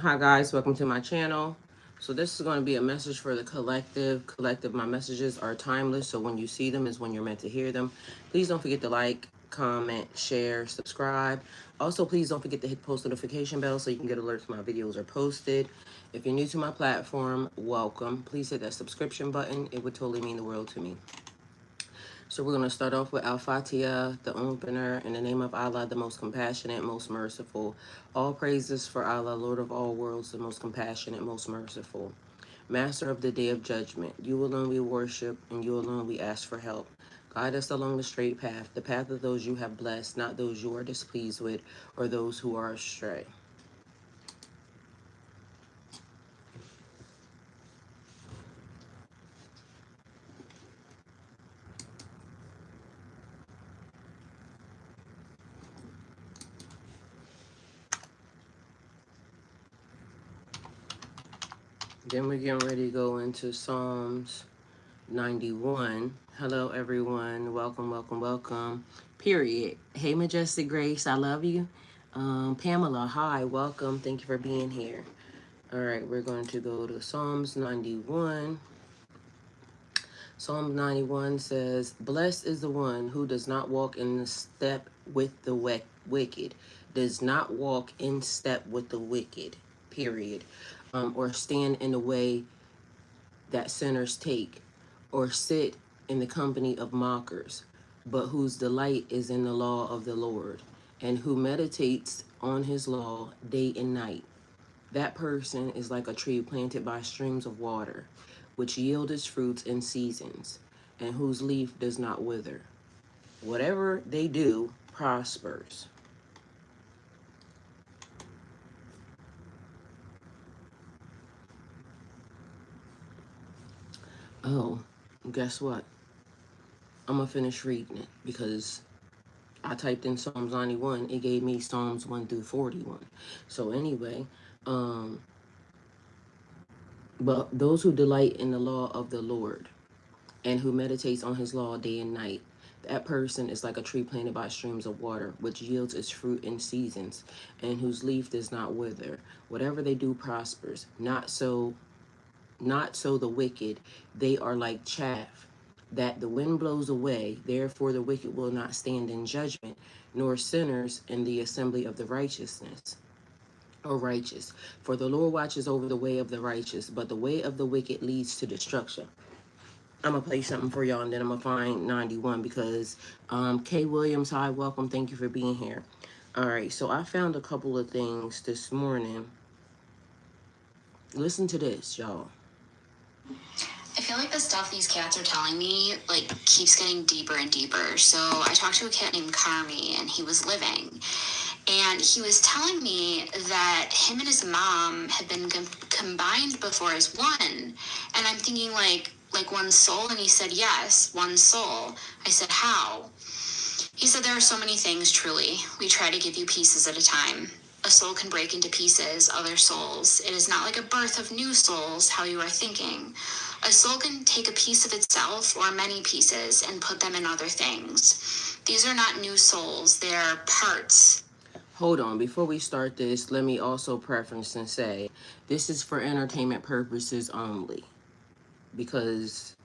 Hi guys, welcome to my channel. So this is going to be a message for the collective. My messages are timeless, so when you see them is when you're meant to hear them. Please don't forget to like, comment, share, subscribe. Also, please don't forget to hit the post notification bell so you can get alerts when my videos are posted. If you're new to my platform, welcome. Please hit that subscription button. It would totally mean the world to me. So we're going to start off with Al-Fatiha, the opener, in the name of Allah, the most compassionate, most merciful. All praises for Allah, Lord of all worlds, the most compassionate, most merciful. Master of the day of judgment, you alone we worship, and you alone we ask for help. Guide us along the straight path, the path of those you have blessed, not those you are displeased with, or those who are astray. Then we're getting ready to go into Psalms 91. Hello, everyone. Welcome, welcome, welcome. Period. Hey, Majestic Grace. I love you. Pamela, hi. Welcome. Thank you for being here. All right, we're going to go to Psalms 91. Psalm 91 says, "Blessed is the one who does not walk in the step with the wicked, does not walk in step with the wicked, period, or stand in the way that sinners take, or sit in the company of mockers, but whose delight is in the law of the Lord, and who meditates on his law day and night. That person is like a tree planted by streams of water, which yield its fruits in seasons, and whose leaf does not wither. Whatever they do prospers." Oh, guess what? I'm going to finish reading it because I typed in Psalms 91. It gave me Psalms 1 through 41. So anyway, but those who delight in the law of the Lord and who meditates on his law day and night, that person is like a tree planted by streams of water, which yields its fruit in seasons, and whose leaf does not wither. Whatever they do prospers. Not so the wicked. They are like chaff that the wind blows away. Therefore the wicked will not stand in judgment, nor sinners in the assembly of the righteousness or righteous. For the Lord watches over the way of the righteous, but the way of the wicked leads to destruction. I'm going to play something for y'all, and then I'm going to find 91 because Kay Williams, hi, welcome. Thank you for being here. All right, so I found a couple of things this morning. Listen to this, y'all. I feel like the stuff these cats are telling me, like, keeps getting deeper and deeper. So I talked to a cat named Carmi, and he was living. And he was telling me that him and his mom had been combined before as one. And I'm thinking, like one soul? And he said, yes, one soul. I said, how? He said, there are so many things, truly. We try to give you pieces at a time. A soul can break into pieces, other souls. It is not like a birth of new souls, how you are thinking. A soul can take a piece of itself or many pieces and put them in other things. These are not new souls, they are parts. Hold on, before we start this, let me also preference and say, this is for entertainment purposes only. Because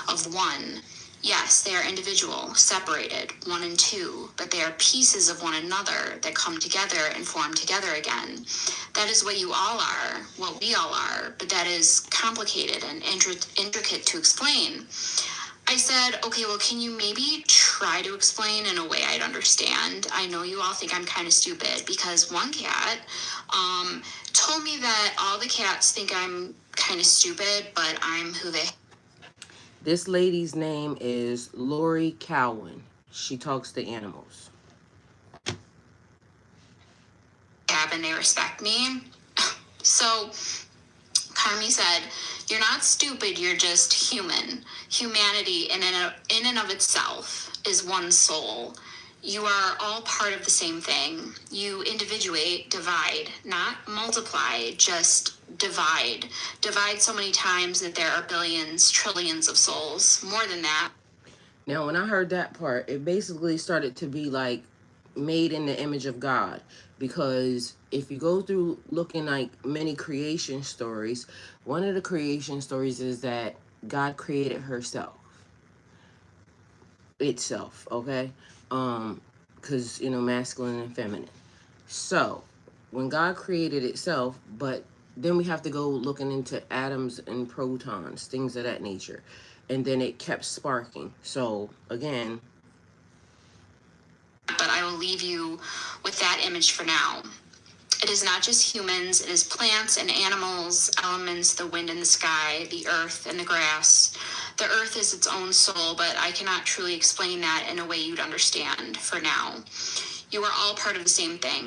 of one. Yes, they are individual, separated, one and two, but they are pieces of one another that come together and form together again. That is what you all are, what we all are, but that is complicated and intricate to explain. I said, okay, well, can you maybe try to explain in a way I'd understand? I know you all think I'm kind of stupid because one cat told me that all the cats think I'm kind of stupid, but I'm who they... This lady's name is Lori Cowan. She talks to animals. And they respect me. So Carmi said, you're not stupid, you're just human. Humanity in and of itself is one soul. You are all part of the same thing. You individuate, divide, not multiply, just divide. Divide so many times that there are billions, trillions of souls, more than that. Now, when I heard that part, it basically started to be like made in the image of God. because if you go through looking like many creation stories, one of the creation stories is that God created itself, okay? Because, masculine and feminine. So, when God created itself, but then we have to go looking into atoms and protons, things of that nature. And then it kept sparking. So, again, but I will leave you with that image for now. It is not just humans, it is plants and animals, elements, the wind and the sky, the earth and the grass. The earth is its own soul, but I cannot truly explain that in a way you'd understand for now. You are all part of the same thing.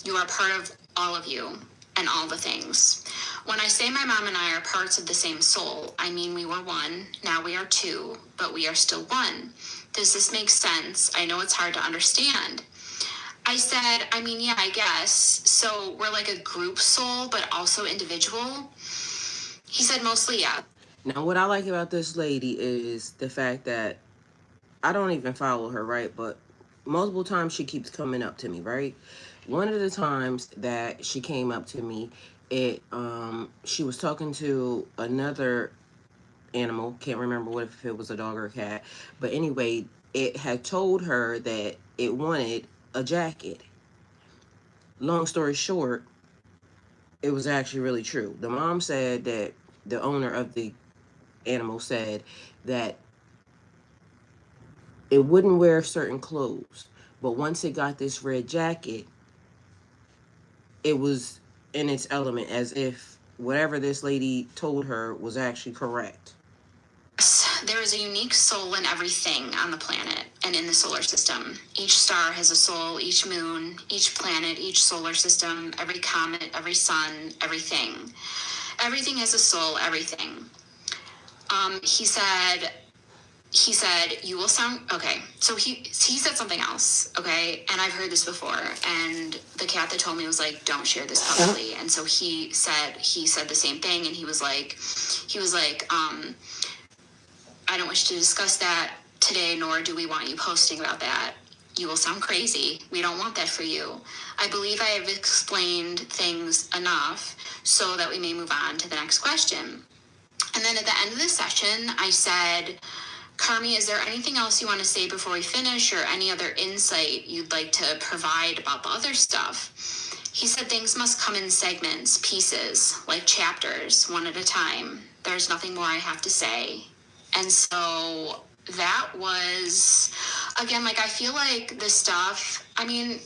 You are part of all of you and all the things. When I say my mom and I are parts of the same soul, I mean we were one, now we are two, but we are still one. Does this make sense? I know it's hard to understand. I said, I mean, yeah, I guess. So we're like a group soul, but also individual? He said, mostly, yeah. Now what I like about this lady is the fact that I don't even follow her, right? But multiple times she keeps coming up to me, right? One of the times that she came up to me, she was talking to another animal, can't remember if it was a dog or a cat, but anyway, it had told her that it wanted a jacket. Long story short, it was actually really true. The mom said that the owner of the animal said that it wouldn't wear certain clothes, but once it got this red jacket, it was in its element, as if whatever this lady told her was actually correct. There is a unique soul in everything on the planet and in the solar system. Each star has a soul, each moon, each planet, each solar system, every comet, every sun, everything. Everything has a soul, everything. He said, you will sound, okay, so he said something else, okay, and I've heard this before, and the cat that told me was like, don't share this publicly, and so he said the same thing, and he was like, I don't wish to discuss that today, nor do we want you posting about that. You will sound crazy. We don't want that for you. I believe I have explained things enough so that we may move on to the next question. And then at the end of the session, I said, Carmi, is there anything else you want to say before we finish, or any other insight you'd like to provide about the other stuff? He said things must come in segments, pieces, like chapters, one at a time. There's nothing more I have to say. And so that was, again, like, I feel like this stuff, I mean,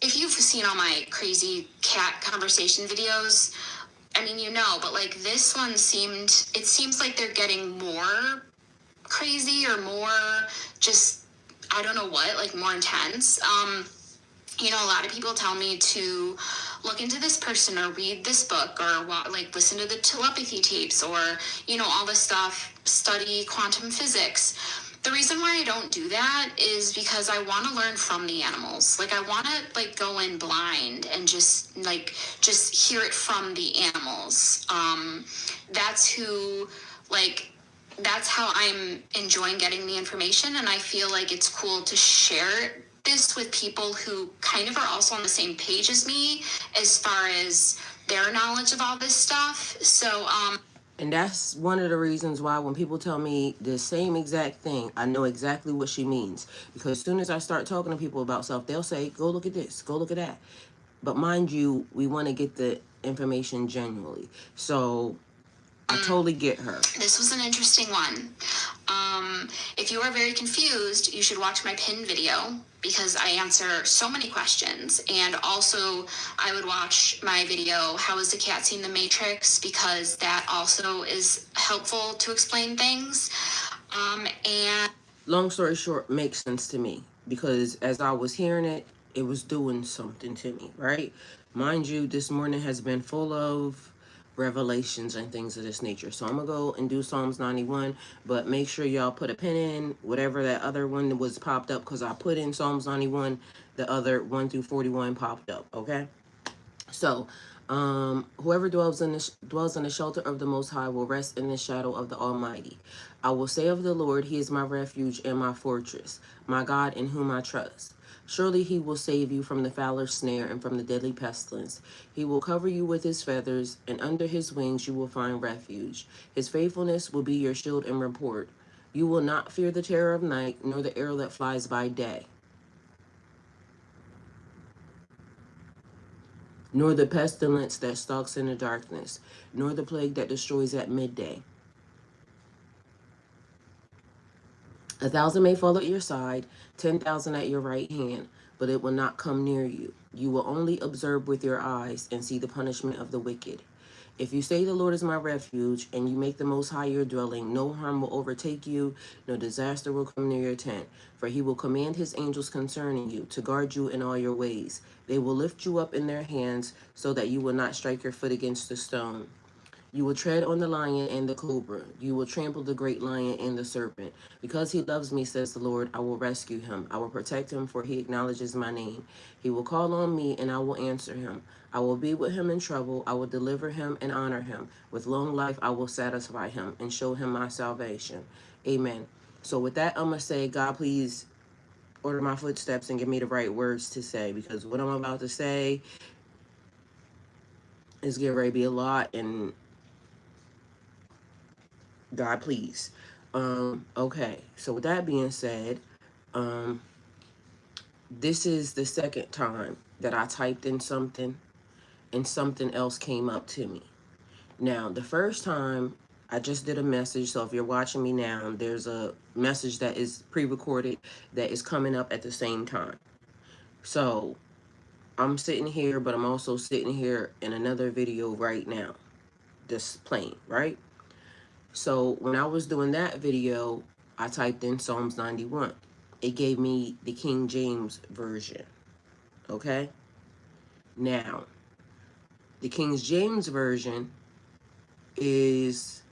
if you've seen all my crazy cat conversation videos, I mean, but like this one seems like they're getting more crazy or more just, I don't know what, like more intense. A lot of people tell me to look into this person or read this book or like listen to the telepathy tapes or, all this stuff, study quantum physics. The reason why I don't do that is because I want to learn from the animals. Like I want to like go in blind and just hear it from the animals. That's how I'm enjoying getting the information, and I feel like it's cool to share this with people who kind of are also on the same page as me as far as their knowledge of all this stuff. So, and that's one of the reasons why when people tell me the same exact thing, I know exactly what she means. Because as soon as I start talking to people about stuff, they'll say, go look at this, go look at that. But mind you, we want to get the information genuinely. So I totally get her. This was an interesting one. If you are very confused, you should watch my pinned video because I answer so many questions. And also, I would watch my video, How is the Cat Seen the Matrix? Because that also is helpful to explain things. And long story short, makes sense to me because as I was hearing it, it was doing something to me, right? Mind you, this morning has been full of revelations and things of this nature. So I'm gonna go and do Psalms 91, but make sure y'all put a pin in whatever that other one was popped up, because I put in Psalms 91, the other 1 through 41 popped up, okay? So Whoever dwells in the shelter of the Most High will rest in the shadow of the Almighty. I will say of the Lord, He is my refuge and my fortress, my God in whom I trust. Surely He will save you from the fowler's snare and from the deadly pestilence. He will cover you with His feathers, and under His wings you will find refuge. His faithfulness will be your shield and rapport. You will not fear the terror of night, nor the arrow that flies by day, nor the pestilence that stalks in the darkness, nor the plague that destroys at midday. 1,000 may fall at your side, 10,000 at your right hand, but it will not come near you. You will only observe with your eyes and see the punishment of the wicked. If you say the Lord is my refuge, and you make the Most High your dwelling, no harm will overtake you, no disaster will come near your tent. For He will command His angels concerning you, to guard you in all your ways. They will lift you up in their hands, so that you will not strike your foot against a stone. You will tread on the lion and the cobra. You will trample the great lion and the serpent. Because He loves me, says the Lord, I will rescue him. I will protect him, for he acknowledges my name. He will call on me, and I will answer him. I will be with him in trouble. I will deliver him and honor him. With long life, I will satisfy him and show him my salvation. Amen. So with that, I'm going to say, God, please order my footsteps and give me the right words to say, because what I'm about to say is getting ready to be a lot, and God, please. Okay, so with that being said, this is the second time that I typed in something and something else came up to me. Now, the first time I just did a message, so if you're watching me now, there's a message that is pre-recorded that is coming up at the same time. So I'm sitting here, but I'm also sitting here in another video right now, just playing, right? So when I was doing that video, I typed in Psalms 91. It gave me the King James Version, okay? Now, the King James Version is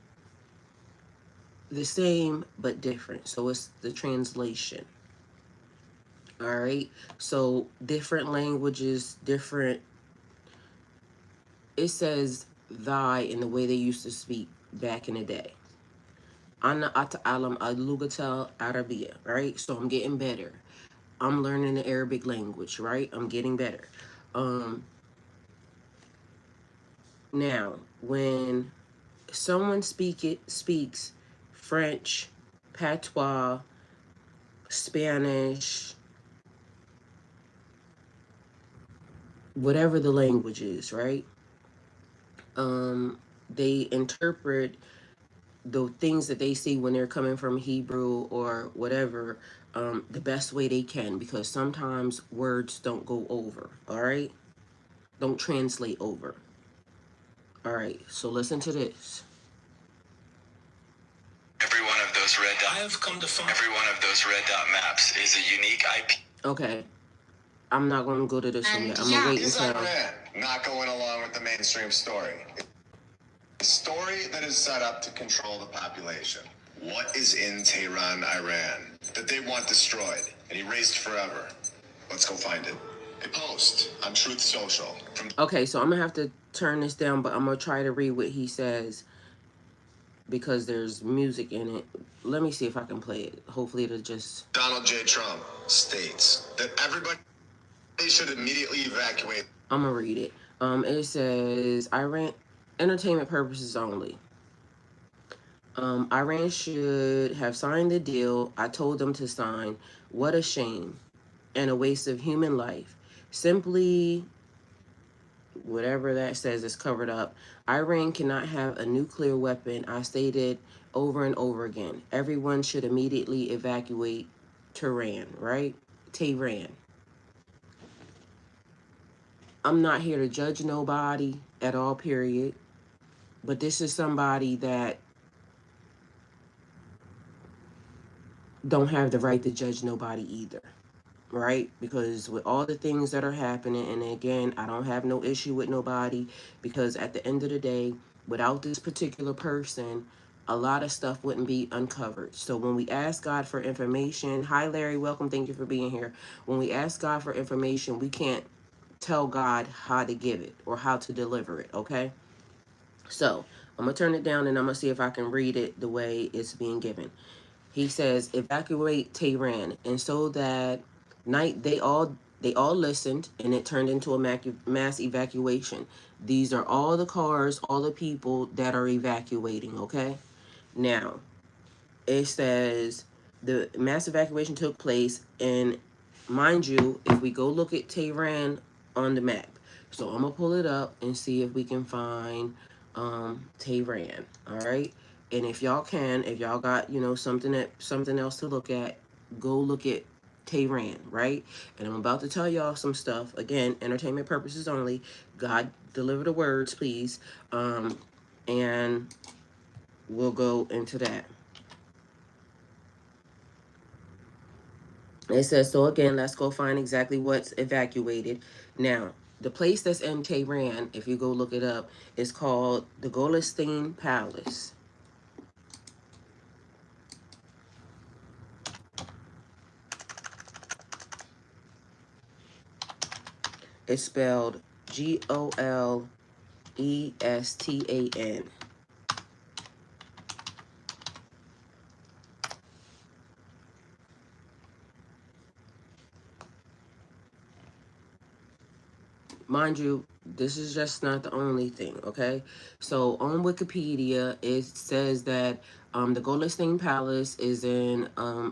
the same but different. So it's the translation, all right? So different languages, different, it says thy in the way they used to speak back in the day. Ana ata'alam al-lugatal Arabiya, right? So I'm getting better. I'm learning the Arabic language, right? I'm getting better. Now, when someone speaks French, patois, Spanish, whatever the language is, right? They interpret the things that they see when they're coming from Hebrew or whatever, the best way they can, because sometimes words don't go over, all right? Don't translate over. All right, so listen to this. Every one of those red dot, I have come to find every one of those red dot maps is a unique IP. Okay, I'm not going to go to this one yet. I'm going to wait until... Iran not going along with the mainstream story. A story that is set up to control the population. What is in Tehran, Iran, that they want destroyed and erased forever? Let's go find it. A post on Truth Social. Okay, so I'm going to have to turn this down, but I'm going to try to read what he says because there's music in it. Let me see if I can play it. Hopefully it'll just... Donald J. Trump states that everybody should immediately evacuate. I'm going to read it. It says, Iran, entertainment purposes only. Iran should have signed the deal I told them to sign. What a shame and a waste of human life. Simply, whatever that says is covered up. Iran cannot have a nuclear weapon. I stated over and over again. Everyone should immediately evacuate Tehran, right? Tehran. I'm not here to judge nobody at all, period. But this is somebody that don't have the right to judge nobody either, right? Because with all the things that are happening, and again, I don't have no issue with nobody, because at the end of the day, without this particular person, a lot of stuff wouldn't be uncovered. So when we ask God for information, hi Larry, welcome, thank you for being here. When we ask God for information, we can't tell God how to give it or how to deliver it, okay? So I'm going to turn it down and I'm going to see if I can read it the way it's being given. He says, evacuate Tehran. And so that night they all listened, and it turned into a mass evacuation. These are all the cars, all the people that are evacuating, okay? Now, it says the mass evacuation took place, and mind you, if we go look at Tehran on the map, so I'm gonna pull it up and see if we can find Tehran. All right, and if y'all can, if y'all got something else to look at, go look at Tehran, right? And I'm about to tell y'all some stuff, again, entertainment purposes only. God deliver the words, please. And we'll go into that. It says, so again, let's go find exactly what's evacuated. Now, the place that's in Tehran, if you go look it up, is called the Golestan Palace. It's spelled Golestan. Mind you, this is just not the only thing, okay? So on Wikipedia, it says that the Golestan Palace is in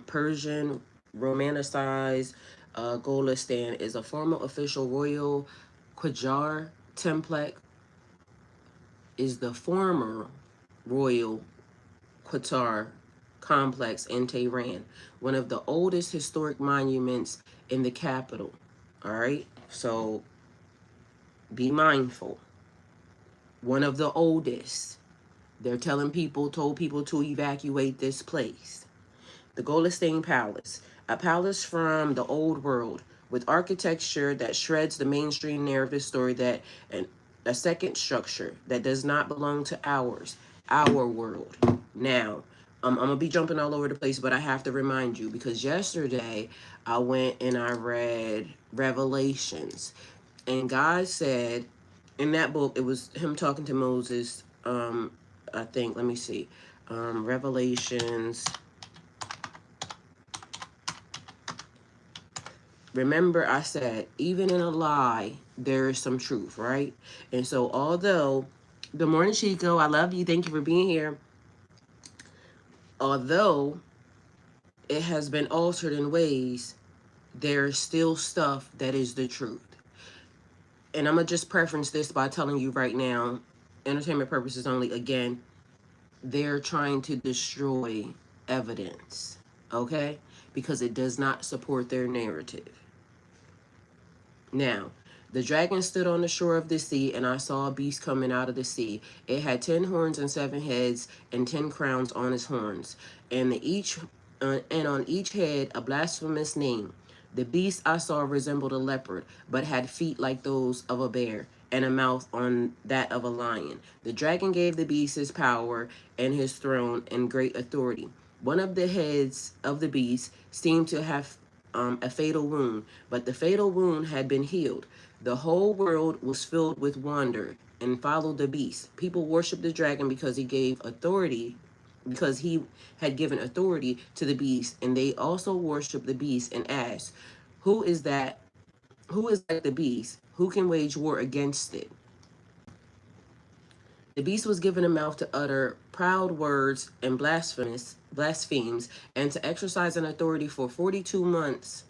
Persian romanicized. Golestan is a former official royal Qajar template, is the former royal Qatar complex in Tehran, one of the oldest historic monuments in the capital. All right, so be mindful. One of the oldest. They're told people to evacuate this place. The Golestan Palace, a palace from the old world with architecture that shreds the mainstream narrative story, that and a second structure that does not belong to our world. Now, I'm gonna be jumping all over the place, but I have to remind you, because yesterday I went and I read Revelations, and God said in that book, it was him talking to Moses. I think, let me see, Revelations. Remember, I said, even in a lie, there is some truth, right? And so, although, good morning, Chico, I love you. Thank you for being here. Although it has been altered in ways, there is still stuff that is the truth. And I'm going to just preference this by telling you right now, entertainment purposes only, again, they're trying to destroy evidence, okay? Because it does not support their narrative. Now, the dragon stood on the shore of the sea, and I saw a beast coming out of the sea. It had 10 horns and 7 heads, and 10 crowns on its horns, and on each head a blasphemous name. The beast I saw resembled a leopard, but had feet like those of a bear, and a mouth on that of a lion. The dragon gave the beast his power and his throne and great authority. One of the heads of the beast seemed to have a fatal wound, but the fatal wound had been healed. The whole world was filled with wonder and followed the beast. People worshiped the dragon because he had given authority to the beast, and they also worshiped the beast and asked, Who is like the beast? Who can wage war against it? The beast was given a mouth to utter proud words and blasphemes, and to exercise an authority for 42 months.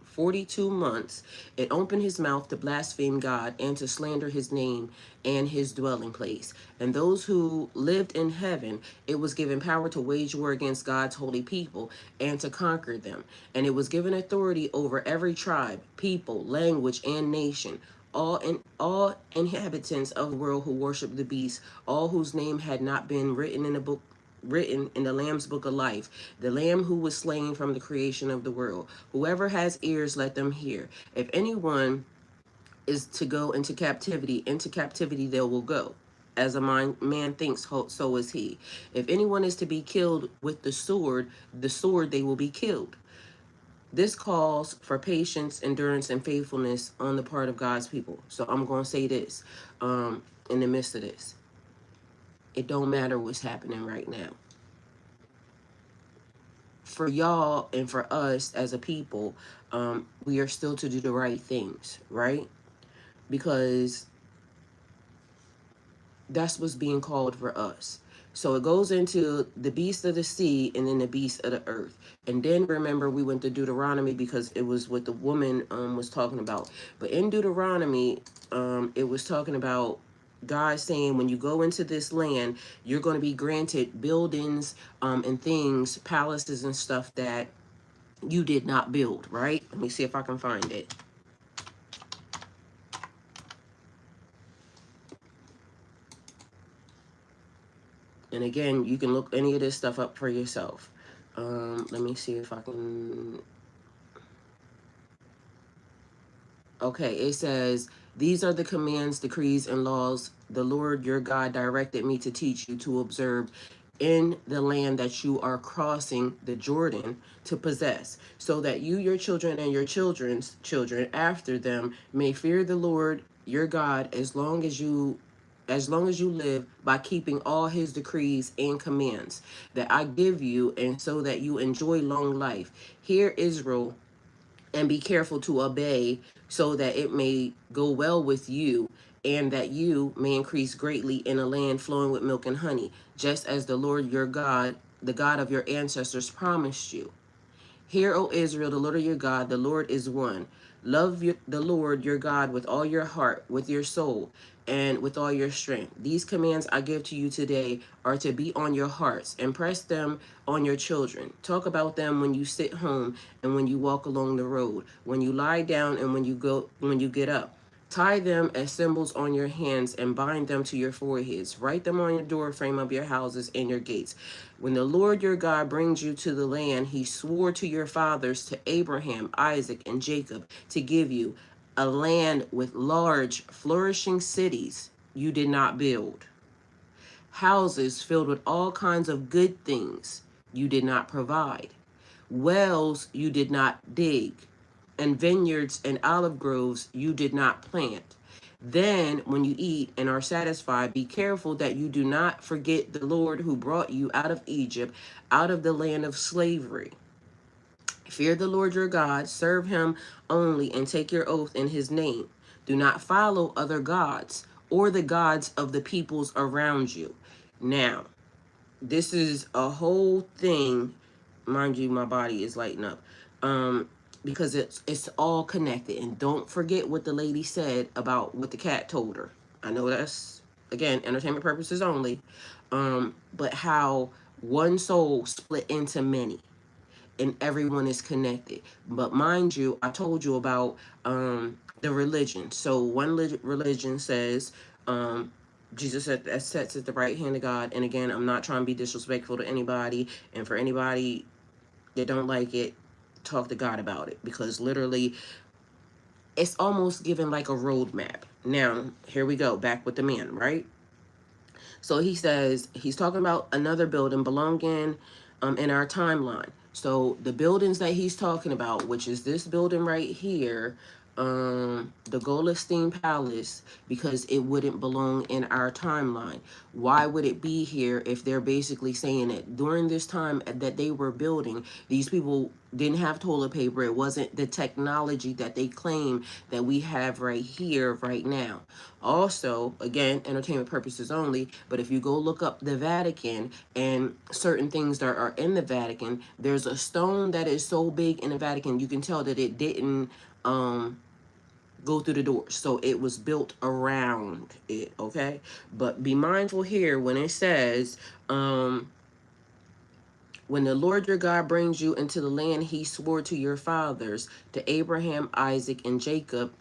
42 months, it opened his mouth to blaspheme God and to slander his name and his dwelling place. And those who lived in heaven, it was given power to wage war against God's holy people and to conquer them. And it was given authority over every tribe, people, language, and nation. All inhabitants of the world who worship the beast, all whose name had not been written in the Lamb's book of life, the Lamb who was slain from the creation of the world. Whoever has ears, let them hear. If anyone is to go into captivity they will go. As a man thinks, so is he. If anyone is to be killed with the sword they will be killed. This calls for patience, endurance, and faithfulness on the part of God's people. So I'm going to say this in the midst of this. It don't matter what's happening right now. For y'all and for us as a people, we are still to do the right things, right? Because that's what's being called for us. So it goes into the beast of the sea and then the beast of the earth. And then remember, we went to Deuteronomy because it was what the woman was talking about. But in Deuteronomy, it was talking about God saying, when you go into this land, you're going to be granted buildings and things, palaces and stuff that you did not build, right? Let me see if I can find it. And again, you can look any of this stuff up for yourself. Let me see if I can. Okay, it says, these are the commands, decrees, and laws the Lord your God directed me to teach you to observe in the land that you are crossing the Jordan to possess, so that you, your children, and your children's children after them may fear the Lord your God as long as you live, by keeping all his decrees and commands that I give you, and so that you enjoy long life. Hear, Israel, and be careful to obey, so that it may go well with you, and that you may increase greatly in a land flowing with milk and honey, just as the Lord your God, the God of your ancestors, promised you. Hear, O Israel, the Lord your God, the Lord is one. Love the Lord your God with all your heart, with your soul, and with all your strength. These commands I give to you today are to be on your hearts. Impress them on your children. Talk about them when you sit home and when you walk along the road, when you lie down and when you get up. Tie them as symbols on your hands and bind them to your foreheads. Write them on your doorframe of your houses and your gates. When the Lord your God brings you to the land he swore to your fathers, to Abraham, Isaac, and Jacob, to give you, a land with large, flourishing cities you did not build, houses filled with all kinds of good things you did not provide, wells you did not dig, and vineyards and olive groves you did not plant. Then, when you eat and are satisfied, be careful that you do not forget the Lord who brought you out of Egypt, out of the land of slavery. Fear the Lord your God, serve him only, and take your oath in his name. Do not follow other gods or the gods of the peoples around you. Now, this is a whole thing. Mind you, my body is lighting up. Because it's all connected. And don't forget what the lady said about what the cat told her. I know that's, again, entertainment purposes only. But how one soul split into many, and everyone is connected. But mind you, I told you about the religion. So one religion says Jesus sits at the right hand of God. And again, I'm not trying to be disrespectful to anybody. And for anybody that don't like it, talk to God about it. Because literally, it's almost given like a roadmap. Now, here we go. Back with the man, right? So he says, he's talking about another building belonging in our timeline. So the buildings that he's talking about, which is this building right here, the Goldstein Palace, because it wouldn't belong in our timeline. Why would it be here if they're basically saying that during this time that they were building, these people didn't have toilet paper? It wasn't the technology that they claim that we have right here, right now. Also, again, entertainment purposes only, but if you go look up the Vatican and certain things that are in the Vatican, there's a stone that is so big in the Vatican, you can tell that it didn't go through the doors. So it was built around it, okay? But be mindful here when it says, when the Lord your God brings you into the land he swore to your fathers, to Abraham, Isaac, and Jacob.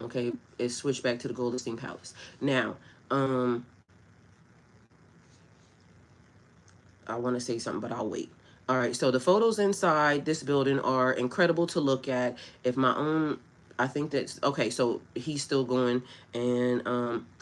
Okay, it switched back to the Goldstein Palace. Now, I want to say something, but I'll wait. All right, so the photos inside this building are incredible to look at. If my own, I think that's, okay, so he's still going, and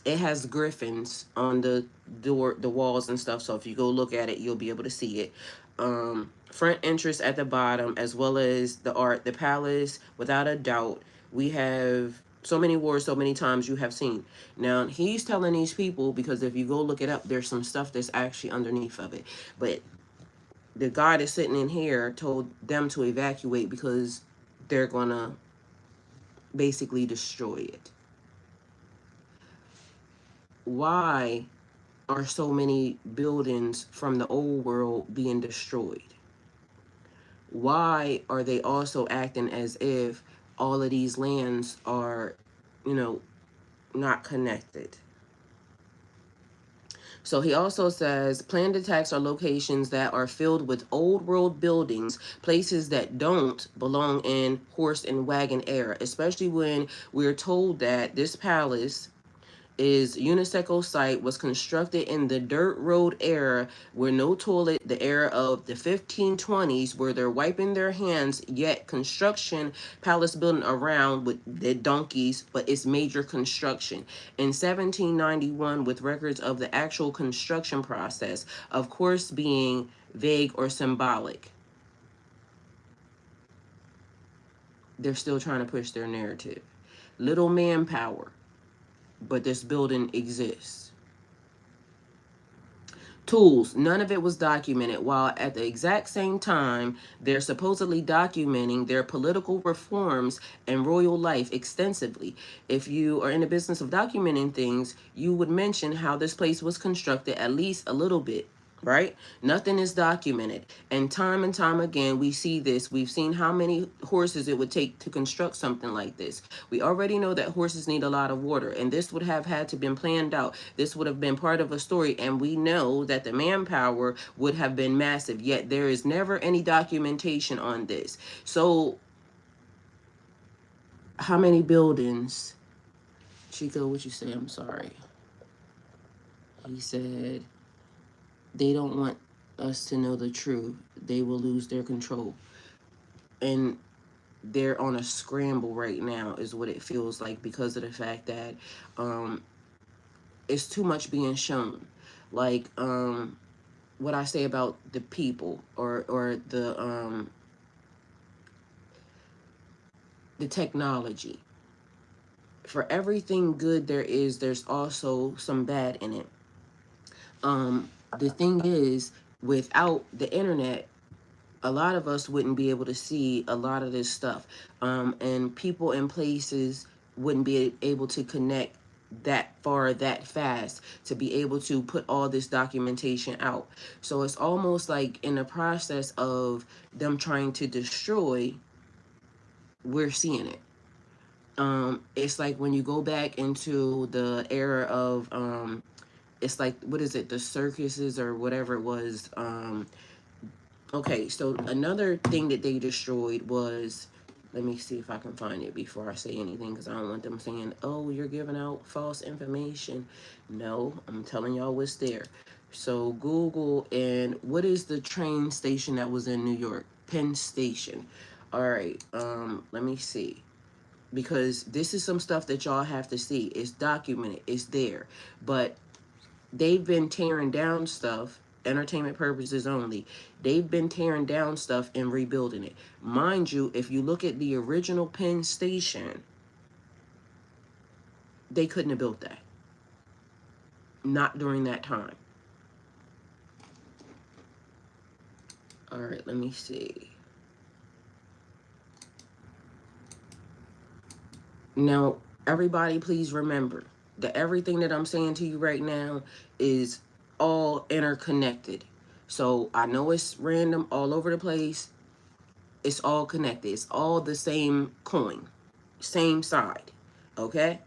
it has griffins on the door, the walls and stuff. So if you go look at it, you'll be able to see it. Front entrance at the bottom, as well as the art, the palace. Without a doubt, we have so many wars, so many times you have seen. Now he's telling these people, because if you go look it up, there's some stuff that's actually underneath of it. But the guy that's sitting in here told them to evacuate because they're gonna basically destroy it. Why are so many buildings from the old world being destroyed? Why are they also acting as if all of these lands are, you know, not connected? So he also says planned attacks are locations that are filled with old world buildings, places that don't belong in horse and wagon era, especially when we're told that this palace is UNESCO site was constructed in the dirt road era where no toilet, the era of the 1520s where they're wiping their hands, yet construction palace building around with the donkeys, but it's major construction. In 1791 with records of the actual construction process, of course being vague or symbolic. They're still trying to push their narrative. Little manpower, but this building exists. Tools, none of it was documented, while at the exact same time, they're supposedly documenting their political reforms and royal life extensively. If you are in the business of documenting things, you would mention how this place was constructed at least a little bit, right? Nothing is documented. And time again, we see this. We've seen how many horses it would take to construct something like this. We already know that horses need a lot of water, and this would have had to been planned out. This would have been part of a story, and we know that the manpower would have been massive, yet there is never any documentation on this. So how many buildings? Chico, what you say? I'm sorry. He said they don't want us to know the truth. They will lose their control. And they're on a scramble right now is what it feels like, because of the fact that it's too much being shown. Like what I say about the people, or the technology. For everything good there's also some bad in it. The thing is, without the internet, a lot of us wouldn't be able to see a lot of this stuff. And people in places wouldn't be able to connect that far that fast to be able to put all this documentation out. So it's almost like in the process of them trying to destroy, we're seeing it. It's like when you go back into the era of it's like, what is it, the circuses or whatever it was. Okay, so another thing that they destroyed was, let me see if I can find it before I say anything, because I don't want them saying, oh, you're giving out false information. No, I'm telling y'all what's there. So Google, and what is the train station that was in New York? Penn Station. All right, let me see. Because this is some stuff that y'all have to see. It's documented, it's there. But they've been tearing down stuff, entertainment purposes only. They've been tearing down stuff and rebuilding it. Mind you, if you look at the original Penn Station, they couldn't have built that. Not during that time. All right, let me see. Now, everybody, please remember that everything that I'm saying to you right now is all interconnected. So I know it's random all over the place. It's all connected. It's all the same coin, same side. Okay.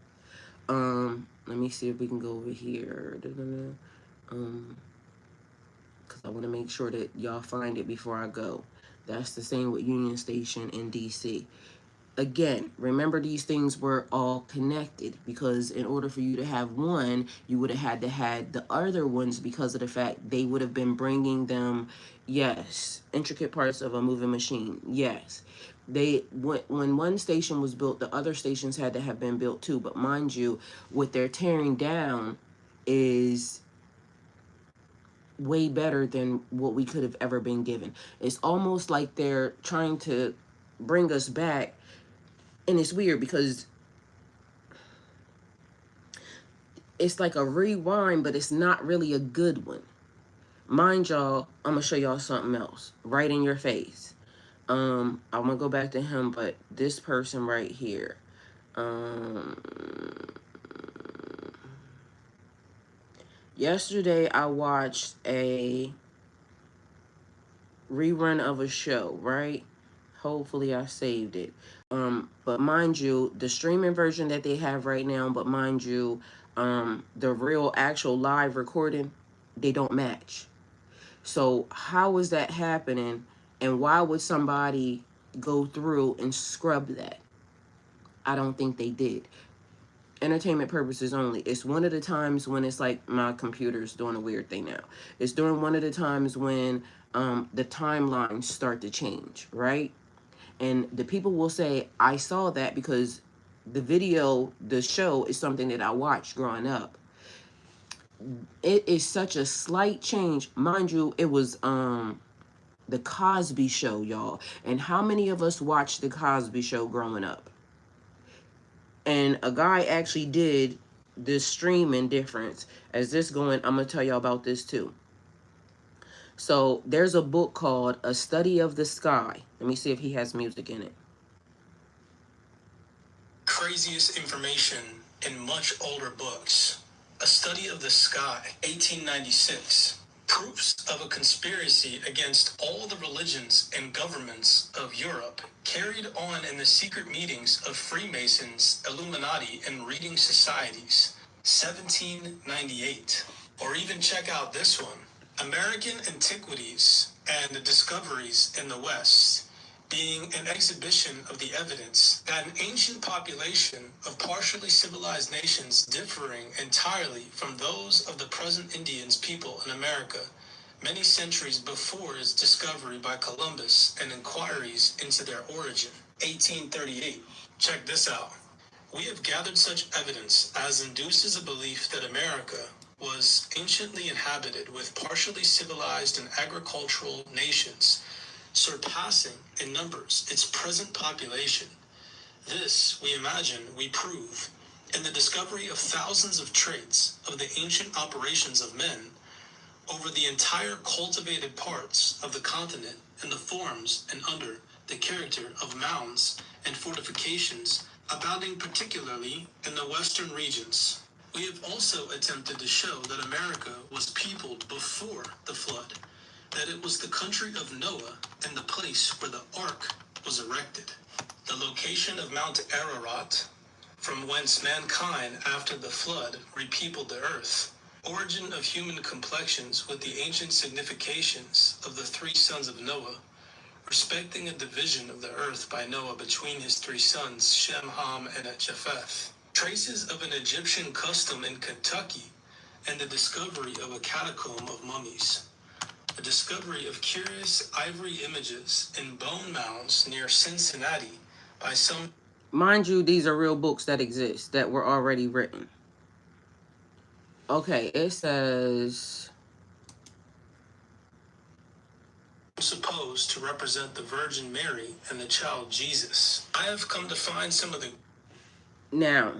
Let me see if we can go over here. Because I want to make sure that y'all find it before I go. That's the same with Union Station in DC. Again, remember these things were all connected, because in order for you to have one, you would have had to have the other ones, because of the fact they would have been bringing them, yes, intricate parts of a moving machine, yes. When one station was built, the other stations had to have been built too. But mind you, what they're tearing down is way better than what we could have ever been given. It's almost like they're trying to bring us back, and it's weird because it's like a rewind, but it's not really a good one. Mind y'all, I'm gonna show y'all something else right in your face. I'm gonna go back to him, but this person right here. Yesterday I watched a rerun of a show, right? Hopefully I saved it. But mind you, the streaming version that they have right now, but mind you, the real actual live recording, they don't match. So how is that happening? And why would somebody go through and scrub that? I don't think they did. Entertainment purposes only. It's one of the times when it's like my computer's doing a weird thing now. It's during one of the times when the timelines start to change, right? And the people will say, I saw that because the show is something that I watched growing up. It is such a slight change. Mind you, it was the Cosby Show, y'all. And how many of us watched the Cosby Show growing up? And a guy actually did this streaming difference. As this going, I'm going to tell y'all about this too. So there's a book called A Study of the Sky. Let me see if he has music in it. Craziest information in much older books. A Study of the Sky, 1896. Proofs of a conspiracy against all the religions and governments of Europe, carried on in the secret meetings of Freemasons, Illuminati, and reading societies, 1798. Or even check out this one, American Antiquities and Discoveries in the West, being an exhibition of the evidence that an ancient population of partially civilized nations differing entirely from those of the present Indians people in America, many centuries before its discovery by Columbus and inquiries into their origin. 1838. Check this out. We have gathered such evidence as induces a belief that America was anciently inhabited with partially civilized and agricultural nations, surpassing in numbers its present population. This, we imagine, we prove in the discovery of thousands of traits of the ancient operations of men over the entire cultivated parts of the continent in the forms and under the character of mounds and fortifications abounding particularly in the western regions. We have also attempted to show that America was peopled before the flood, that it was the country of Noah and the place where the ark was erected. The location of Mount Ararat, from whence mankind after the flood repeopled the earth. Origin of human complexions with the ancient significations of the three sons of Noah, respecting a division of the earth by Noah between his three sons, Shem, Ham, and Japheth. Traces of an Egyptian custom in Kentucky, and the discovery of a catacomb of mummies. The discovery of curious ivory images in bone mounds near Cincinnati by some... Mind you, these are real books that exist, that were already written. Okay, it says... supposed to represent the Virgin Mary and the child Jesus. I have come to find some of the... Now,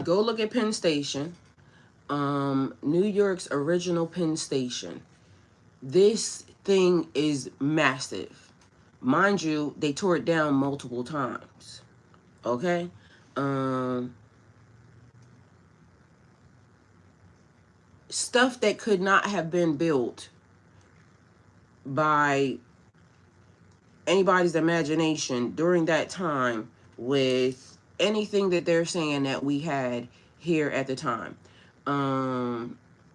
go look at Penn Station. New York's original Penn Station. This thing is massive. Mind you, they tore it down multiple times. Okay? Stuff that could not have been built by anybody's imagination during that time with anything that they're saying that we had here at the time.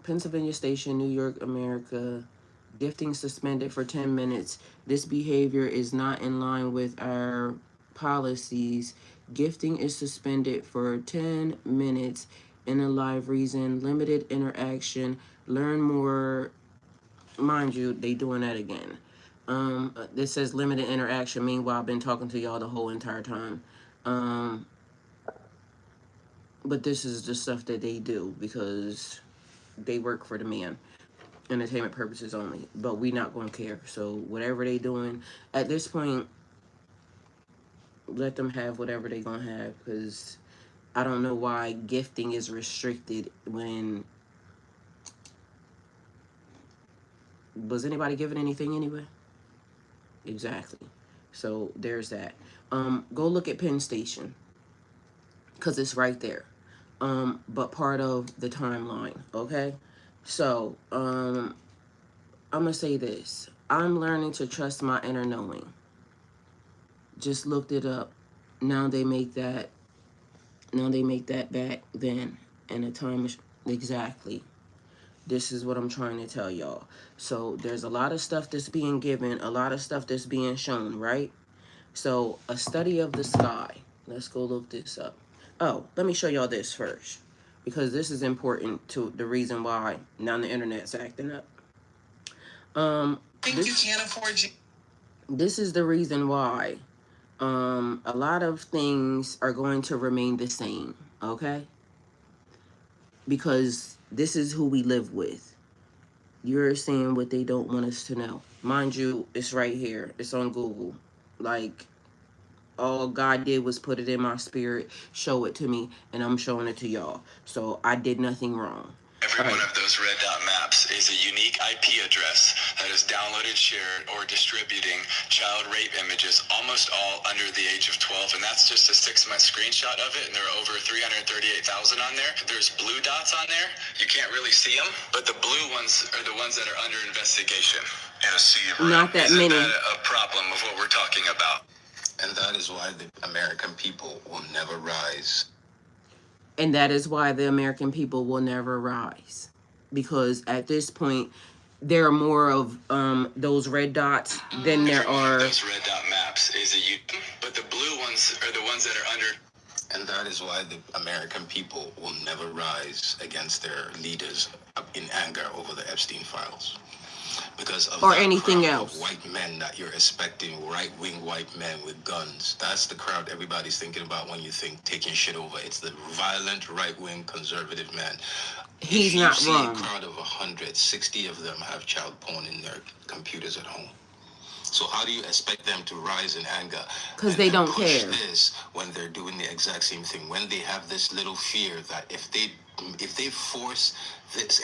Pennsylvania Station, New York, America. Gifting suspended for 10 minutes. This behavior is not in line with our policies. Gifting is suspended for 10 minutes in a live reason. Limited interaction. Learn more. Mind you, they doing that again. This says limited interaction. Meanwhile, I've been talking to y'all the whole entire time. But this is the stuff that they do because they work for the man. Entertainment purposes only. But we not going to care. So whatever they doing, at this point, let them have whatever they going to have. Because I don't know why gifting is restricted when... Was anybody giving anything anyway? Exactly. So there's that. Go look at Penn Station. Because it's right there. But part of the timeline, okay? So, I'm going to say this. I'm learning to trust my inner knowing. Just looked it up. Now they make that back then. And the time is exactly. This is what I'm trying to tell y'all. So, there's a lot of stuff that's being given, a lot of stuff that's being shown, right? So, a study of the sky. Let's go look this up. Oh, let me show y'all this first. Because this is important to the reason why now the internet's acting up. You can't afford you. This is the reason why a lot of things are going to remain the same, okay? Because this is who we live with. You're saying what they don't want us to know. Mind you, it's right here. It's on Google. Like, all God did was put it in my spirit, show it to me, and I'm showing it to y'all. So I did nothing wrong. Every one of those red dot maps is a unique IP address that is downloaded, shared, or distributing child rape images, almost all under the age of 12. And that's just a 6-month screenshot of it. And there are over 338,000 on there. There's blue dots on there. You can't really see them, but the blue ones are the ones that are under investigation. Yeah, see, not that Isn't many. That a problem of what we're talking about? And that is why the American people will never rise. And that is why the American people will never rise. Because at this point, there are more of those red dots than there are... Those red dot maps is a... But the blue ones are the ones that are under... And that is why the American people will never rise against their leaders in anger over the Epstein files. Because of or that anything crowd else. Of white men that you're expecting, right-wing white men with guns. That's the crowd everybody's thinking about when you think taking shit over. It's the violent right-wing conservative man. He's not wrong. If you see a crowd of 100, 60 of them have child porn in their computers at home. So how do you expect them to rise in anger? Because they don't push care. This when they're doing the exact same thing. When they have this little fear that if they force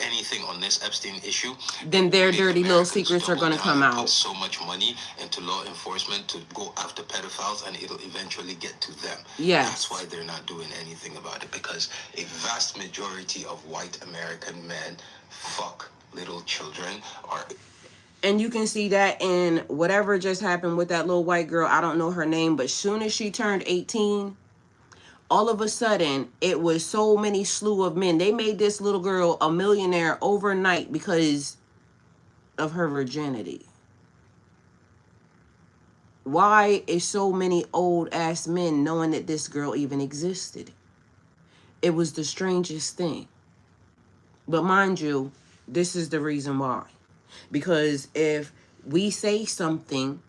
anything on this Epstein issue, then their dirty little secrets are going to come out. Put so much money into law enforcement to go after pedophiles, and it'll eventually get to them. Yes. That's why they're not doing anything about it, because a vast majority of white American men fuck little children or... And you can see that in whatever just happened with that little white girl. I don't know her name, but soon as she turned 18, all of a sudden, it was so many slew of men. They made this little girl a millionaire overnight because of her virginity. Why is so many old-ass men knowing that this girl even existed? It was the strangest thing. But mind you, this is the reason why. Because if we say something,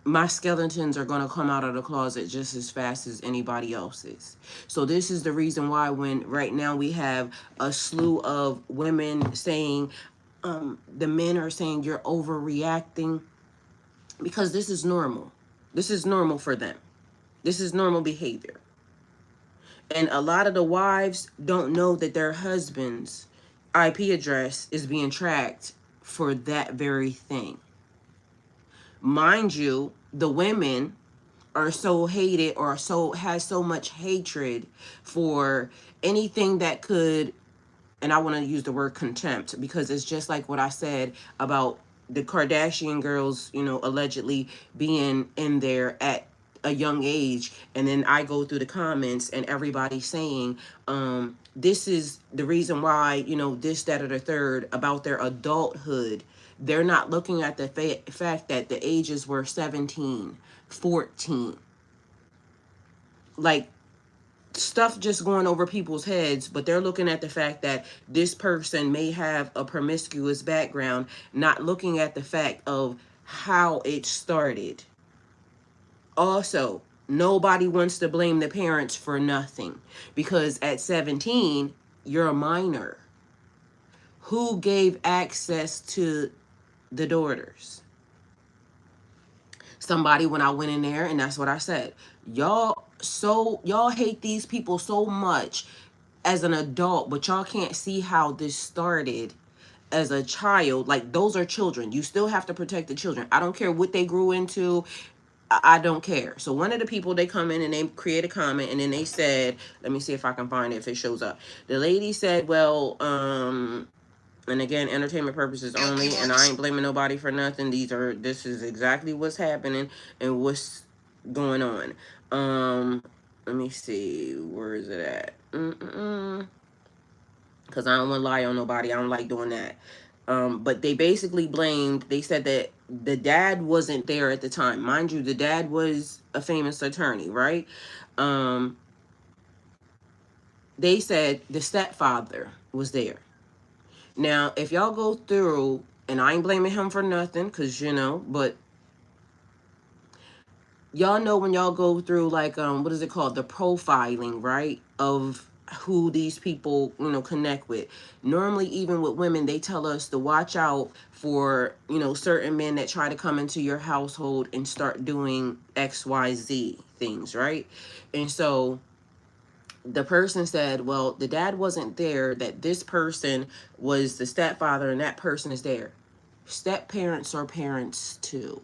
my skeletons are going to come out of the closet just as fast as anybody else's. So this is the reason why when right now we have a slew of women saying, the men are saying you're overreacting, because this is normal. This is normal for them. This is normal behavior. And a lot of the wives don't know that their husband's IP address is being tracked for that very thing. Mind you, the women are so hated or has so much hatred for anything that could, and I want to use the word contempt, because it's just like what I said about the Kardashian girls, allegedly being in there at a young age, and then I go through the comments and everybody saying, this is the reason why, this, that, or the third about their adulthood. They're not looking at the fact that the ages were 17, 14. Like, stuff just going over people's heads, but they're looking at the fact that this person may have a promiscuous background, not looking at the fact of how it started. Also, nobody wants to blame the parents for nothing, because at 17, you're a minor. Who gave access to the daughters? Somebody, when I went in there, and that's what I said. Y'all hate these people so much as an adult, but y'all can't see how this started as a child. Like, those are children. You still have to protect the children. I don't care what they grew into. I don't care. So one of the people, they come in and they create a comment, and then they said, let me see if I can find it, if it shows up. The lady said, well, and again, entertainment purposes only, and I ain't blaming nobody for nothing. This is exactly what's happening and what's going on. Let me see, where is it at? Because I don't want to lie on nobody. I don't like doing that. But they basically blamed, they said that the dad wasn't there at the time. Mind you, the dad was a famous attorney, right? They said the stepfather was there. Now, if y'all go through, and I ain't blaming him for nothing, because, but y'all know when y'all go through, like, what is it called? The profiling, right? Of who these people, connect with. Normally, even with women, they tell us to watch out for, certain men that try to come into your household and start doing XYZ things, right? And so the person said, well, the dad wasn't there, that this person was the stepfather and that person is there. Step parents are parents too.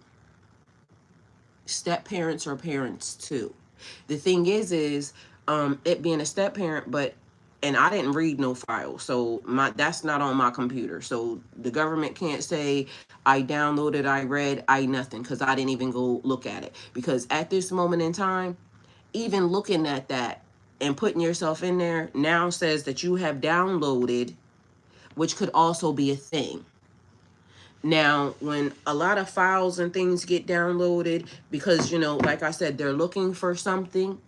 Step parents are parents too. The thing is it being a step parent, and I didn't read no file, so that's not on my computer. So the government can't say I downloaded, I read, I nothing, because I didn't even go look at it. Because at this moment in time, even looking at that and putting yourself in there now says that you have downloaded, which could also be a thing. Now, when a lot of files and things get downloaded, because, like I said, they're looking for something,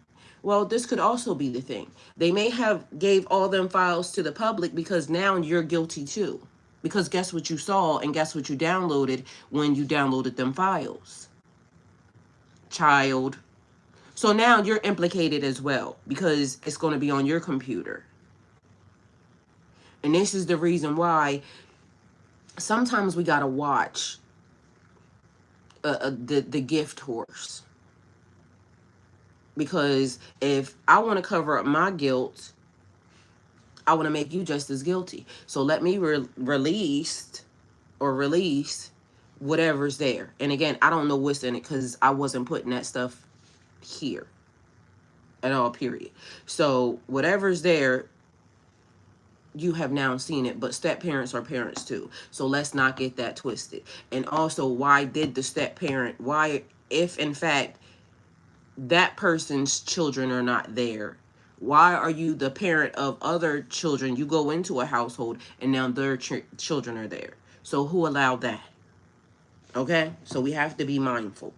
well, this could also be the thing. They may have gave all them files to the public because now you're guilty too. Because guess what you saw and guess what you downloaded when you downloaded them files? Child. So now you're implicated as well because it's going to be on your computer. And this is the reason why sometimes we got to watch the gift horse. Because if I want to cover up my guilt, I want to make you just as guilty. So let me release whatever's there. And again, I don't know what's in it because I wasn't putting that stuff here at all, period. So whatever's there, you have now seen it, but step parents are parents too. So let's not get that twisted. And also, why did the step parent, if in fact that person's children are not there, why are you the parent of other children? You go into a household and now their children are there. So who allowed that? Okay, so we have to be mindful.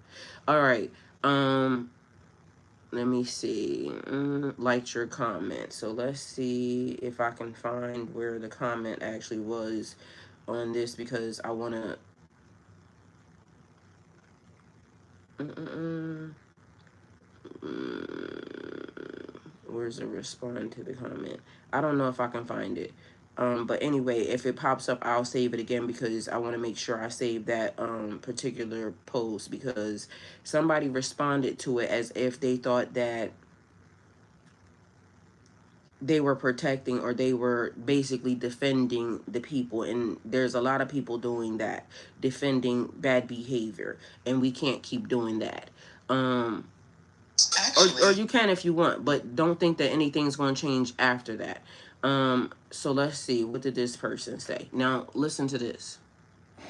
All right, let me see. Liked your comment. So let's see if I can find where the comment actually was on this, because I want to... Where's the respond to the comment? I don't know if I can find it. But anyway, if it pops up, I'll save it again because I want to make sure I save that particular post, because somebody responded to it as if they thought that they were protecting or they were basically defending the people. And there's a lot of people doing that, defending bad behavior, and we can't keep doing that. Or you can if you want, but don't think that anything's going to change after that. So let's see. What did this person say? Now, listen to this.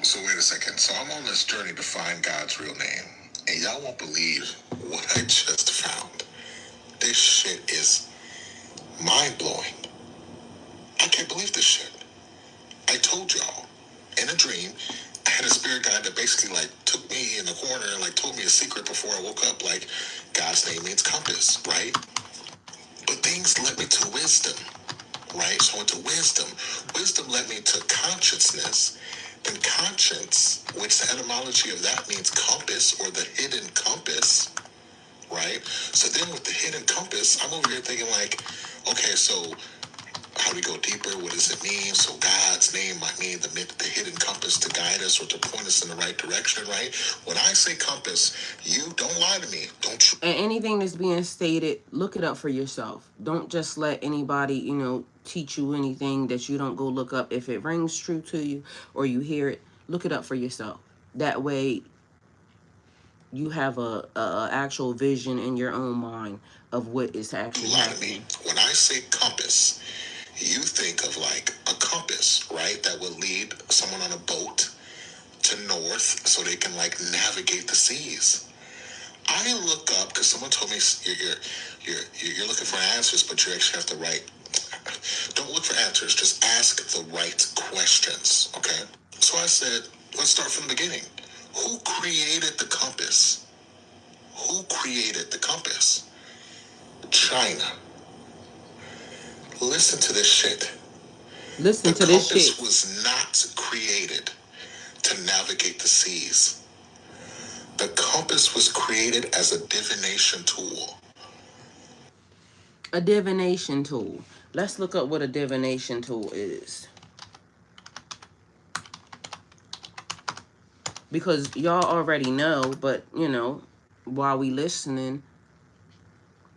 So wait a second. So I'm on this journey to find God's real name. And y'all won't believe what I just found. This shit is mind-blowing. I can't believe this shit. I told y'all, in a dream, I had a spirit guide that basically, took me in the corner and, told me a secret before I woke up, God's name means compass, right? But things led me to wisdom, right? So I went to wisdom. Wisdom led me to consciousness. And conscience, which the etymology of that means compass or the hidden compass, right? So then with the hidden compass, I'm over here thinking like, okay, so how do we go deeper? What does it mean? So God's name might mean the hidden compass to guide us or to point us in the right direction, right? When I say compass, you don't lie to me. Don't you? And anything that's being stated, look it up for yourself. Don't just let anybody, teach you anything that you don't go look up. If it rings true to you or you hear it, look it up for yourself. That way you have a actual vision in your own mind of what is actually happening. When I say compass, you think of like a compass, right? That would lead someone on a boat to north so they can like navigate the seas. I look up because someone told me you're looking for answers, but you actually have to write. Don't look for answers. Just ask the right questions. Okay. So I said, let's start from the beginning. Who created the compass? Who created the compass? China. Listen to this shit. Listen to this shit. The compass was not created to navigate the seas. The compass was created as a divination tool. A divination tool. Let's look up what a divination tool is. Because y'all already know, but, while we listening,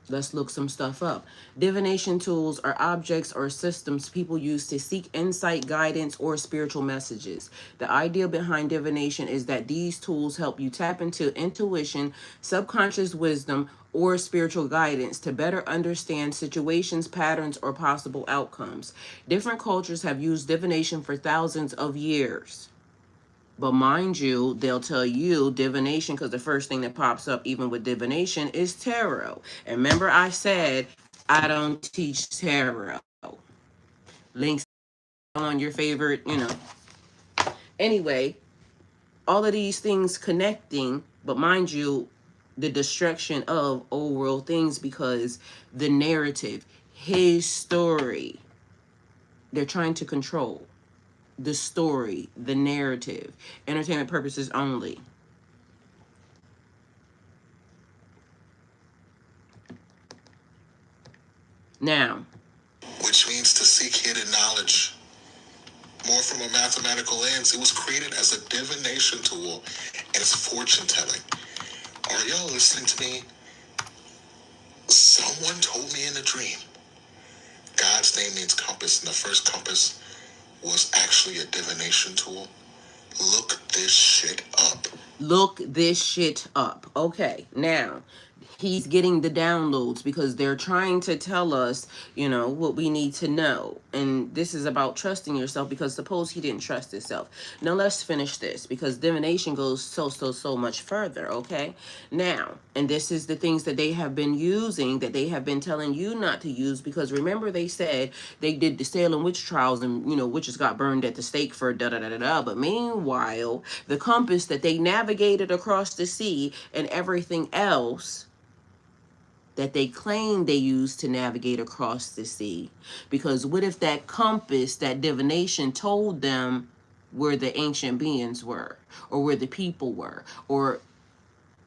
let's look some stuff up. Divination tools are objects or systems people use to seek insight, guidance, or spiritual messages. The idea behind divination is that these tools help you tap into intuition, subconscious wisdom, or spiritual guidance to better understand situations, patterns, or possible outcomes. Different cultures have used divination for thousands of years. But mind you, they'll tell you divination, because the first thing that pops up even with divination is tarot. And remember I said I don't teach tarot. Links on your favorite, Anyway, all of these things connecting, but mind you, the destruction of old world things, because the narrative, his story, they're trying to control. The story, the narrative, entertainment purposes only. Now, which means to seek hidden knowledge. More from a mathematical lens, it was created as a divination tool and it's fortune telling. Are y'all listening to me? Someone told me in a dream. God's name means compass, and the first compass was actually a divination tool. Look this shit up. Look this shit up. Okay, now he's getting the downloads because they're trying to tell us, what we need to know. And this is about trusting yourself, because suppose he didn't trust himself. Now let's finish this, because divination goes so much further, okay? Now, and this is the things that they have been using, that they have been telling you not to use, because remember they said they did the Salem witch trials and, witches got burned at the stake for da-da-da-da-da. But meanwhile, the compass that they navigated across the sea and everything else that they claim they used to navigate across the sea. Because what if that compass, that divination, told them where the ancient beings were, or where the people were, or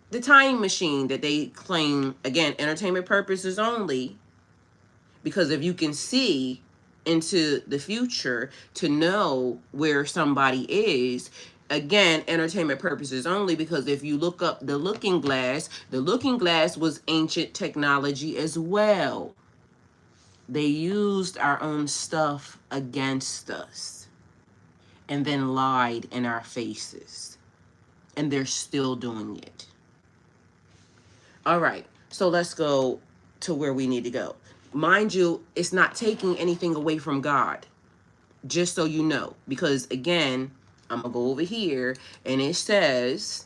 the time machine that they claim, again, entertainment purposes only, because if you can see into the future to know where somebody is, again, entertainment purposes only, because if you look up the looking glass was ancient technology as well. They used our own stuff against us and then lied in our faces. And they're still doing it. All right, so let's go to where we need to go. Mind you, it's not taking anything away from God, just so you know, because again, I'm gonna go over here and it says,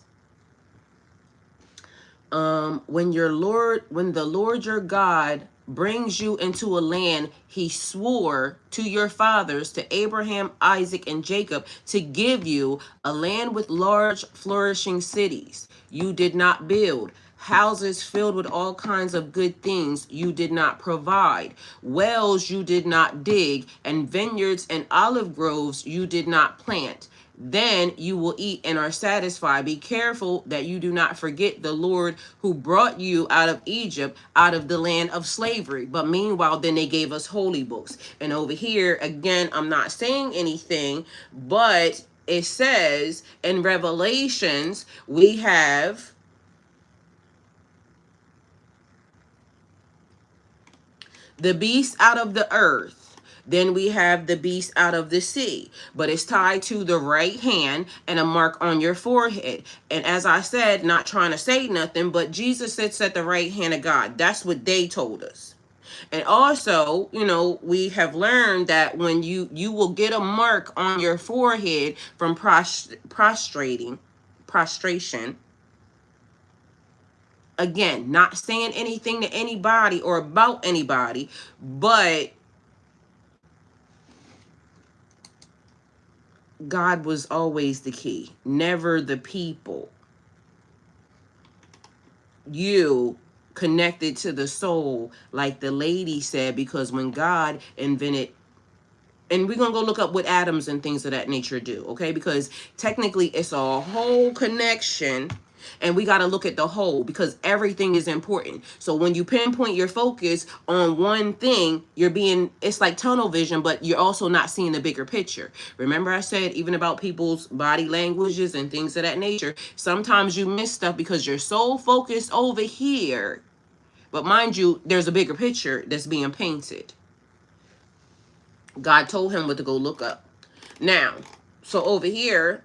when the Lord your God brings you into a land he swore to your fathers, to Abraham, Isaac, and Jacob, to give you, a land with large flourishing cities you did not build, houses filled with all kinds of good things you did not provide, wells you did not dig, and vineyards and olive groves you did not plant. Then you will eat and are satisfied. Be careful that you do not forget the Lord who brought you out of Egypt, out of the land of slavery. But meanwhile, then they gave us holy books. And over here, again, I'm not saying anything, but it says in Revelations, we have the beast out of the earth. Then we have the beast out of the sea, but it's tied to the right hand and a mark on your forehead. And as I said, not trying to say nothing, but Jesus sits at the right hand of God. That's what they told us. And also, you know, we have learned that when you will get a mark on your forehead from prostration. Again, not saying anything to anybody or about anybody, but God was always the key, never the people. You connected to the soul, like the lady said, because when God invented, and we're going to go look up what atoms and things of that nature do, okay? Because technically it's a whole connection, and we got to look at the whole because everything is important. So when you pinpoint your focus on one thing, it's like tunnel vision, but you're also not seeing the bigger picture. Remember I said even about people's body languages and things of that nature, sometimes you miss stuff because you're so focused over here. But mind you, there's a bigger picture that's being painted. God told him what to go look up. Now, so over here,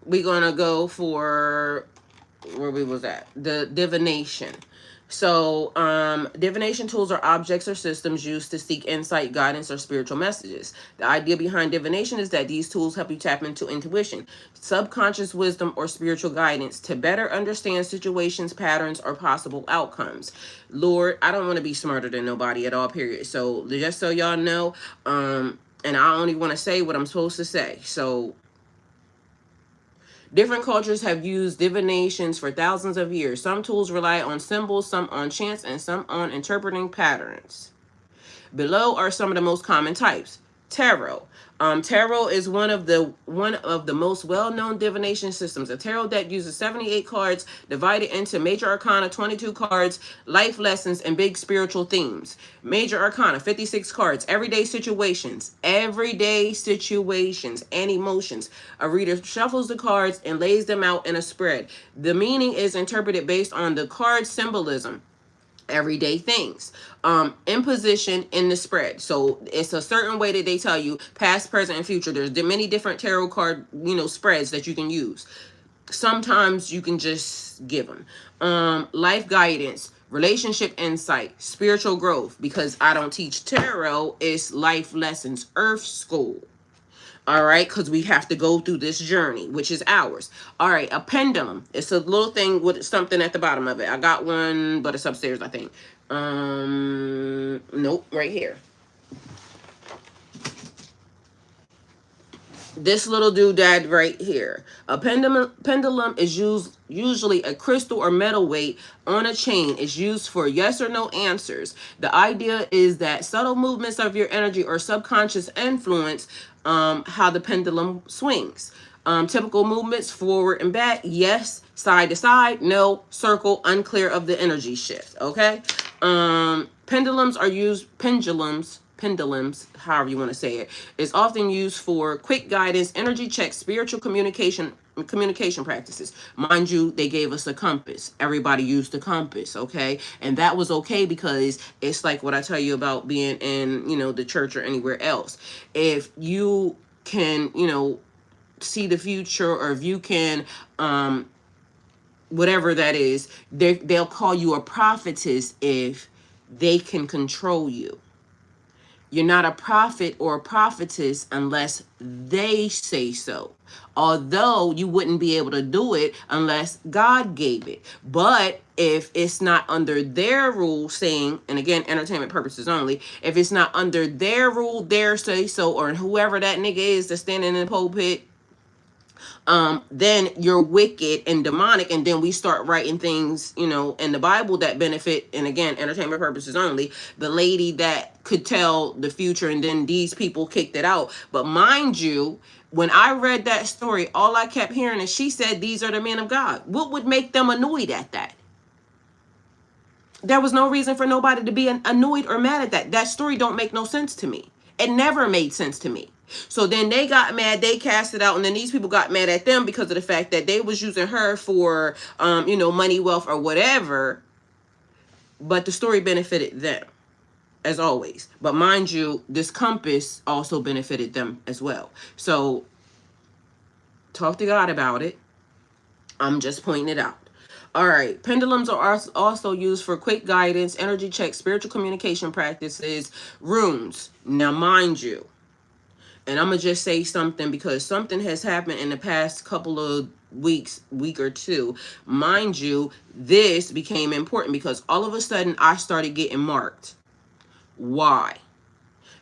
we're going to go for, where we was at, the divination. So divination tools are objects or systems used to seek insight, guidance, or spiritual messages. The idea behind divination is that these tools help you tap into intuition, subconscious wisdom, or spiritual guidance to better understand situations, patterns, or possible outcomes. Lord, I don't want to be smarter than nobody at all, period. So just so y'all know, and I only want to say what I'm supposed to say. So different cultures have used divinations for thousands of years. Some tools rely on symbols, some on chance, and some on interpreting patterns. Below are some of the most common types. Tarot. Tarot is one of the most well-known divination systems. A tarot deck uses 78 cards divided into major arcana, 22 cards, life lessons, and big spiritual themes. Major arcana, 56 cards, everyday situations and emotions. A reader shuffles the cards and lays them out in a spread. The meaning is interpreted based on the card symbolism. Everyday things, imposition in the spread. So it's a certain way that they tell you past, present, and future. There's many different tarot card, spreads that you can use. Sometimes you can just give them life guidance, relationship insight, spiritual growth. Because I don't teach tarot, it's life lessons, earth school. All right, because we have to go through this journey, which is ours. All right, a pendulum. It's a little thing with something at the bottom of it. I got one, but it's upstairs, I think. Nope, right here. This little doodad right here. A pendulum is usually a crystal or metal weight on a chain. It's used for yes or no answers. The idea is that subtle movements of your energy or subconscious influence how the pendulum swings. Typical movements: forward and back, yes; side to side, no; circle, unclear of the energy shift. Okay. Pendulums, however you want to say it, is often used for quick guidance, energy checks, spiritual communication practices. Mind you, they gave us a compass. Everybody used the compass, okay? And that was okay because it's like what I tell you about being in, the church or anywhere else. If you can, see the future, or if you can, whatever that is, they'll call you a prophetess if they can control you. You're not a prophet or a prophetess unless they say so. Although you wouldn't be able to do it unless God gave it. But if it's not under their rule saying, and again, entertainment purposes only, if it's not under their rule, their say so, or whoever that nigga is that's standing in the pulpit then you're wicked and demonic, and then we start writing things, you know, in the Bible that benefit, and again, entertainment purposes only. The lady that could tell the future, and then these people kicked it out. But mind you, when I read that story, all I kept hearing is she said, these are the men of God. What would make them annoyed at that? There was no reason for nobody to be annoyed or mad at that. That story don't make no sense to me. It never made sense to me. So then they got mad, they cast it out, and then these people got mad at them because of the fact that they was using her for, you know, money, wealth, or whatever. But the story benefited them, as always. But mind you, this compass also benefited them as well. So talk to God about it. I'm just pointing it out. All right. Pendulums are also used for quick guidance, energy checks, spiritual communication practices, runes. Now, mind you, and I'm going to just say something because something has happened in the past couple of week or two. Mind you, this became important because all of a sudden I started getting marked. Why?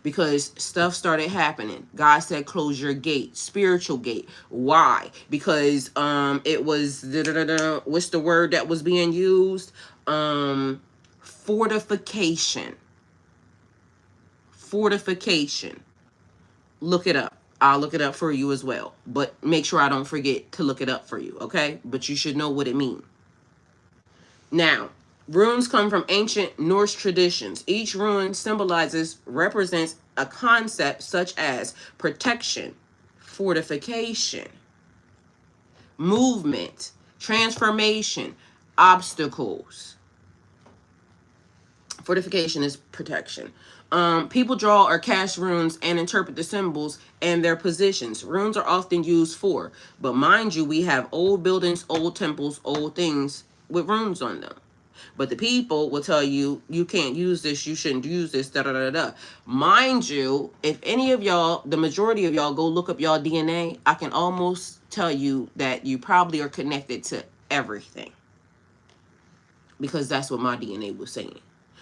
Because stuff started happening. God said, close your gate, spiritual gate. Why? Because it was, what's the word that was being used? Fortification. Fortification. Look it up. I'll look it up for you as well. But make sure I don't forget to look it up for you, okay? But you should know what it means. Now, runes come from ancient Norse traditions. Each rune represents a concept such as protection, fortification, movement, transformation, obstacles. Fortification is protection. People draw or cast runes and interpret the symbols and their positions. Runes are often used for, but mind you, we have old buildings, old temples, old things with runes on them. But the people will tell you, you can't use this, you shouldn't use this, da da da da. Mind you, if any of y'all, the majority of y'all, go look up y'all DNA, I can almost tell you that you probably are connected to everything. Because that's what my DNA was saying.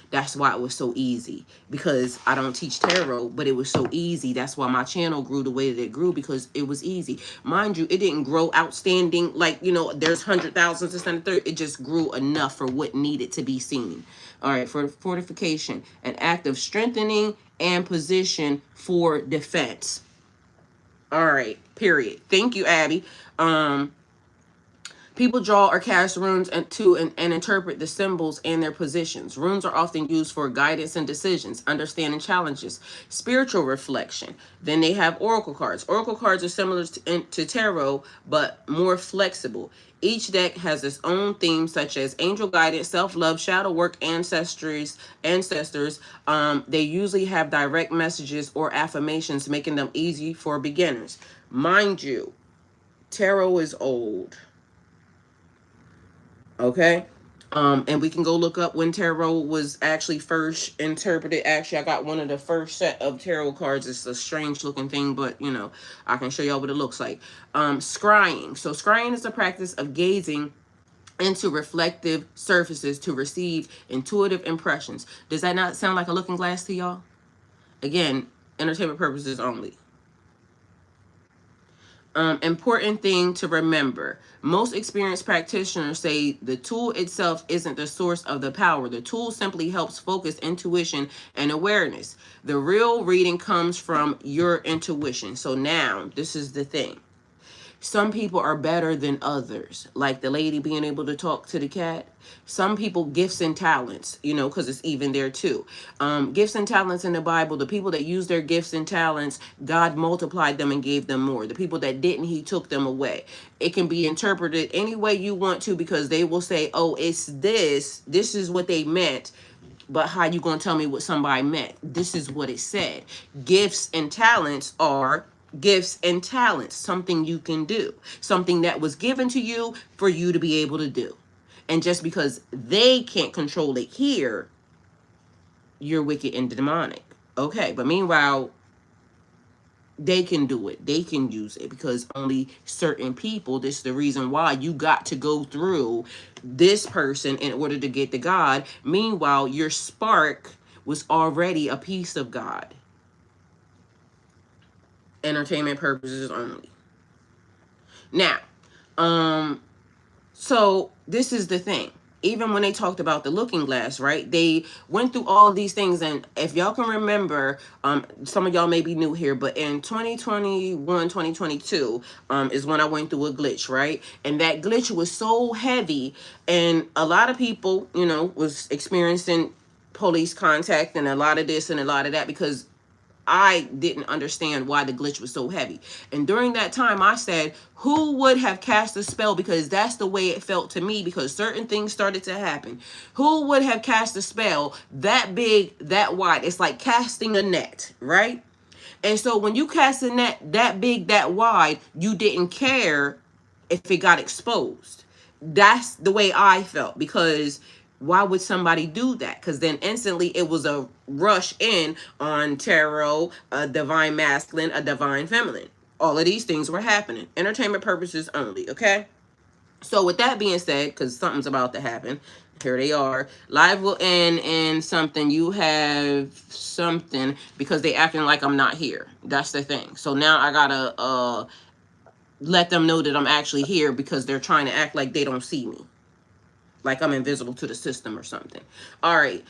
That's why it was so easy, because I don't teach tarot, but it was so easy. That's why my channel grew the way that it grew, because it was easy. Mind you, it didn't grow outstanding. Like, you know, there's 100,000 to 130. It just grew enough for what needed to be seen. All right. For fortification, an act of strengthening and position for defense. All right. Period. Thank you, Abby. People draw or cast runes and interpret the symbols and their positions. Runes are often used for guidance and decisions, understanding challenges, spiritual reflection. Then they have oracle cards. Oracle cards are similar to tarot, but more flexible. Each deck has its own theme, such as angel guidance, self-love, shadow work, ancestors. They usually have direct messages or affirmations, making them easy for beginners. Mind you, tarot is old. Okay. And we can go look up when tarot was actually first interpreted. Actually, I got one of the first set of tarot cards. It's a strange looking thing, but you know, I can show y'all what it looks like. Scrying. So scrying is the practice of gazing into reflective surfaces to receive intuitive impressions. Does that not sound like a looking glass to y'all? Again, entertainment purposes only. Important thing to remember. Most experienced practitioners say the tool itself isn't the source of the power. The tool simply helps focus intuition and awareness. The real reading comes from your intuition. So now, this is the thing. Some people are better than others, like the lady being able to talk to the cat. Some people, gifts and talents, you know, because it's even there too. Gifts and talents in the Bible, the people that used their gifts and talents, God multiplied them and gave them more. The people that didn't, he took them away. It can be interpreted any way you want to, because they will say, oh, it's this is what they meant. But how you gonna tell me what somebody meant? This is what it said. Gifts and talents are gifts and talents, something you can do, something that was given to you for you to be able to do. And just because they can't control it here, you're wicked and demonic. Okay, but meanwhile, they can do it. They can use it, because only certain people, this is the reason why you got to go through this person in order to get to God. Meanwhile, your spark was already a piece of God. Entertainment purposes only. Now, so this is the thing. Even when they talked about the looking glass, right? They went through all of these things. And if y'all can remember, some of y'all may be new here, but in 2021, 2022, is when I went through a glitch, right? And that glitch was so heavy. And a lot of people, you know, was experiencing police contact and a lot of this and a lot of that because I didn't understand why the glitch was so heavy. And during that time, I said, who would have cast a spell? Because that's the way it felt to me, because certain things started to happen. Who would have cast a spell that big, that wide? It's like casting a net, right? And so when you cast a net that big, that wide, you didn't care if it got exposed. That's the way I felt, because why would somebody do that? Because then instantly it was a rush in on tarot, a divine masculine, a divine feminine. All of these things were happening. Entertainment purposes only, okay? So with that being said, because something's about to happen, here they are. Live will end in something. You have something because they acting like I'm not here. That's the thing. So now I gotta let them know that I'm actually here because they're trying to act like they don't see me. Like I'm invisible to the system or something. All right.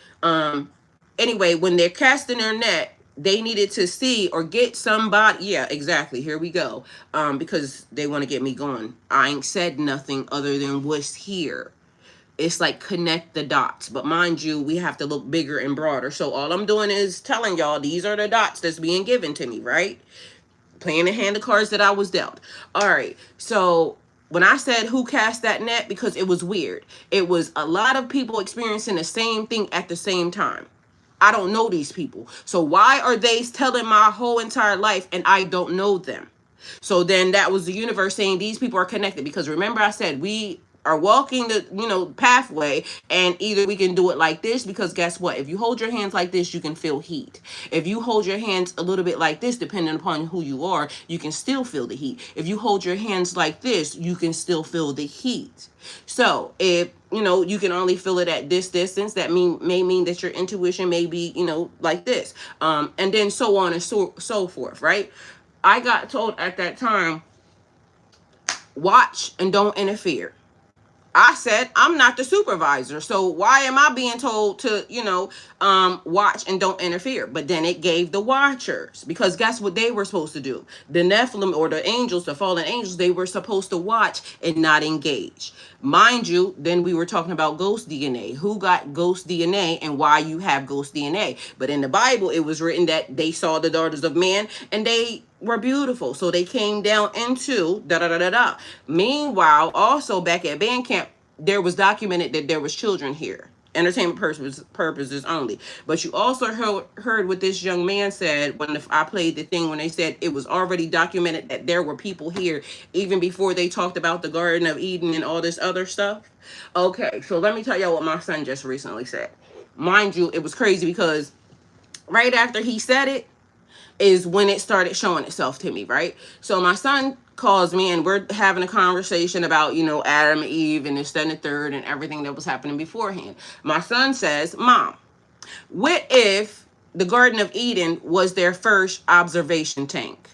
Anyway, when they're casting their net, they needed to see or get somebody. Yeah, exactly. Here we go. Because they want to get me going. I ain't said nothing other than what's here. It's like connect the dots. But mind you, we have to look bigger and broader. So all I'm doing is telling y'all these are the dots that's being given to me, right? Playing the hand of cards that I was dealt. All right. So when I said who cast that net, because it was weird. It was a lot of people experiencing the same thing at the same time. I don't know these people. So why are they telling my whole entire life and I don't know them? So then that was the universe saying these people are connected, because remember I said we are walking the, you know, pathway, and either we can do it like this, because guess what? If you hold your hands like this, you can feel heat. If you hold your hands a little bit like this, depending upon who you are, you can still feel the heat. If you hold your hands like this, you can still feel the heat. So if, you know, you can only feel it at this distance, that may mean that your intuition may be, you know, like this. And then so on and so forth, right? I got told at that time, watch and don't interfere. I said, I'm not the supervisor, so why am I being told to, you know, watch and don't interfere? But then it gave the watchers, because guess what they were supposed to do? The Nephilim, or the angels, the fallen angels, they were supposed to watch and not engage. Mind you, then we were talking about ghost DNA. Who got ghost DNA and why you have ghost DNA? But in the Bible, it was written that they saw the daughters of man and they were beautiful. So they came down into da-da-da-da-da. Meanwhile, also back at band camp, there was documented that there was children here. Entertainment purposes only. But you also heard what this young man said when I played the thing, when they said it was already documented that there were people here even before they talked about the Garden of Eden and all this other stuff. Okay, so let me tell y'all what my son just recently said. Mind you, it was crazy because right after he said it is when it started showing itself to me, right? So my son calls me and we're having a conversation about, you know, Adam and Eve and this, that, and the third and everything that was happening beforehand. My son says, Mom, what if the Garden of Eden was their first observation tank?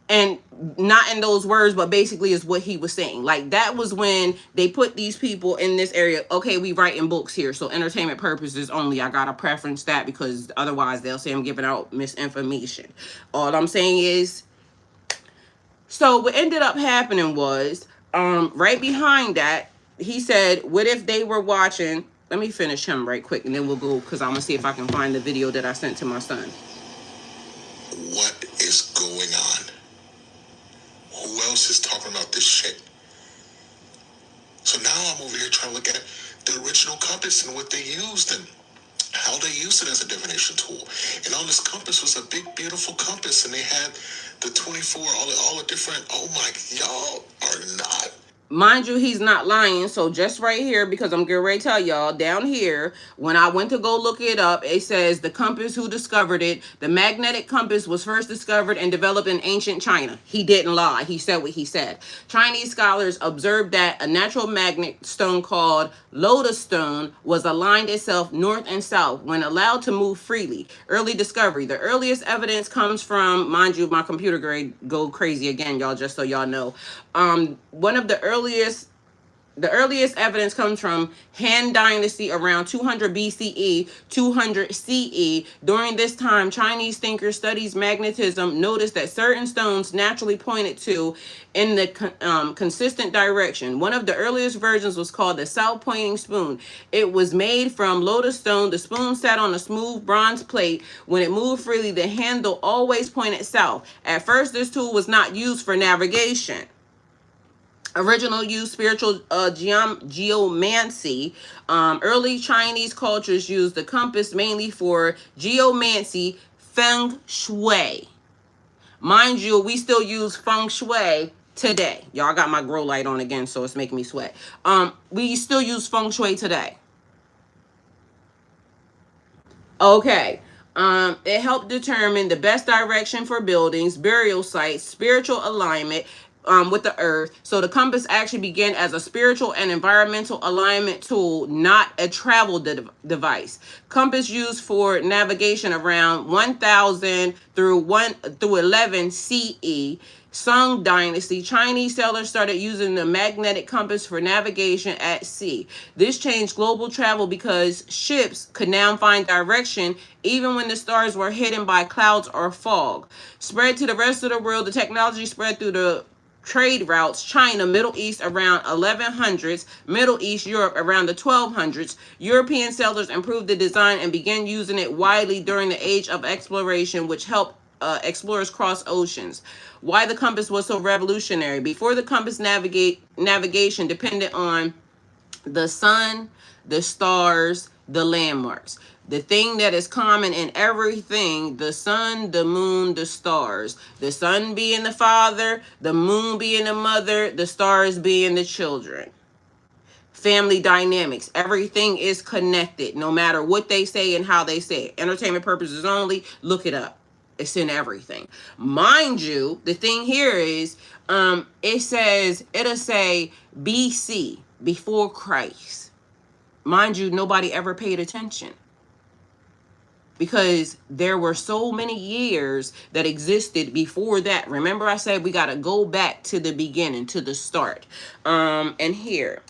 And not in those words, but basically is what he was saying. Like, that was when they put these people in this area. Okay, we writing books here, so entertainment purposes only. I gotta preference that because otherwise they'll say I'm giving out misinformation. All I'm saying is, so what ended up happening was, right behind that, he said, what if they were watching? Let me finish him right quick and then we'll go, because I'm gonna see if I can find the video that I sent to my son. What is going on? Who else is talking about this shit? So now I'm over here trying to look at the original compass and what they used and how they used it as a divination tool. And on this compass was a big, beautiful compass, and they had the 24, all the different. Oh my, y'all are not Mind you, he's not lying. So just right here, because I'm getting ready to tell y'all, down here, when I went to go look it up, it says the compass, who discovered it. The magnetic compass was first discovered and developed in ancient China. He didn't lie. He said what he said. Chinese scholars observed that a natural magnet stone called lotus stone was aligned itself north and south when allowed to move freely. Early discovery. The earliest evidence comes from, mind you, my computer grade go crazy again, y'all, just so y'all know. One of the earliest evidence comes from Han Dynasty around 200 BCE, 200 CE. During this time, Chinese thinkers studied magnetism, noticed that certain stones naturally pointed to in the consistent direction. One of the earliest versions was called the south pointing spoon. It was made from lotus stone. The spoon sat on a smooth bronze plate. When it moved freely, the handle always pointed south. At first, this tool was not used for navigation. Original use, spiritual geomancy. Early Chinese cultures used the compass mainly for geomancy, feng shui. Mind you, we still use feng shui today. Y'all got my grow light on again, so it's making me sweat. We still use feng shui today. Okay. It helped determine the best direction for buildings, burial sites, spiritual alignment with the earth. So the compass actually began as a spiritual and environmental alignment tool, not a travel device. Compass used for navigation around 1000 through 11 CE. Song Dynasty, Chinese sailors started using the magnetic compass for navigation at sea. This changed global travel because ships could now find direction even when the stars were hidden by clouds or fog. Spread to the rest of the world, the technology spread through the trade routes: China, Middle East around 1100s, Middle East, Europe around the 1200s. European sailors improved the design and began using it widely during the age of exploration, which helped explorers cross oceans. Why the compass was so revolutionary? Before the compass, navigation depended on the sun, the stars, the landmarks. The thing that is common in everything: the sun, the moon, the stars. The sun being the father, the moon being the mother, the stars being the children. Family dynamics. Everything is connected, no matter what they say and how they say it. Entertainment purposes only. Look it up. It's in everything. Mind you, the thing here is, it'll say BC, before Christ. Mind you, nobody ever paid attention, because there were so many years that existed before that. Remember I said we got to go back to the beginning, to the start. And here,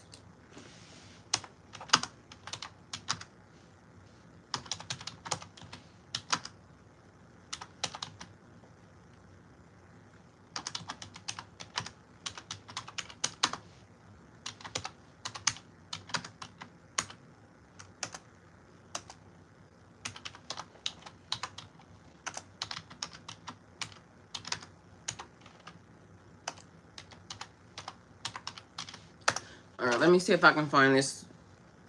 all right, let me see if I can find this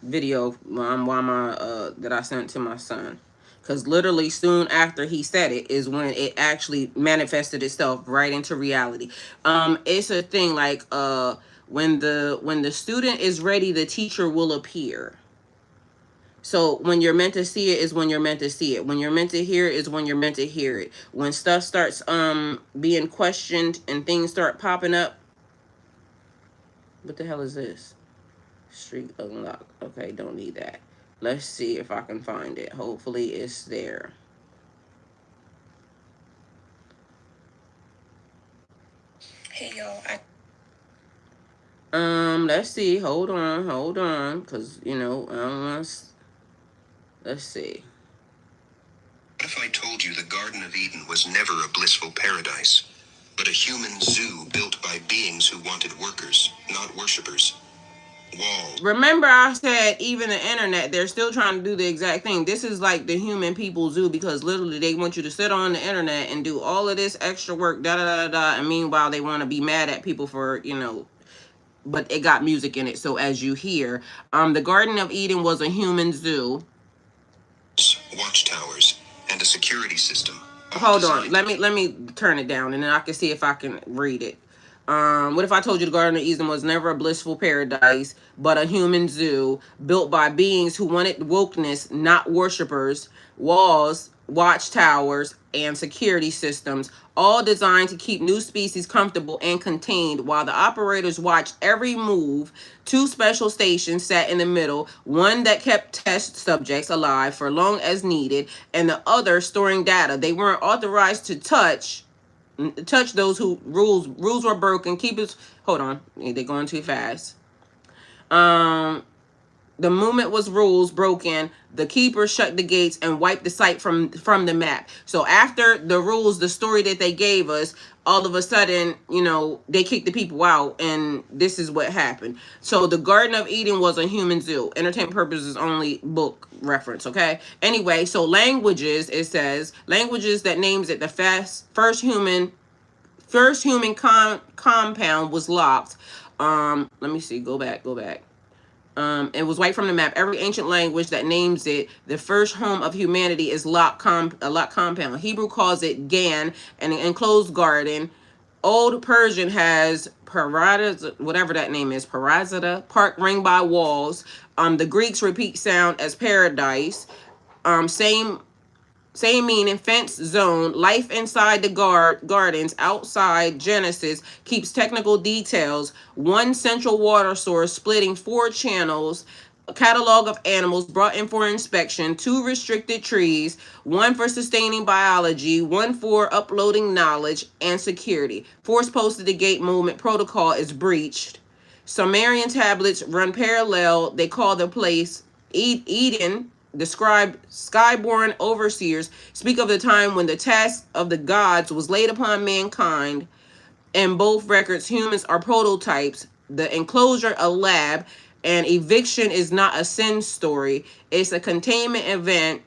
video that I sent to my son, because literally soon after he said it is when it actually manifested itself right into reality. It's a thing like when the student is ready, the teacher will appear. So when you're meant to see it is when you're meant to see it. When you're meant to hear it is when you're meant to hear it. When stuff starts being questioned and things start popping up. What the hell is this? Streak unlock. Okay, don't need that. Let's see if I can find it. Hopefully it's there. Hey y'all, Let's see. Hold on, because you know I don't want to. Let's see. What if I told you the Garden of Eden was never a blissful paradise, but a human zoo built by beings who wanted workers, not worshipers? Walls. Remember I said even the internet, they're still trying to do the exact thing. This is like the human people zoo, because literally they want you to sit on the internet and do all of this extra work, and meanwhile they want to be mad at people for, you know, but it got music in it. So as you hear, the Garden of Eden was a human zoo. Watchtowers and a security system. Hold on, let me turn it down and then I can see if I can read it. What if I told you the Garden of Eden was never a blissful paradise, but a human zoo built by beings who wanted wokeness, not worshipers, walls, watchtowers, and security systems, all designed to keep new species comfortable and contained while the operators watched every move. Two special stations sat in the middle, one that kept test subjects alive for long as needed, and the other storing data they weren't authorized to touch those who rules were broken. Keepers, hold on, they're going too fast. The moment was rules broken, the keepers shut the gates and wiped the site from the map. So after the rules, the story that they gave us, all of a sudden, they kicked the people out, and this is what happened. So the Garden of Eden was a human zoo. Entertainment purposes only, book reference, okay? Anyway, so languages, it says, languages that names it the first human compound was locked. Let me see, go back. It was wiped from the map. Every ancient language that names it the first home of humanity is a locked compound. Hebrew calls it Gan, an enclosed garden. Old Persian has Parazita, whatever that name is, Parazita, park ringed by walls. The Greeks repeat sound as paradise. Same meaning, fence zone. Life inside the gardens. Outside Genesis keeps technical details. One central water source splitting 4 channels. A catalog of animals brought in for inspection. 2 restricted trees. 1 for sustaining biology. 1 for uploading knowledge and security. Force posted the gate movement protocol is breached. Sumerian tablets run parallel. They call the place Eden. Describe skyborn overseers speak of the time when the task of the gods was laid upon mankind. In both records, humans are prototypes. The enclosure a lab, and eviction is not a sin story. It's a containment event.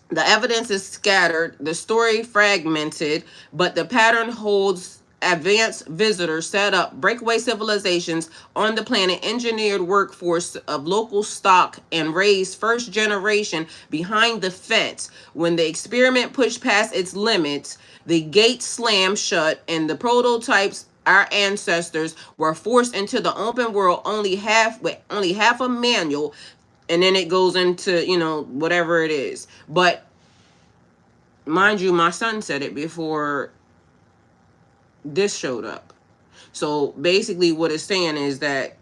The evidence is scattered, the story fragmented, but the pattern holds. Advanced visitors set up breakaway civilizations on the planet, engineered workforce of local stock, and raised first generation behind the fence. When the experiment pushed past its limits, the gates slammed shut, and the prototypes, our ancestors, were forced into the open world only half a manual, and then it goes into whatever it is. But mind you, my son said it before this showed up. So basically what it's saying is that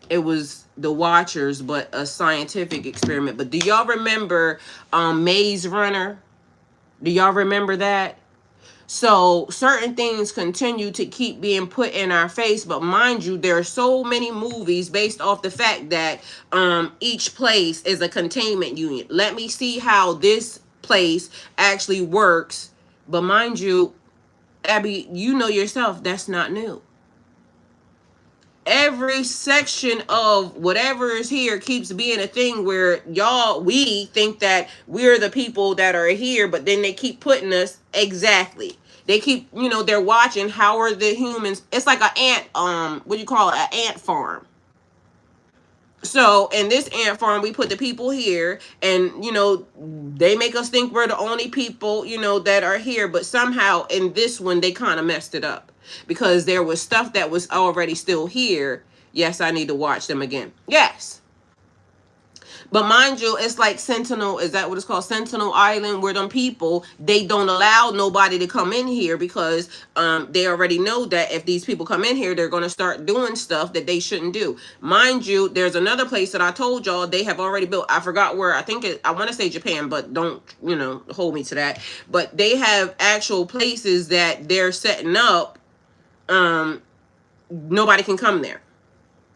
it was the Watchers, but a scientific experiment. But do y'all remember Maze Runner? Do y'all remember that? So certain things continue to keep being put in our face, but mind you, there are so many movies based off the fact that each place is a containment unit. Let me see how this place actually works. But mind you, Abby, you know yourself, that's not new. Every section of whatever is here keeps being a thing where we think that we're the people that are here, but then they keep putting us exactly. They keep, they're watching how are the humans. It's like an ant, what do you call it? An ant farm. So in this ant farm, we put the people here, and they make us think we're the only people that are here, but somehow in this one they kind of messed it up because there was stuff that was already still here. Yes, I need to watch them again. Yes. But mind you, it's like Sentinel, is that what it's called? Sentinel Island, where them people, they don't allow nobody to come in here because they already know that if these people come in here, they're going to start doing stuff that they shouldn't do. Mind you, there's another place that I told y'all they have already built. I forgot where. I think I want to say Japan, but don't, hold me to that. But they have actual places that they're setting up. Nobody can come there.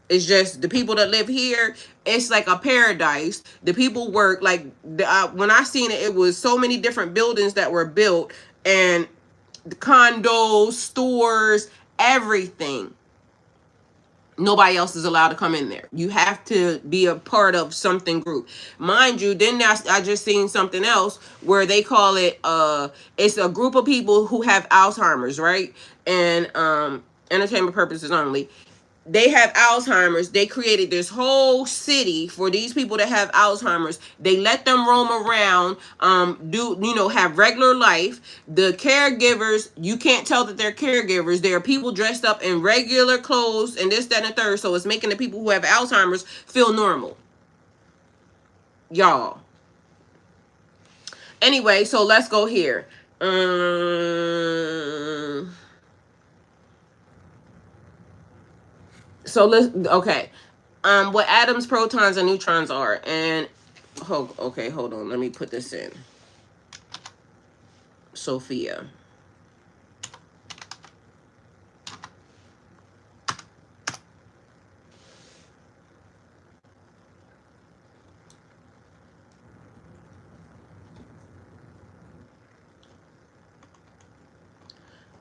It's just the people that live here. It's like a paradise. The people work like when I seen it, it was so many different buildings that were built, and the condos, stores, everything. Nobody else is allowed to come in there. You have to be a part of something group. Mind you, then I just seen something else where they call it it's a group of people who have Alzheimer's, right? And entertainment purposes only. they have Alzheimer's. They created this whole city for these people that have Alzheimer's. They let them roam around, have regular life. The caregivers, you can't tell that they're caregivers. They are people dressed up in regular clothes and this, that, and the third. So it's making the people who have Alzheimer's feel normal. Y'all. Anyway, so let's go here. Okay. What atoms, protons, and neutrons are. And, okay, hold on. Let me put this in. Sophia.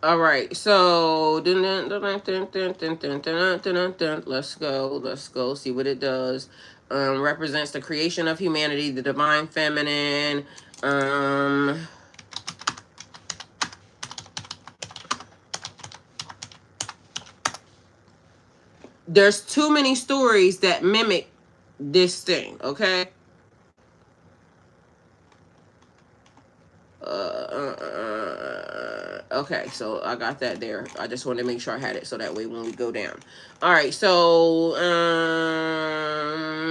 All right, so let's go see what it does. Represents the creation of humanity, the divine feminine. There's too many stories that mimic this thing, okay? Okay, so I got that there. I just wanted to make sure I had it so that way when we go down. All right, so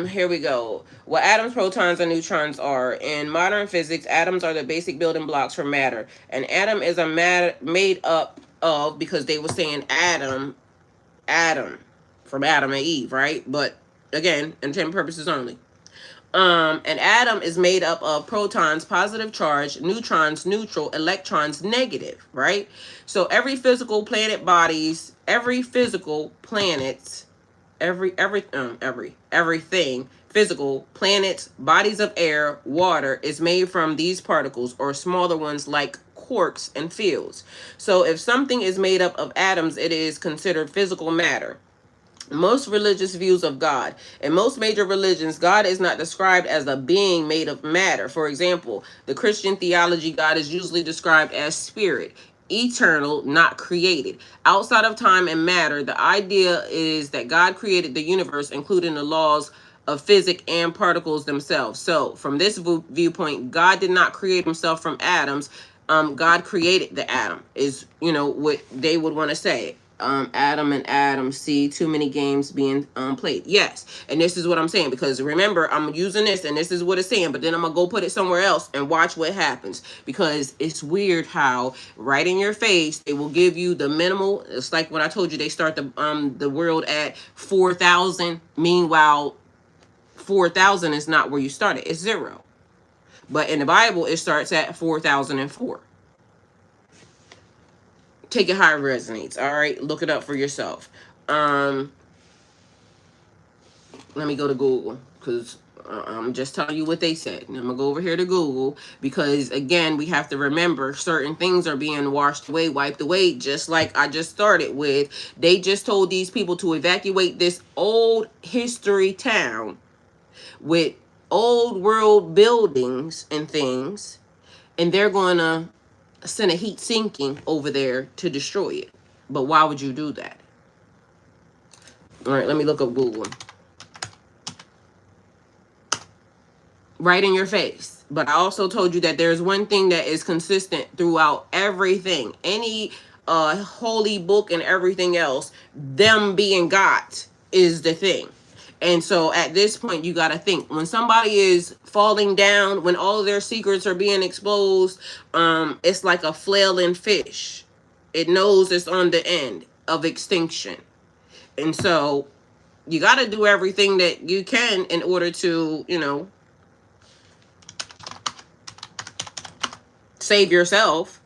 here we go. What atoms, protons, and neutrons are. In modern physics, atoms are the basic building blocks for matter. An atom is a matter made up of, because they were saying atom, from Adam and Eve, right? But again, entertainment purposes only. An atom is made up of protons, positive charge, neutrons, neutral, electrons, negative, right? So every physical planet bodies, everything physical, planets, bodies of air, water is made from these particles or smaller ones like quarks and fields. So if something is made up of atoms, it is considered physical matter. Most religious views of God. In most major religions, God is not described as a being made of matter. For example, the Christian theology, God is usually described as spirit, eternal, not created. Outside of time and matter, the idea is that God created the universe, including the laws of physics and particles themselves. So, from this viewpoint, God did not create himself from atoms. God created the atom, is, what they would want to say. Adam and Adam, see too many games being played. Yes, and this is what I'm saying, because remember, I'm using this and this is what it's saying, but then I'm gonna go put it somewhere else and watch what happens, because it's weird how right in your face they will give you the minimal. It's like when I told you they start the world at 4,000. Meanwhile, 4,000 is not where you started. It's 0. But in the Bible, it starts at 4,004. Take it how it resonates. All right, look it up for yourself. Let me go to Google, because I'm just telling you what they said. And I'm gonna go over here to Google, because again, we have to remember certain things are being washed away, wiped away, just like I just started with. They just told these people to evacuate this old history town with old world buildings and things, and they're gonna send a heat sinking over there to destroy it. But why would you do that? All right, let me look up Google. Right in your face. But I also told you that there's one thing that is consistent throughout everything. Any holy book and everything else, them being God is the thing. And so at this point, you got to think, when somebody is falling down, when all of their secrets are being exposed, it's like a flailing fish. It knows it's on the end of extinction. And so you got to do everything that you can in order to, save yourself.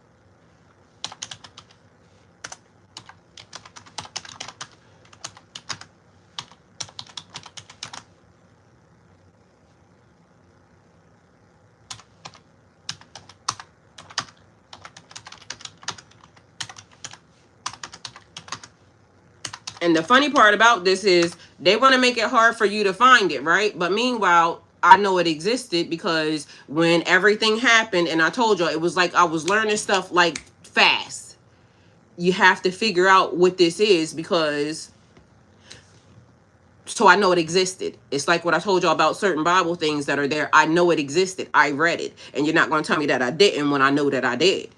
And the funny part about this is they want to make it hard for you to find it, right? But meanwhile, I know it existed, because when everything happened, and I told y'all, it was like I was learning stuff like fast. You have to figure out what this is, because So I know it existed. It's like what I told y'all about certain Bible things that are there. I know it existed. I read it. And you're not going to tell me that I didn't when I know that I did.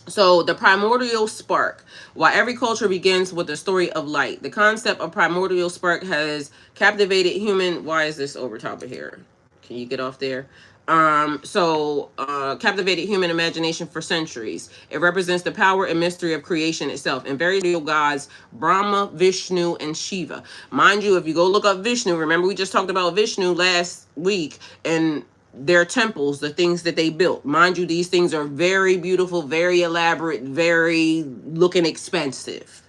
So the primordial spark. While every culture begins with a story of light, the concept of primordial spark has captivated human. Why is this over top of here? Can you get off there? Captivated human imagination for centuries. It represents the power and mystery of creation itself and very real gods, Brahma, Vishnu, and Shiva. Mind you, if you go look up Vishnu, remember we just talked about Vishnu last week, and their temples, the things that they built. Mind you, these things are very beautiful, very elaborate, very looking expensive.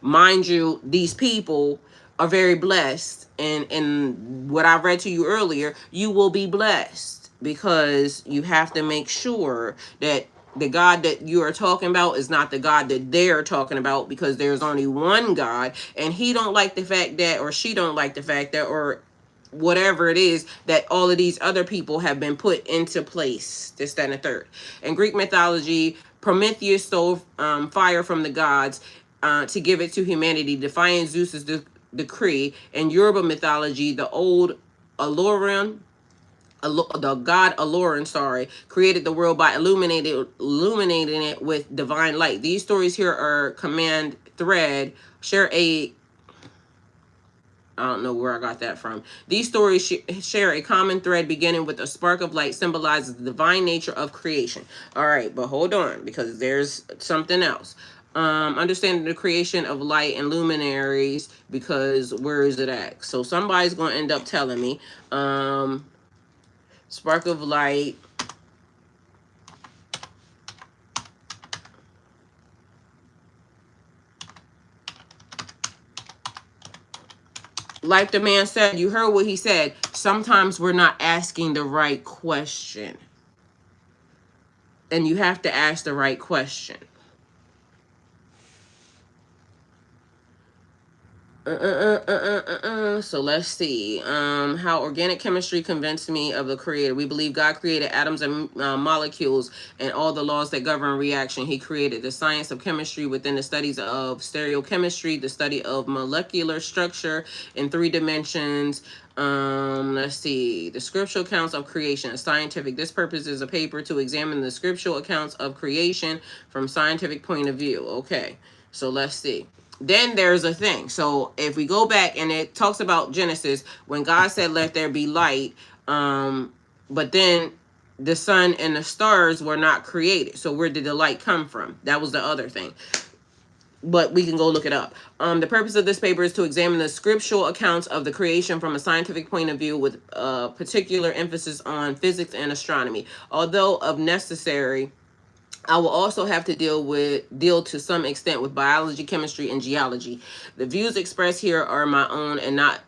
Mind you, these people are very blessed. And what I read to you earlier, you will be blessed because you have to make sure that the God that you are talking about is not the God that they're talking about, because there's only one God, and he don't like the fact that, or she don't like the fact that, or whatever it is, that all of these other people have been put into place, this, that, and the third. In Greek mythology, Prometheus stole fire from the gods to give it to humanity, defying Zeus's decree. In Yoruba mythology, the old the god Aloran, created the world by illuminating it with divine light. These stories here are command thread, share a I don't know where I got that from. These stories share a common thread beginning with a spark of light, symbolizes the divine nature of creation. All right, but hold on, because there's something else. Understanding the creation of light and luminaries, because where is it at? So somebody's going to end up telling me. Spark of light. Like the man said, you heard what he said. Sometimes we're not asking the right question. And you have to ask the right question. So let's see. How organic chemistry convinced me of the creator. We believe God created atoms and molecules and all the laws that govern reaction. He created the science of chemistry within the studies of stereochemistry, the study of molecular structure in 3 dimensions. Let's see. The scriptural accounts of creation, a scientific. This purpose is a paper to examine the scriptural accounts of creation from scientific point of view. Okay, so let's see. Then there's a thing. So if we go back and it talks about Genesis, when God said, let there be light, but then the sun and the stars were not created. So where did the light come from? That was the other thing. But we can go look it up. The purpose of this paper is to examine the scriptural accounts of the creation from a scientific point of view, with particular emphasis on physics and astronomy. Although of necessary, I will also have to deal to some extent with biology, chemistry, and geology. The views expressed here are my own and not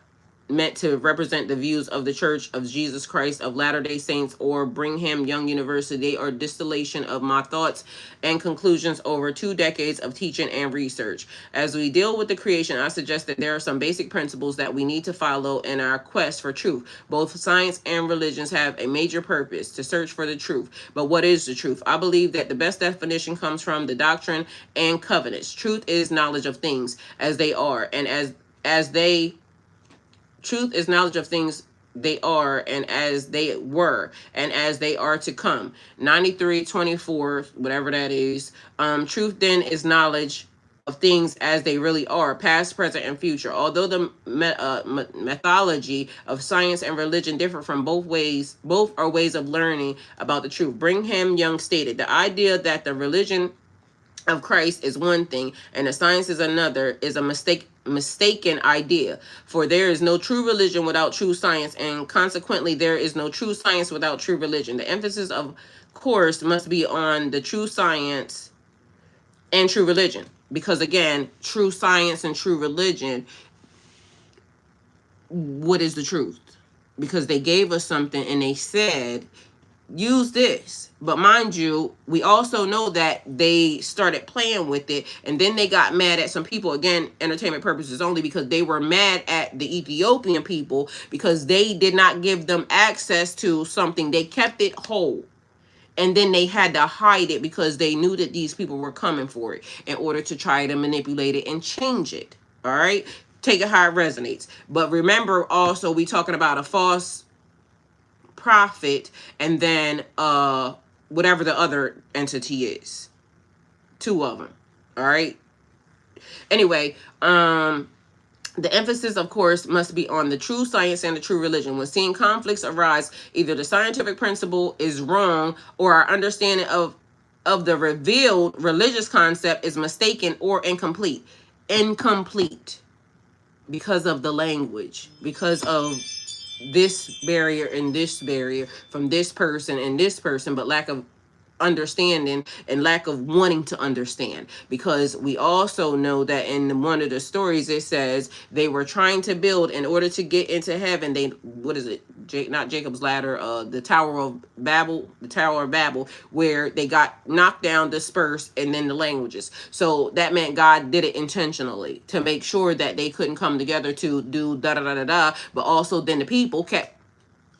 meant to represent the views of the Church of Jesus Christ of Latter-day Saints or Brigham Young University. They are distillation of my thoughts and conclusions over 2 decades of teaching and research. As we deal with the creation, I suggest that there are some basic principles that we need to follow in our quest for truth. Both science and religions have a major purpose: to search for the truth. But what is the truth? I believe that the best definition comes from the Doctrine and Covenants. Truth is knowledge of things as they are, and truth is knowledge of things they are, and as they were, and as they are to come. 93:24, whatever that is. Truth then is knowledge of things as they really are, past, present, and future. Although the methodology of science and religion differ from both are ways of learning about the truth. Brigham Young stated, the idea that the religion of Christ is one thing and the science is another is a mistaken idea, for there is no true religion without true science, and consequently there is no true science without true religion. The emphasis, of course, must be on the true science and true religion, because again, true science and true religion, what is the truth? Because they gave us something and they said, use this. But mind you, we also know that they started playing with it, and then they got mad at some people, again, entertainment purposes only, because they were mad at the Ethiopian people because they did not give them access to something. They kept it whole. And then they had to hide it because they knew that these people were coming for it in order to try to manipulate it and change it. All right. Take it how it resonates. But remember also, we talking about a false prophet and then whatever the other entity is. Two of them. All right. Anyway, the emphasis, of course, must be on the true science and the true religion. When seeing conflicts arise, either the scientific principle is wrong or our understanding of the revealed religious concept is mistaken or incomplete. Incomplete because of the language, because of this barrier and this barrier from this person and this person, but lack of understanding and lack of wanting to understand, because we also know that in one of the stories it says they were trying to build in order to get into heaven. They, what is it, not Jacob's ladder, the Tower of Babel, where they got knocked down, dispersed, and then the languages. So that meant God did it intentionally to make sure that they couldn't come together to do da da da da da, but also then the people kept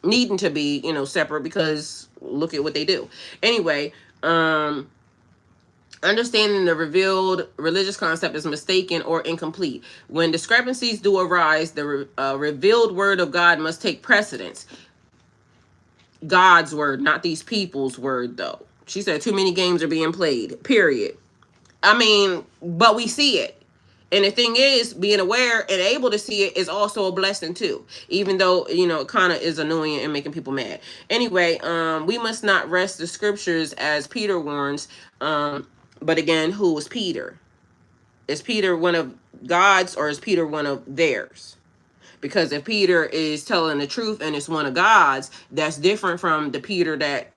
needing to be, you know, separate, because look at what they do. Anyway, understanding the revealed religious concept is mistaken or incomplete. When discrepancies do arise, the revealed word of God must take precedence. God's word, not these people's word, though. She said too many games are being played, period. I mean, but we see it. And the thing is, being aware and able to see it is also a blessing too, even though, you know, it kind of is annoying and making people mad. Anyway, we must not rest the scriptures, as Peter warns. But again, who is Peter? Is Peter one of God's or is Peter one of theirs? Because if Peter is telling the truth and it's one of God's, that's different from the Peter that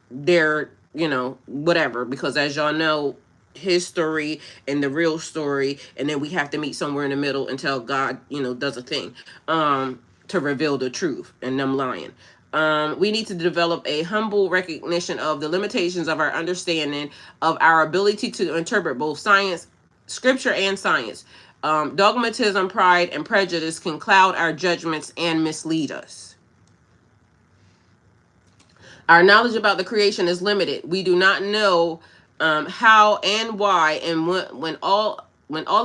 they're, you know, whatever. Because as y'all know, his story and the real story, and then we have to meet somewhere in the middle until God, you know, does a thing to reveal the truth and them lying. We need to develop a humble recognition of the limitations of our understanding of our ability to interpret both science, scripture, and science. Dogmatism, pride, and prejudice can cloud our judgments and mislead us. Our knowledge about the creation is limited. We do not know how and why, and when all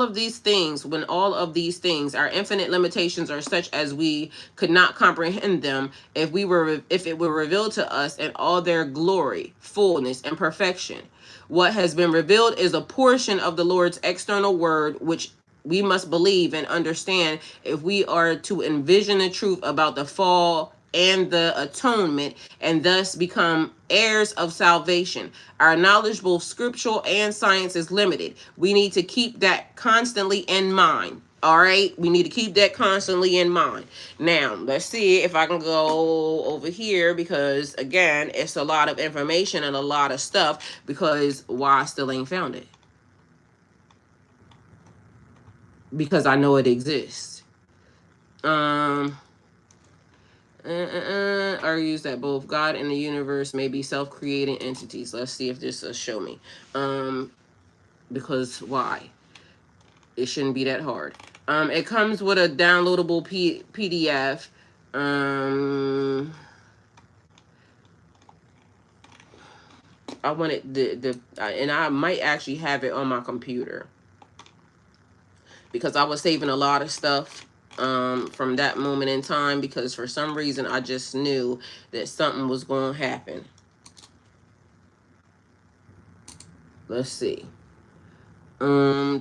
of these things, our infinite limitations are such as we could not comprehend them if it were revealed to us in all their glory, fullness, and perfection. What has been revealed is a portion of the Lord's external word, which we must believe and understand if we are to envision the truth about the fall and the atonement, and thus become heirs of salvation. Our knowledge, both scriptural and science, is limited. We need to keep that constantly in mind. All right, we need to keep that constantly in mind. Now, let's see if I can go over here, because again, it's a lot of information and a lot of stuff, because why I still ain't found it? Because I know it exists. Argues that both God and the universe may be self-creating entities. Let's see if this will show me. Because why? It shouldn't be that hard. It comes with a downloadable PDF. I wanted and I might actually have it on my computer, because I was saving a lot of stuff from that moment in time, because for some reason I just knew that something was going to happen. Let's see. Let's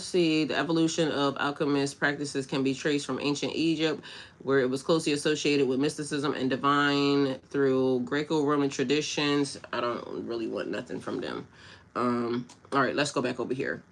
see. The evolution of alchemist practices can be traced from ancient Egypt, where it was closely associated with mysticism and divine, through Greco-Roman traditions. I don't really want nothing from them. All right, let's go back over here.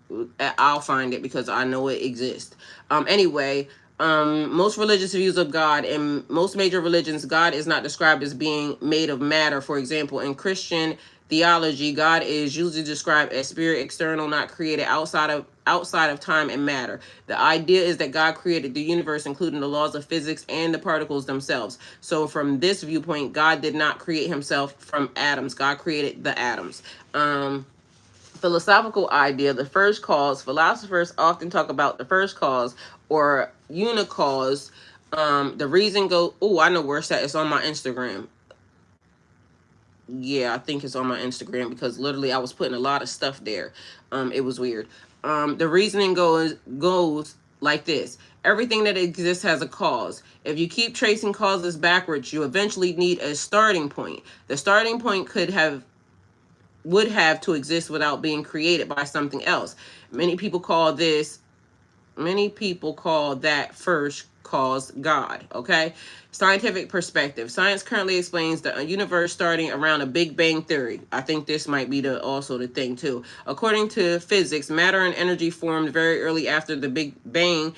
I'll find it because I know it exists. Anyway, most religious views of God, in most major religions, God is not described as being made of matter. For example, in Christian theology, God is usually described as spirit, external, not created, outside of time and matter. The idea is that God created the universe, including the laws of physics and the particles themselves. So from this viewpoint, God did not create himself from atoms. God created the atoms. Philosophical idea, the first cause. Philosophers often talk about the first cause or unicause. The reason go, oh, I know where it's at. It's on my Instagram. Yeah, I think it's on my Instagram because literally I was putting a lot of stuff there. It was weird. The reasoning goes like this. Everything that exists has a cause. If you keep tracing causes backwards, you eventually need a starting point. The starting point would have to exist without being created by something else. Many people call that first cause God, okay? Scientific perspective. Science currently explains the universe starting around a Big Bang theory. I think this might be also the thing too. According to physics, matter and energy formed very early after the Big Bang.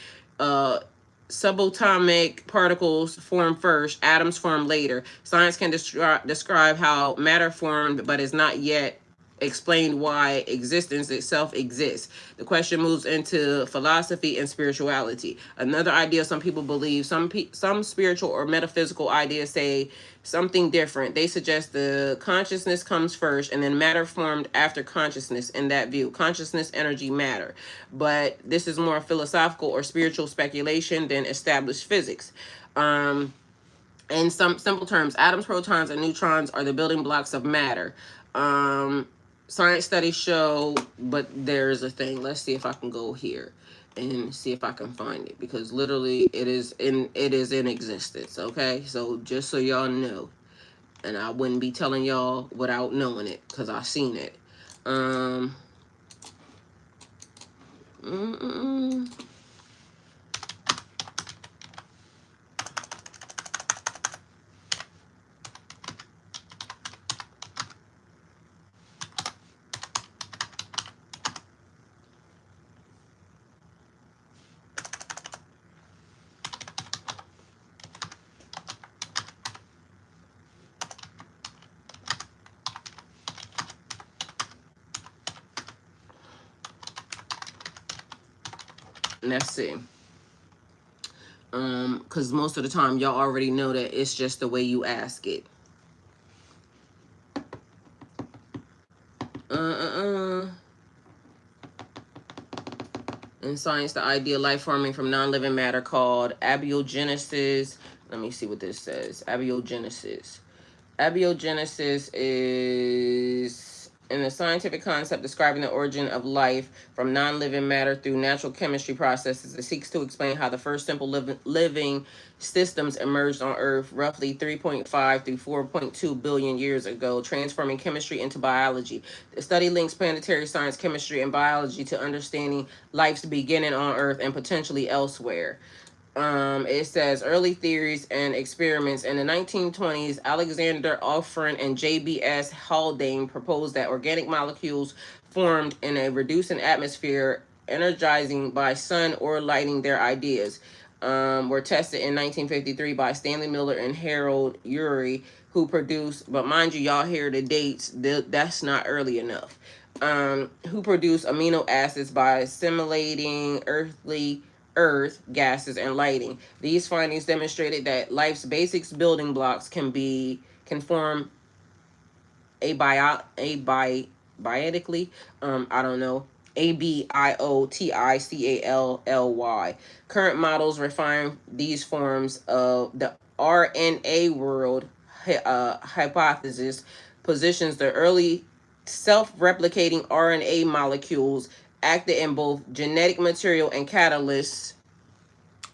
Subatomic particles form first, atoms form later. Science can describe how matter formed, but is not yet explained why existence itself exists. The question moves into philosophy and spirituality. Another idea some people believe, some spiritual or metaphysical ideas say something different. They suggest the consciousness comes first and then matter formed after consciousness. In that view, consciousness, energy, matter. But this is more philosophical or spiritual speculation than established physics. In some simple terms, atoms, protons, and neutrons are the building blocks of matter. Science studies show, but there's a thing. Let's see if I can go here and see if I can find it, because literally it is in existence. Okay, so just so y'all know, and I wouldn't be telling y'all without knowing it, because I seen it. Let's see. Because most of the time y'all already know that it's just the way you ask it. In science, the idea of life forming from non-living matter called abiogenesis. Let me see what this says. Abiogenesis. Abiogenesis is in the scientific concept describing the origin of life from non-living matter through natural chemistry processes. It seeks to explain how the first simple living systems emerged on Earth roughly 3.5 through 4.2 billion years ago, transforming chemistry into biology. The study links planetary science, chemistry, and biology to understanding life's beginning on Earth and potentially elsewhere. It says early theories and experiments. In the 1920s, Alexander Alfred and J.B.S. Haldane proposed that organic molecules formed in a reducing atmosphere, energizing by sun or lighting. Their ideas were tested in 1953 by Stanley Miller and Harold Urey, who produced, but mind you, y'all hear the dates, that's not early enough, who produced amino acids by simulating earth gases and lighting. These findings demonstrated that life's basic building blocks can form biotically, abiotically. Current models refine these forms of the RNA world. Hypothesis positions the early self-replicating RNA molecules acted in both genetic material and catalysts.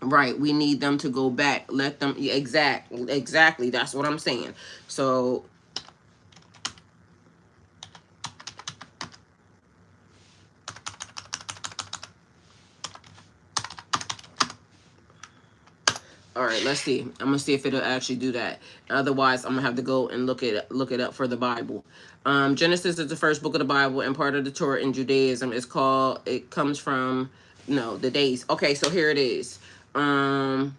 Right, we need them to go back. Let them exactly. That's what I'm saying. So all right, let's see. I'm gonna see if it'll actually do that. Otherwise, I'm gonna have to go and look it up for the Bible. Genesis is the first book of the Bible and part of the Torah in Judaism. It comes from the days. Okay, so here it is. Yeah,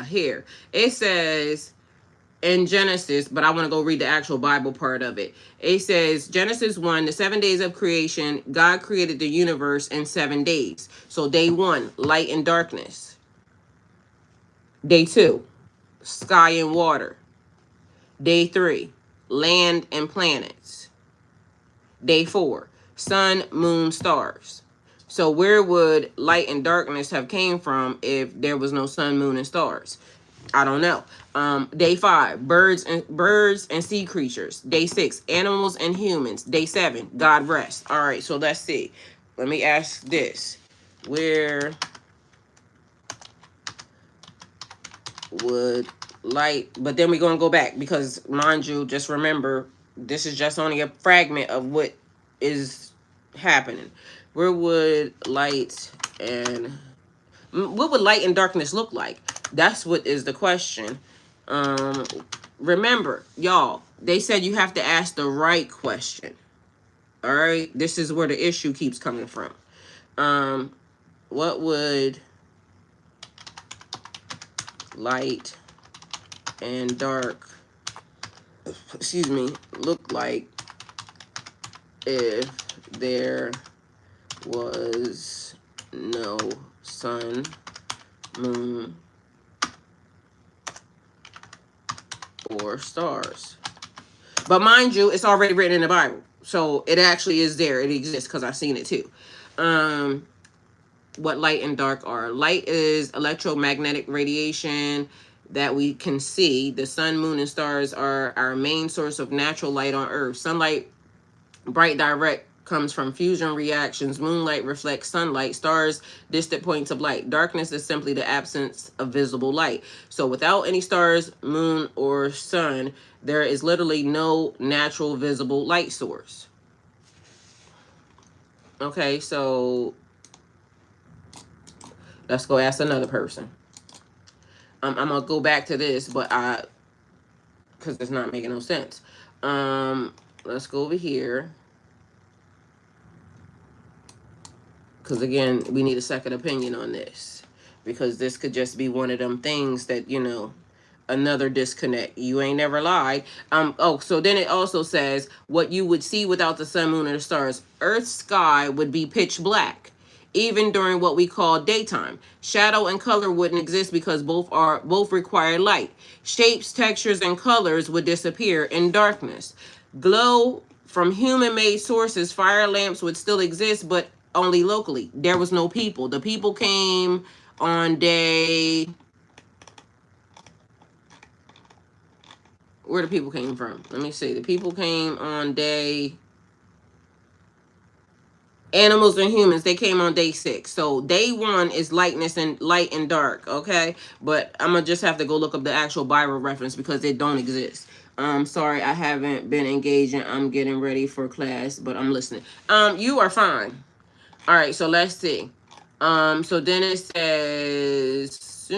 here it says in Genesis, but I want to go read the actual Bible part of it. It says Genesis 1, the 7 days of creation, God created the universe in 7 days. So day 1, light and darkness. Day 2, sky and water. Day 3, land and planets. Day 4, sun, moon, stars. So where would light and darkness have came from if there was no sun, moon, and stars? I don't know. Day 5, birds and sea creatures. Day 6, animals and humans. Day 7, God rests. All right, so let's see. Let me ask this. Where would light, but then we're going to go back because, mind you, just remember, this is just only a fragment of what is happening. Where would light and what would light and darkness look like? That's what is the question. Remember, y'all, they said you have to ask the right question. All right, this is where the issue keeps coming from. What would light and dark, excuse me, look like if there was no sun, moon, or stars? But mind you, it's already written in the Bible, so it actually is there. It exists because I've seen it too. What light and dark are. Light is electromagnetic radiation that we can see. The sun, moon, and stars are our main source of natural light on Earth. Sunlight, bright direct, comes from fusion reactions. Moonlight reflects sunlight. Stars, distant points of light. Darkness is simply the absence of visible light. So without any stars, moon, or sun, there is literally no natural visible light source. Okay, so let's go ask another person. I'm gonna go back to this, but because it's not making no sense. Let's go over here. Because again, we need a second opinion on this. Because this could just be one of them things that, you know, another disconnect. You ain't never lied. Oh, so then it also says what you would see without the sun, moon, or the stars. Earth's sky would be pitch black, even during what we call daytime. Shadow and color wouldn't exist because both require light. Shapes, textures, and colors would disappear in darkness. Glow from human-made sources, fire lamps would still exist, but only locally. There was no people. The people came on day... Where the people came from? Let me see. The people came on day... Animals and humans, they came on day 6. So day 1 is lightness and light and dark, okay? But I'm gonna just have to go look up the actual Bible reference because it don't exist. Sorry, I haven't been engaging. I'm getting ready for class, but I'm listening. You are fine. All right, so let's see. So then it says,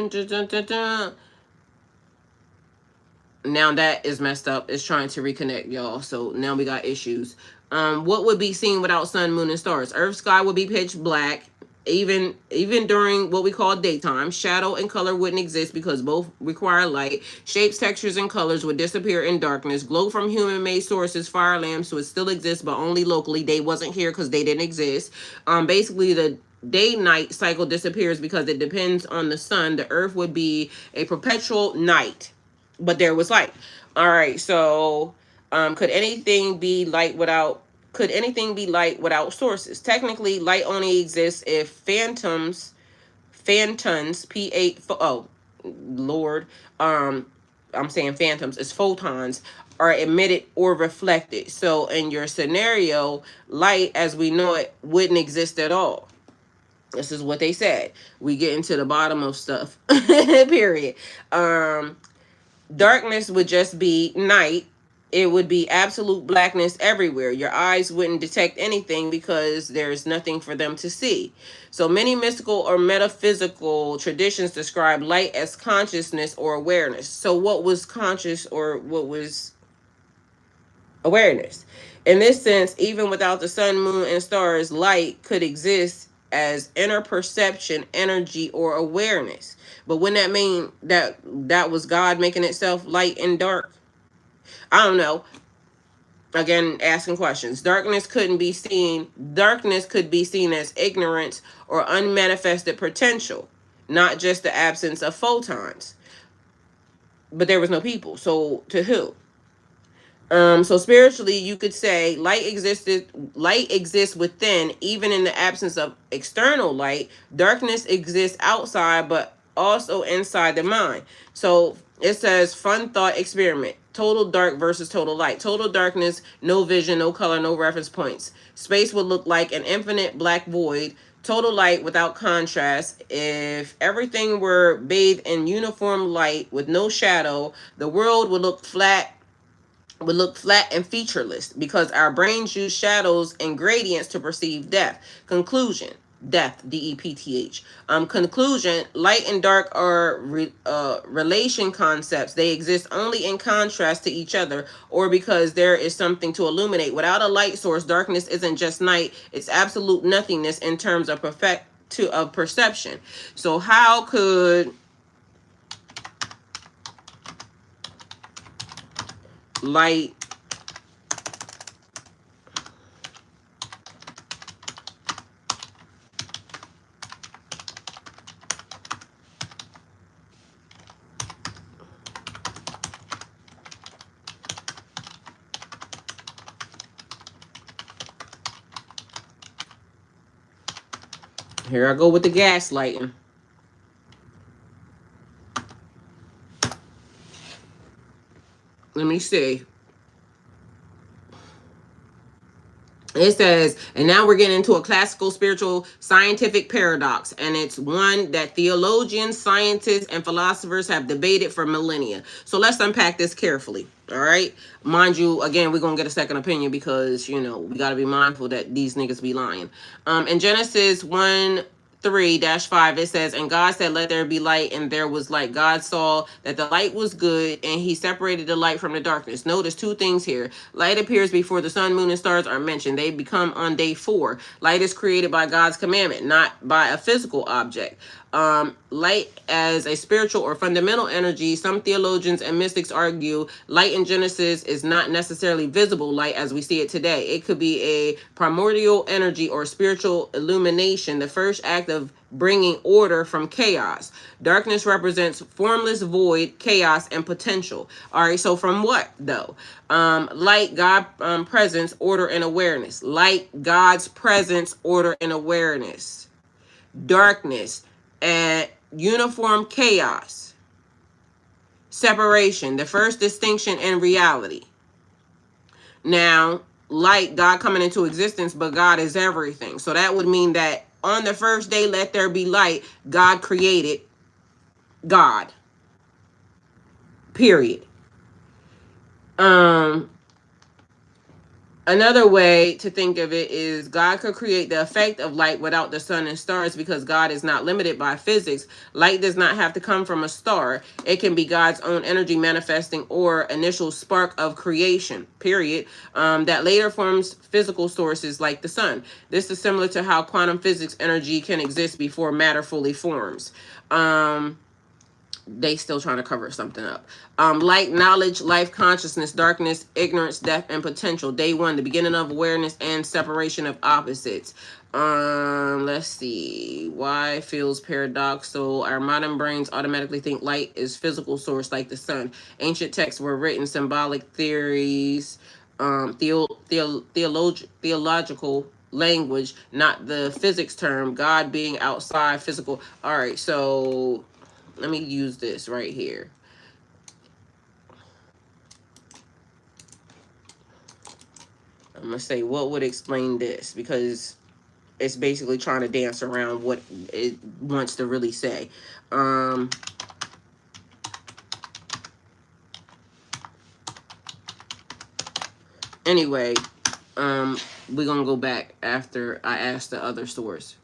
now that is messed up. It's trying to reconnect, y'all. So now we got issues. What would be seen without sun, moon, and stars? Earth's sky would be pitch black, even during what we call daytime. Shadow and color wouldn't exist because both require light. Shapes, textures, and colors would disappear in darkness. Glow from human-made sources, fire lamps would still exist, but only locally. They wasn't here because they didn't exist. Basically, the day-night cycle disappears because it depends on the sun. The Earth would be a perpetual night, but there was light. All right, so could anything be light without without sources? Technically, light only exists if phantons, P8, oh Lord, I'm saying phantoms, is photons, are emitted or reflected. So in your scenario, light as we know it wouldn't exist at all. This is what they said. We get into the bottom of stuff. Period. Darkness would just be night. It would be absolute blackness everywhere. Your eyes wouldn't detect anything because there's nothing for them to see. So many mystical or metaphysical traditions describe light as consciousness or awareness. So what was conscious or what was awareness? In this sense, even without the sun, moon, and stars, light could exist as inner perception, energy, or awareness. But wouldn't that mean that was God making itself light and dark? I don't know. Again, asking questions. Darkness couldn't be seen. Darkness could be seen as ignorance or unmanifested potential, not just the absence of photons. But there was no people. So to who? So spiritually, you could say light exists within, even in the absence of external light. Darkness exists outside, but also inside the mind. So it says fun thought experiment. Total dark versus total light. Total darkness, no vision, no color, no reference points. Space would look like an infinite black void. Total light without contrast. If everything were bathed in uniform light with no shadow, the world would look flat and featureless because our brains use shadows and gradients to perceive depth. Conclusion. Depth, D-E-P-T-H. Conclusion, light and dark are relation concepts. They exist only in contrast to each other or because there is something to illuminate. Without a light source, darkness isn't just night. It's absolute nothingness in terms of perception. So how could light Here I go with the gaslighting. Let me see. It says, and now we're getting into a classical spiritual scientific paradox, and it's one that theologians, scientists, and philosophers have debated for millennia. So let's unpack this carefully. All right. Mind you, again, we're going to get a second opinion because, you know, we got to be mindful that these niggas be lying. In Genesis 1:3-5, it says, and God said, let there be light, and there was light. God saw that the light was good, and he separated the light from the darkness. Notice two things here. Light appears before the sun, moon, and stars are mentioned. They become on day 4. Light is created by God's commandment, not by a physical object. Light as a spiritual or fundamental energy. Some theologians and mystics argue light in Genesis is not necessarily visible light as we see it today. It could be a primordial energy or spiritual illumination, the first act of bringing order from chaos. Darkness represents formless void, chaos, and potential. All right, so from what though? Light, God presence, order, and awareness. Light, God's presence, order, and awareness. Darkness and uniform chaos. Separation, the first distinction in reality. Now, light, God coming into existence, but God is everything. So that would mean that on the first day, let there be light, God created God. Period. Another way to think of it is God could create the effect of light without the sun and stars because God is not limited by physics. Light does not have to come from a star. It can be God's own energy manifesting or initial spark of creation, period, that later forms physical sources like the sun. This is similar to how quantum physics energy can exist before matter fully forms. They still trying to cover something up. Light, knowledge, life, consciousness, darkness, ignorance, death, and potential. Day 1, the beginning of awareness and separation of opposites. Let's see. Why feels paradoxical? Our modern brains automatically think light is physical source like the sun. Ancient texts were written symbolic theories, theological language, not the physics term. God being outside physical. All right, so let me use this right here. I'm going to say what would explain this because it's basically trying to dance around what it wants to really say. Anyway, we're going to go back after I ask the other source.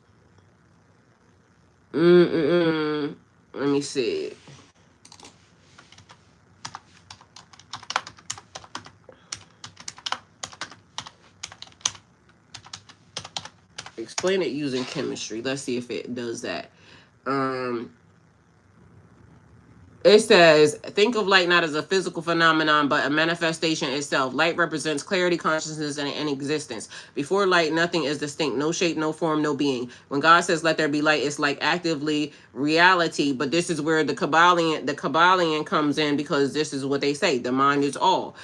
Let me see. Explain it using chemistry. Let's see if it does that. It says, think of light not as a physical phenomenon, but a manifestation itself. Light represents clarity, consciousness, and existence. Before light, nothing is distinct. No shape, no form, no being. When God says, let there be light, it's like actively reality. But this is where the Kabbalion comes in because this is what they say. The mind is all.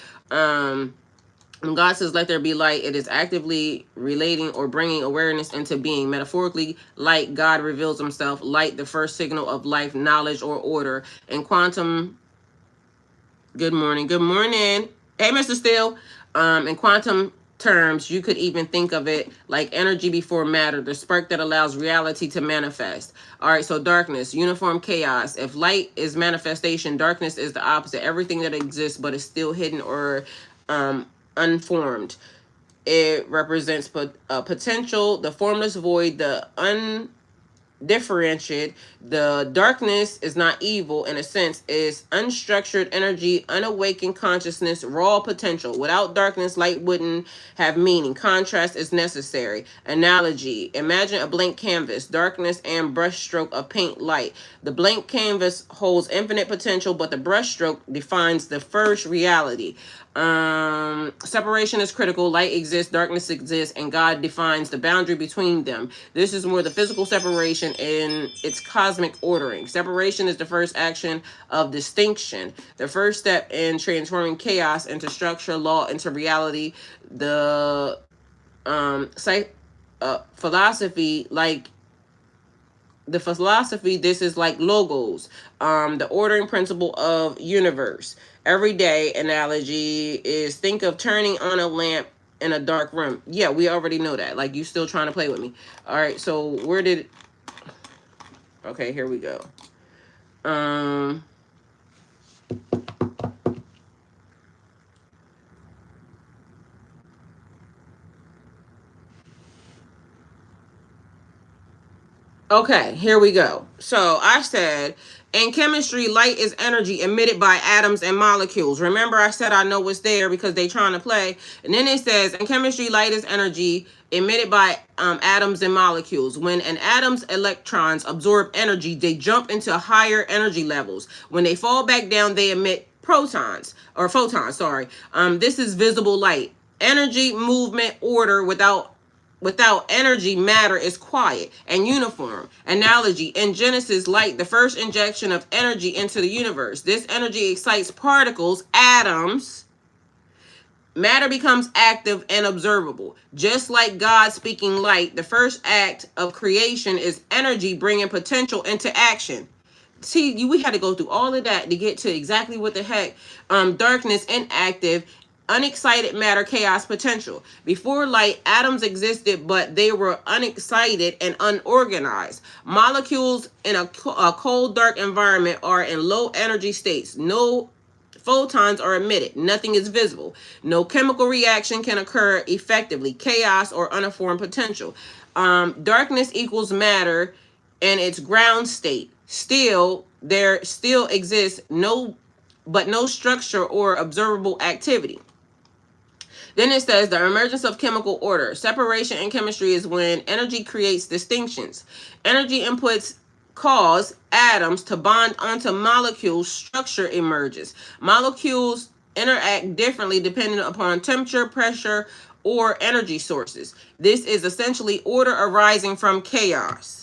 When God says, let there be light, it is actively relating or bringing awareness into being. Metaphorically, light, God reveals himself. Light, the first signal of life, knowledge, or order. In quantum, good morning. Good morning. Hey, Mr. Steele. In quantum terms, you could even think of it like energy before matter, the spark that allows reality to manifest. All right, so darkness, uniform chaos. If light is manifestation, darkness is the opposite. Everything that exists but is still hidden or unformed. It represents potential, the formless void, the undifferentiated. The darkness is not evil in a sense, is unstructured energy, unawakened consciousness, raw potential. Without darkness, light wouldn't have meaning. Contrast is necessary. Analogy, imagine a blank canvas, darkness and brushstroke of paint light. The blank canvas holds infinite potential, but the brushstroke defines the first reality. Separation is critical. Light exists, darkness exists, and God defines the boundary between them. This is more the physical separation in its cosmic ordering. Separation is the first action of distinction, the first step in transforming chaos into structure, law into reality. The philosophy, like the philosophy, this is like logos, the ordering principle of universe. Everyday analogy is, think of turning on a lamp in a dark room. Yeah, we already know that. Like, you still trying to play with me. All right, so where did... Okay, here we go. Okay, here we go. So I said, in chemistry, light is energy emitted by atoms and molecules. Remember, I said I know what's there because they trying to play. And then it says, in chemistry, light is energy emitted by atoms and molecules. When an atom's electrons absorb energy, they jump into higher energy levels. When they fall back down, they emit photons. This is visible light. Energy, movement, order. Without energy, matter is quiet and uniform. Analogy, in Genesis, light, the first injection of energy into the universe. This energy excites particles, atoms. Matter becomes active and observable. Just like God speaking light, the first act of creation is energy bringing potential into action. See, we had to go through all of that to get to exactly what the heck. Darkness, inactive, unexcited matter, chaos, potential. Before light, atoms existed, but they were unexcited and unorganized. Molecules in a cold, dark environment are in low energy states. No photons are emitted. Nothing is visible. No chemical reaction can occur effectively. Chaos or uniform potential. Darkness equals matter and its ground state. Still, there still exists no structure or observable activity. Then it says the emergence of chemical order. Separation in chemistry is when energy creates distinctions. Energy inputs cause atoms to bond onto molecules. Structure emerges. Molecules interact differently depending upon temperature, pressure, or energy sources. This is essentially order arising from chaos.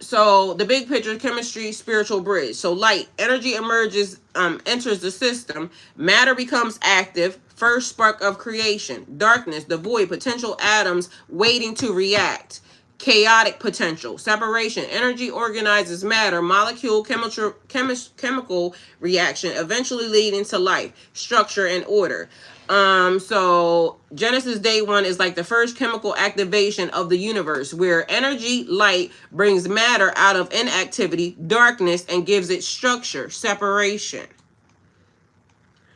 So the big picture, chemistry, spiritual bridge. So light, energy emerges, enters the system. Matter becomes active, first spark of creation. Darkness, the void, potential atoms waiting to react. Chaotic potential. Separation, energy organizes matter, molecule, chemical reaction, eventually leading to life, structure, and order. So Genesis day 1 is like the first chemical activation of the universe, where energy, light, brings matter out of inactivity, darkness, and gives it structure, separation.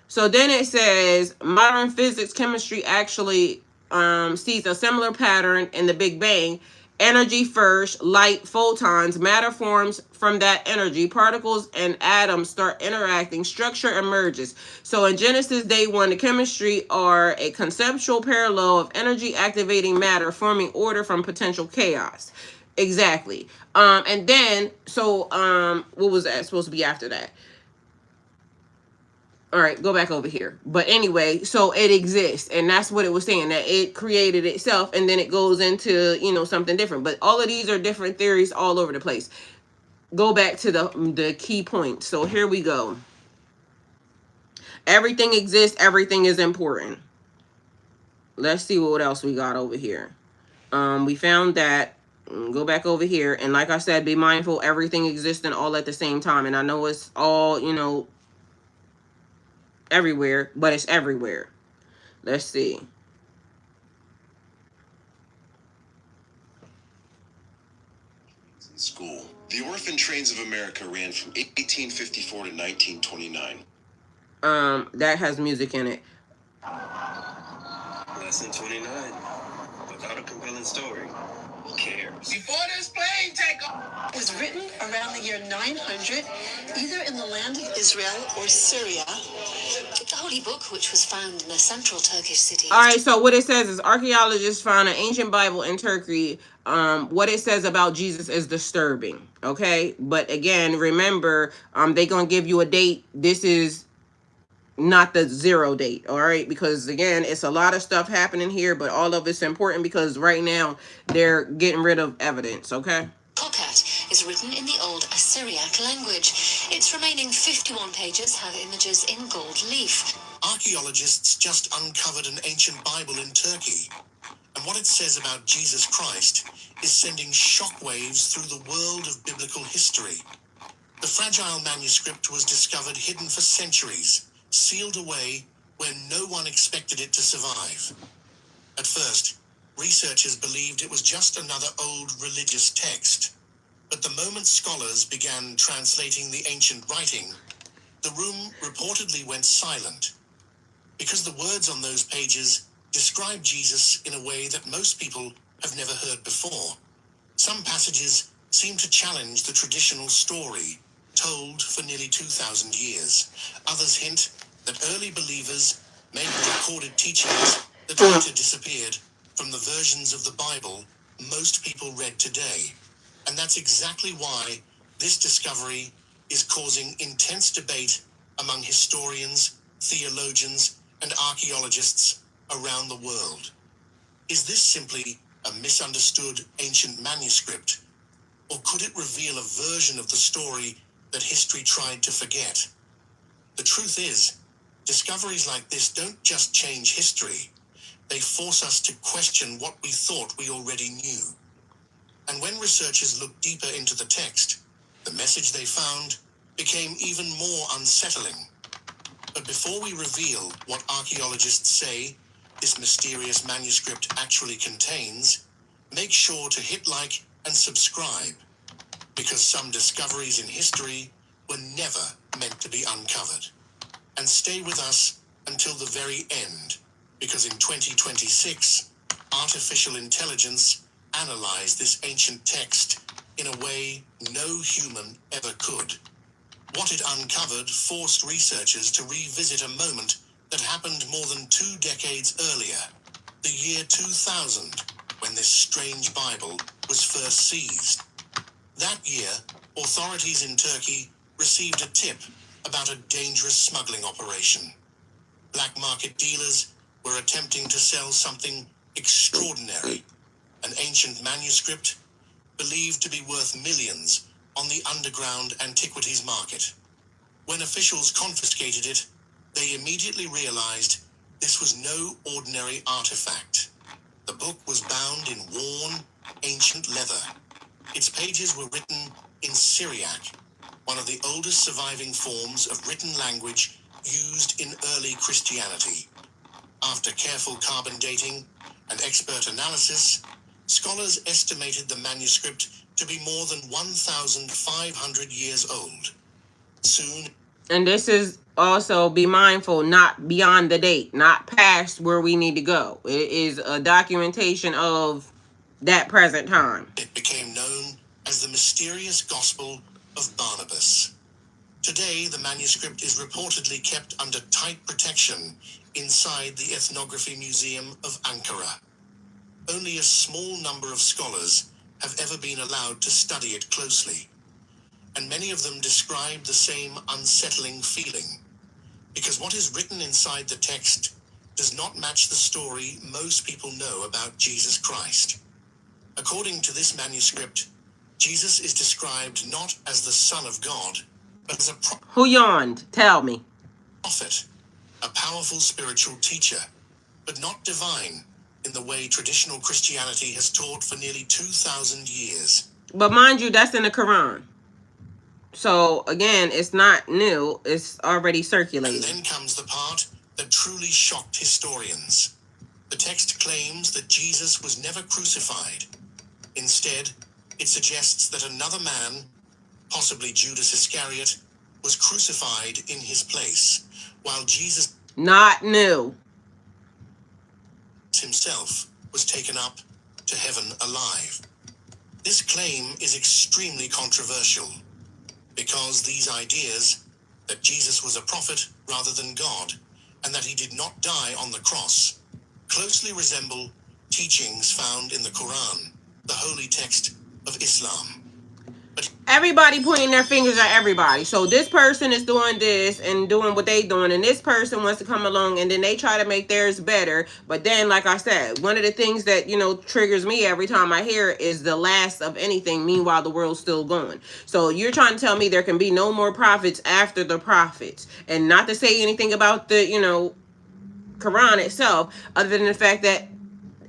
So then it says modern physics, chemistry actually sees a similar pattern in the Big Bang. Energy first, light, photons, matter forms from that energy. Particles and atoms start interacting. Structure emerges. So in Genesis day 1, the chemistry are a conceptual parallel of energy activating matter, forming order from potential chaos. Exactly. And then, so what was that supposed to be after that? All right, go back over here. But anyway, so it exists, and that's what it was saying, that it created itself, and then it goes into, something different. But all of these are different theories all over the place. Go back to the key point. So here we go. Everything exists. Everything is important. Let's see what else we got over here. We found that. Go back over here. And like I said, be mindful. Everything existing all at the same time. And I know it's all, you know, everywhere, but it's everywhere. Let's see. School. The Orphan Trains of America ran from 1854 to 1929. That has music in it. Lesson 29. Without a compelling story, who cares? Before this plane take off. Was written around the year 900, either in the land of Israel or Syria. The Holy Book, which was found in a central Turkish city. All right, so what it says is archaeologists found an ancient Bible in Turkey. What it says about Jesus is disturbing, okay? But again, remember, they gonna give you a date. This is not the 0 date, all right? Because again, it's a lot of stuff happening here, but all of it's important because right now they're getting rid of evidence, okay? Kokat is written in the old Assyriac language. Its remaining 51 pages have images in gold leaf. Archaeologists just uncovered an ancient Bible in Turkey, and what it says about Jesus Christ is sending shockwaves through the world of biblical history. The fragile manuscript was discovered hidden for centuries, sealed away where no one expected it to survive. At first, researchers believed it was just another old religious text, but the moment scholars began translating the ancient writing, the room reportedly went silent, because the words on those pages describe Jesus in a way that most people have never heard before. Some passages seem to challenge the traditional story told for nearly 2,000 years. Others hint that early believers made recorded teachings that later disappeared from the versions of the Bible most people read today. And that's exactly why this discovery is causing intense debate among historians, theologians, and archaeologists around the world. Is this simply a misunderstood ancient manuscript, or could it reveal a version of the story that history tried to forget? The truth is, discoveries like this don't just change history, they force us to question what we thought we already knew. And when researchers looked deeper into the text, the message they found became even more unsettling. But before we reveal what archaeologists say this mysterious manuscript actually contains, make sure to hit like and subscribe, because some discoveries in history were never meant to be uncovered. And stay with us until the very end, because in 2026, artificial intelligence analyzed this ancient text in a way no human ever could. What it uncovered forced researchers to revisit a moment that happened more than 2 decades earlier, the year 2000, when this strange Bible was first seized. That year, authorities in Turkey received a tip about a dangerous smuggling operation. Black market dealers were attempting to sell something extraordinary, an ancient manuscript believed to be worth millions on the underground antiquities market. When officials confiscated it, they immediately realized this was no ordinary artifact. The book was bound in worn, ancient leather. Its pages were written in Syriac, one of the oldest surviving forms of written language used in early Christianity. After careful carbon dating and expert analysis, scholars estimated the manuscript to be more than 1,500 years old. Soon. And this is also, be mindful, not beyond the date, not past where we need to go. It is a documentation of that present time. It became known as the mysterious Gospel of Barnabas. Today, the manuscript is reportedly kept under tight protection inside the Ethnography Museum of Ankara. Only a small number of scholars have ever been allowed to study it closely, and many of them describe the same unsettling feeling, because what is written inside the text does not match the story most people know about Jesus Christ. According to this manuscript, Jesus is described not as the Son of God, but as a Who yawned? Tell me. prophet, a powerful spiritual teacher, but not divine in the way traditional Christianity has taught for nearly 2,000 years. But mind you, that's in the Quran. So again, it's not new. It's already circulating. And then comes the part that truly shocked historians. The text claims that Jesus was never crucified. Instead, it suggests that another man, possibly Judas Iscariot, was crucified in his place, while Jesus, not new, himself was taken up to heaven alive. This claim is extremely controversial because these ideas that Jesus was a prophet rather than God and that he did not die on the cross closely resemble teachings found in the Quran, the holy text of Islam. But everybody pointing their fingers at everybody. So this person is doing this and doing what they doing, and this person wants to come along and then they try to make theirs better. But then, like I said, one of the things that, you know, triggers me every time I hear it is the last of anything. Meanwhile, the world's still going. So you're trying to tell me there can be no more prophets after the prophets, and not to say anything about the, you know, Quran itself, other than the fact that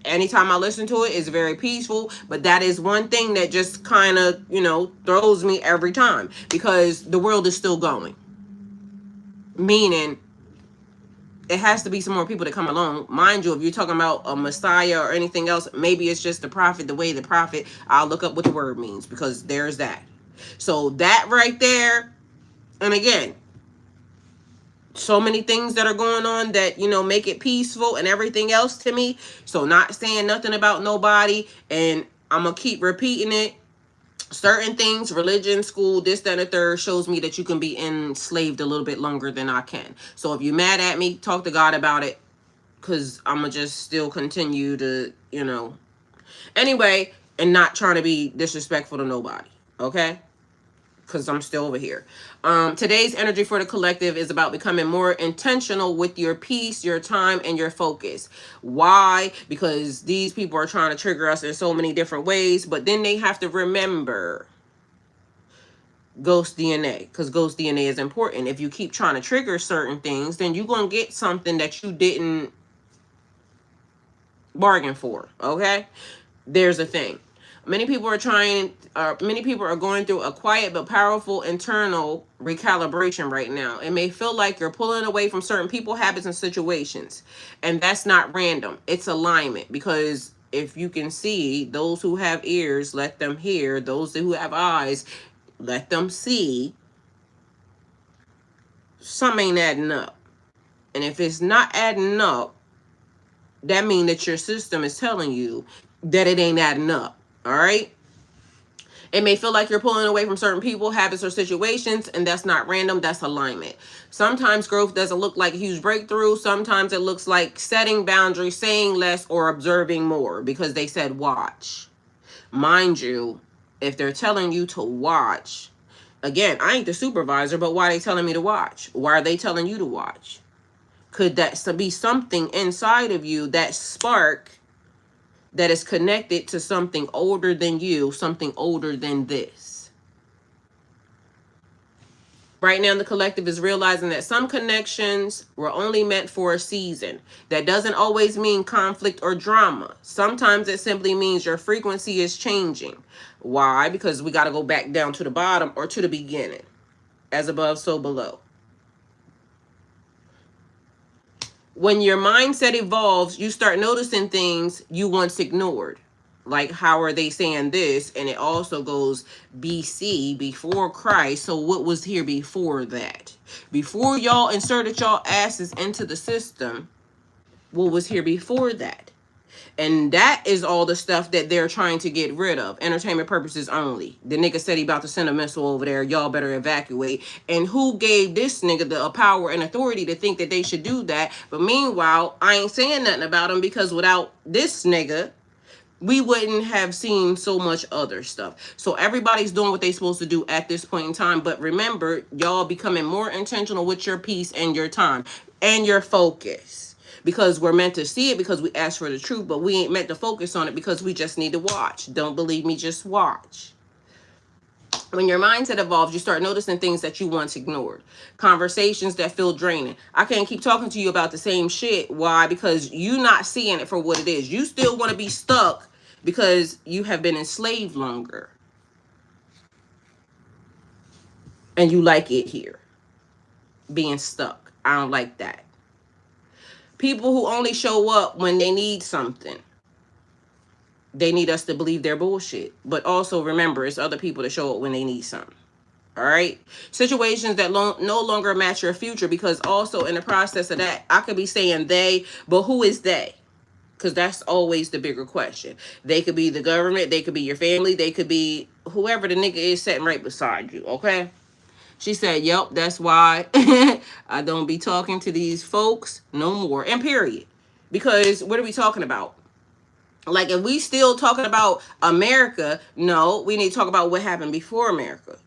anytime I listen to it, it's very peaceful. But that is one thing that just kind of, you know, throws me every time, because the world is still going. Meaning, it has to be some more people that come along. Mind you, if you're talking about a Messiah or anything else, maybe it's just the prophet, the way the prophet, I'll look up what the word means, because there's that. So that right there, and again, so many things that are going on that, you know, make it peaceful and everything else to me. So not saying nothing about nobody, and I'm gonna keep repeating it. Certain things, religion, school, this, that, and the third, shows me that you can be enslaved a little bit longer than I can. So if you're mad at me, talk to God about it, because I'm gonna just still continue to, you know, anyway, and not trying to be disrespectful to nobody, okay? Because I'm still over here. Today's energy for the collective is about becoming more intentional with your peace, your time, and your focus. Why? Because these people are trying to trigger us in so many different ways, but then they have to remember ghost DNA, because ghost DNA is important. If you keep trying to trigger certain things, then you're going to get something that you didn't bargain for, okay? There's a thing. Many people are going through a quiet but powerful internal recalibration right now. It may feel like you're pulling away from certain people, habits, and situations. And that's not random. It's alignment. Because if you can see, those who have ears, let them hear. Those who have eyes, let them see. Something ain't adding up. And if it's not adding up, that means that your system is telling you that it ain't adding up. All right. It may feel like you're pulling away from certain people, habits, or situations, and that's not random. That's alignment. Sometimes growth doesn't look like a huge breakthrough. Sometimes it looks like setting boundaries, saying less, or observing more, because they said watch. Mind you, if they're telling you to watch, again, I ain't the supervisor, but why are they telling me to watch? Why are they telling you to watch? Could that be something inside of you, that spark that is connected to something older than you, something older than this? Right now, the collective is realizing that some connections were only meant for a season. That doesn't always mean conflict or drama. Sometimes it simply means your frequency is changing. Why? Because we got to go back down to the bottom, or to the beginning. As above, so below. When your mindset evolves, you start noticing things you once ignored. Like, how are they saying this? And it also goes BC, before Christ. So what was here before that? Before y'all inserted y'all asses into the system, what was here before that? And that is all the stuff that they're trying to get rid of. Entertainment purposes only. The nigga said he about to send a missile over there. Y'all better evacuate. And who gave this nigga the power and authority to think that they should do that? But meanwhile, I ain't saying nothing about him, because without this nigga, we wouldn't have seen so much other stuff. So everybody's doing what they're supposed to do at this point in time. But remember, y'all becoming more intentional with your peace and your time and your focus. Because we're meant to see it because we ask for the truth, but we ain't meant to focus on it because we just need to watch. Don't believe me, just watch. When your mindset evolves, you start noticing things that you once ignored. Conversations that feel draining. I can't keep talking to you about the same shit. Why? Because you not seeing it for what it is. You still want to be stuck because you have been enslaved longer. And you like it here. Being stuck. I don't like that. People who only show up when they need something. They need us to believe their bullshit. But also remember, it's other people that show up when they need something. All right. Situations that no longer match your future, because also in the process of that, I could be saying they, but who is they? Because that's always the bigger question. They could be the government. They could be your family. They could be whoever the nigga is sitting right beside you. Okay. She said, yep, that's why I don't be talking to these folks no more. And period. Because what are we talking about? Like, if we still talking about America, no, we need to talk about what happened before America.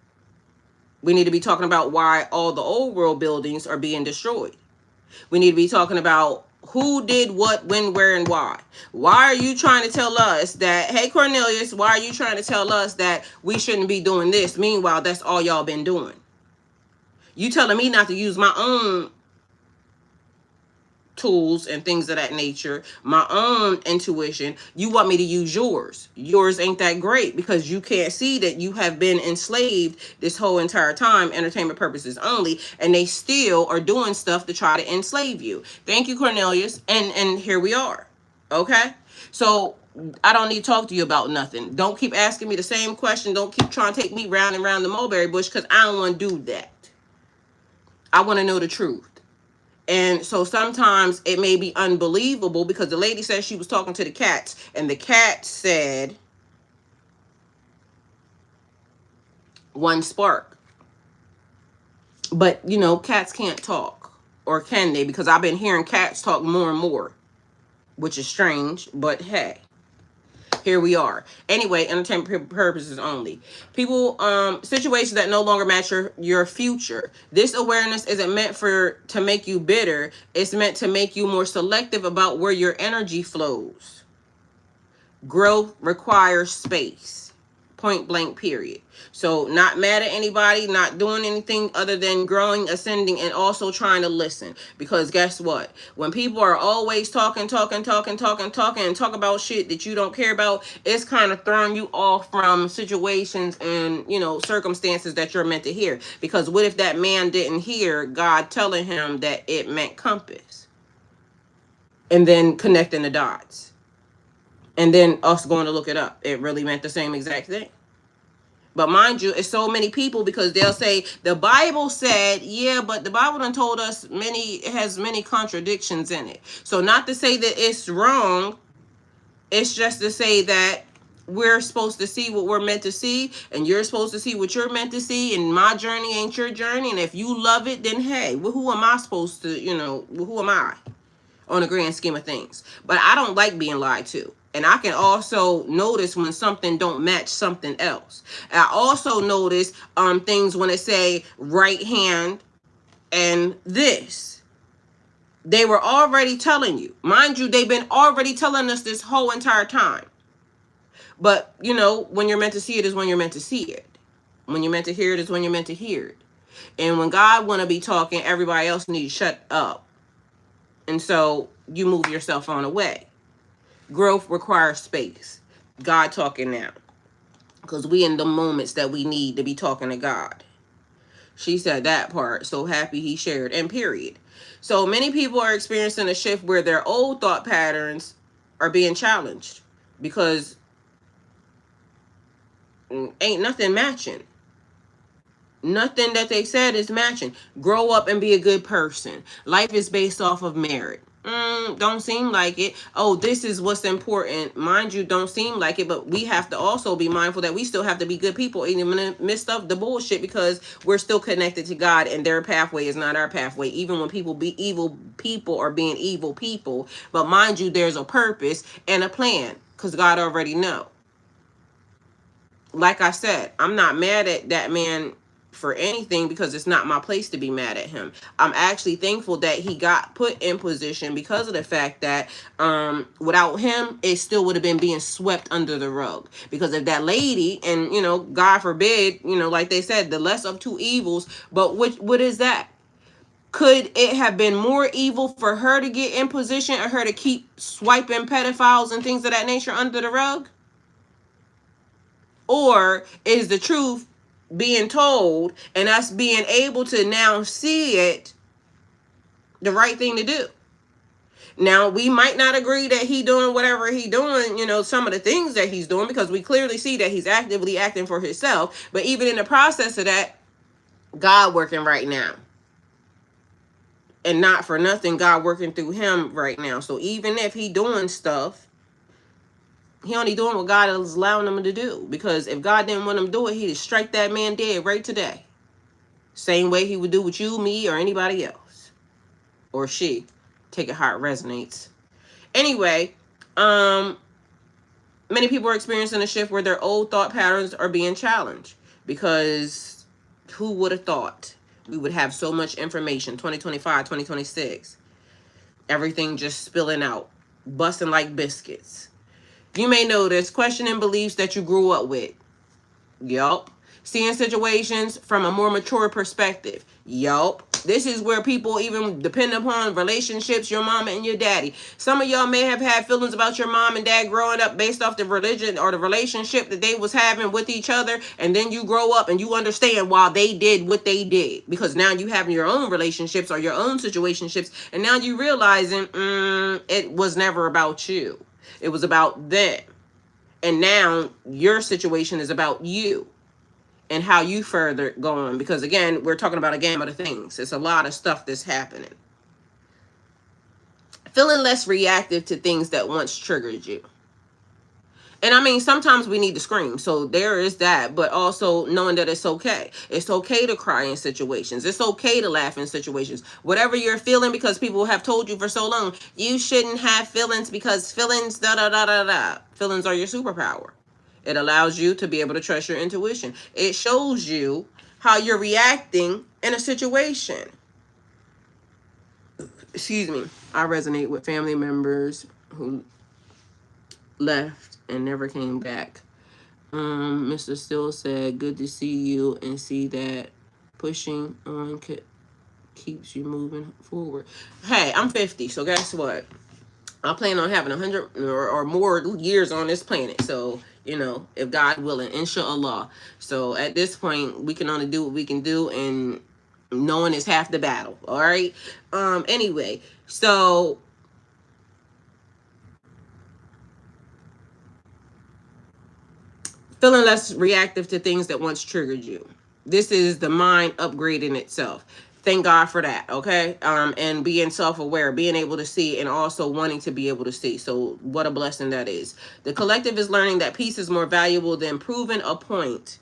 We need to be talking about why all the old world buildings are being destroyed. We need to be talking about who did what, when, where, and why. Why are you trying to tell us that, hey, Cornelius, why are you trying to tell us that we shouldn't be doing this? Meanwhile, that's all y'all been doing. You telling me not to use my own tools and things of that nature, my own intuition. You want me to use yours. Yours ain't that great because you can't see that you have been enslaved this whole entire time, entertainment purposes only, and they still are doing stuff to try to enslave you. Thank you, Cornelius. And here we are. Okay? So I don't need to talk to you about nothing. Don't keep asking me the same question. Don't keep trying to take me round and round the mulberry bush, because I don't want to do that. I want to know the truth. And so sometimes it may be unbelievable because the lady said she was talking to the cats, and the cat said one spark. But, you know, cats can't talk. Or can they? Because I've been hearing cats talk more and more, which is strange, but hey. Here we are. Anyway, entertainment purposes only. People, situations that no longer match your future. This awareness isn't meant to make you bitter. It's meant to make you more selective about where your energy flows. Growth requires space. Point blank, period. So not mad at anybody, not doing anything other than growing, ascending, and also trying to listen. Because guess what? When people are always talking, and talk about shit that you don't care about, it's kind of throwing you off from situations and, you know, circumstances that you're meant to hear. Because what if that man didn't hear God telling him that it meant compass? And then connecting the dots. And then us going to look it up. It really meant the same exact thing. But mind you, it's so many people because they'll say, the Bible said, yeah, but the Bible done told us it has many contradictions in it. So not to say that it's wrong. It's just to say that we're supposed to see what we're meant to see. And you're supposed to see what you're meant to see. And my journey ain't your journey. And if you love it, then hey, well, who am I supposed to, you know, who am I on the grand scheme of things? But I don't like being lied to. And I can also notice when something don't match something else. I also notice things when it say right hand and this. They were already telling you. Mind you, they've been already telling us this whole entire time. But, you know, when you're meant to see it is when you're meant to see it. When you're meant to hear it is when you're meant to hear it. And when God want to be talking, everybody else needs to shut up. And so you move yourself on away. Growth requires space. God talking now. Because we in the moments that we need to be talking to God. She said that part. So happy he shared. And period. So many people are experiencing a shift where their old thought patterns are being challenged. Because ain't nothing matching. Nothing that they said is matching. Grow up and be a good person. Life is based off of merit. Don't seem like it. Oh, this is what's important. Mind you, don't seem like it, but we have to also be mindful that we still have to be good people even in the midst of the bullshit, because we're still connected to God and their pathway is not our pathway. Even when people be evil people are being evil people. But mind you, there's a purpose and a plan because God already know. Like I said, I'm not mad at that man for anything, because it's not my place to be mad at him. I'm actually thankful that he got put in position because of the fact that without him, it still would have been being swept under the rug. Because if that lady, and God forbid, like they said, the less of two evils, but what is that? Could it have been more evil for her to get in position or her to keep swiping pedophiles and things of that nature under the rug? Or is the truth being told and us being able to now see it the right thing to do? Now, we might not agree that he doing whatever he doing, some of the things that he's doing, because we clearly see that he's actively acting for himself. But even in the process of that, God working right now. And not for nothing, God working through him right now. So even if he doing stuff, he only doing what God is allowing him to do. Because if God didn't want him to do it, he'd strike that man dead right today. Same way he would do with you, me, or anybody else. Or she. Take it how it resonates. Anyway, many people are experiencing a shift where their old thought patterns are being challenged. Because who would have thought we would have so much information? 2025, 2026. Everything just spilling out. Busting like biscuits. You may notice questioning beliefs that you grew up with. Yup. Seeing situations from a more mature perspective. Yup. This is where people even depend upon relationships, your mama and your daddy. Some of y'all may have had feelings about your mom and dad growing up based off the religion or the relationship that they was having with each other. And then you grow up and you understand why they did what they did. Because now you have your own relationships or your own situationships. And now you realizing it was never about you. It was about them. And now your situation is about you. And how you further go on. Because again, we're talking about a gamut of things. It's a lot of stuff that's happening. Feeling less reactive to things that once triggered you. And I mean, sometimes we need to scream. So there is that. But also knowing that it's okay. It's okay to cry in situations. It's okay to laugh in situations. Whatever you're feeling, because people have told you for so long, you shouldn't have feelings because feelings, da-da-da-da-da. Feelings are your superpower. It allows you to be able to trust your intuition. It shows you how you're reacting in a situation. Excuse me. I resonate with family members who left and never came back. Mr. Still said, good to see you and see that pushing on keeps you moving forward. Hey, I'm 50, so guess what? I plan on having 100 or more years on this planet. So, if God willing, inshallah. So at this point, we can only do what we can do, and knowing is half the battle. All right. Anyway, so feeling less reactive to things that once triggered you. This is the mind upgrading itself. Thank God for that, okay? And being self-aware, being able to see, and also wanting to be able to see. So what a blessing that is. The collective is learning that peace is more valuable than proving a point.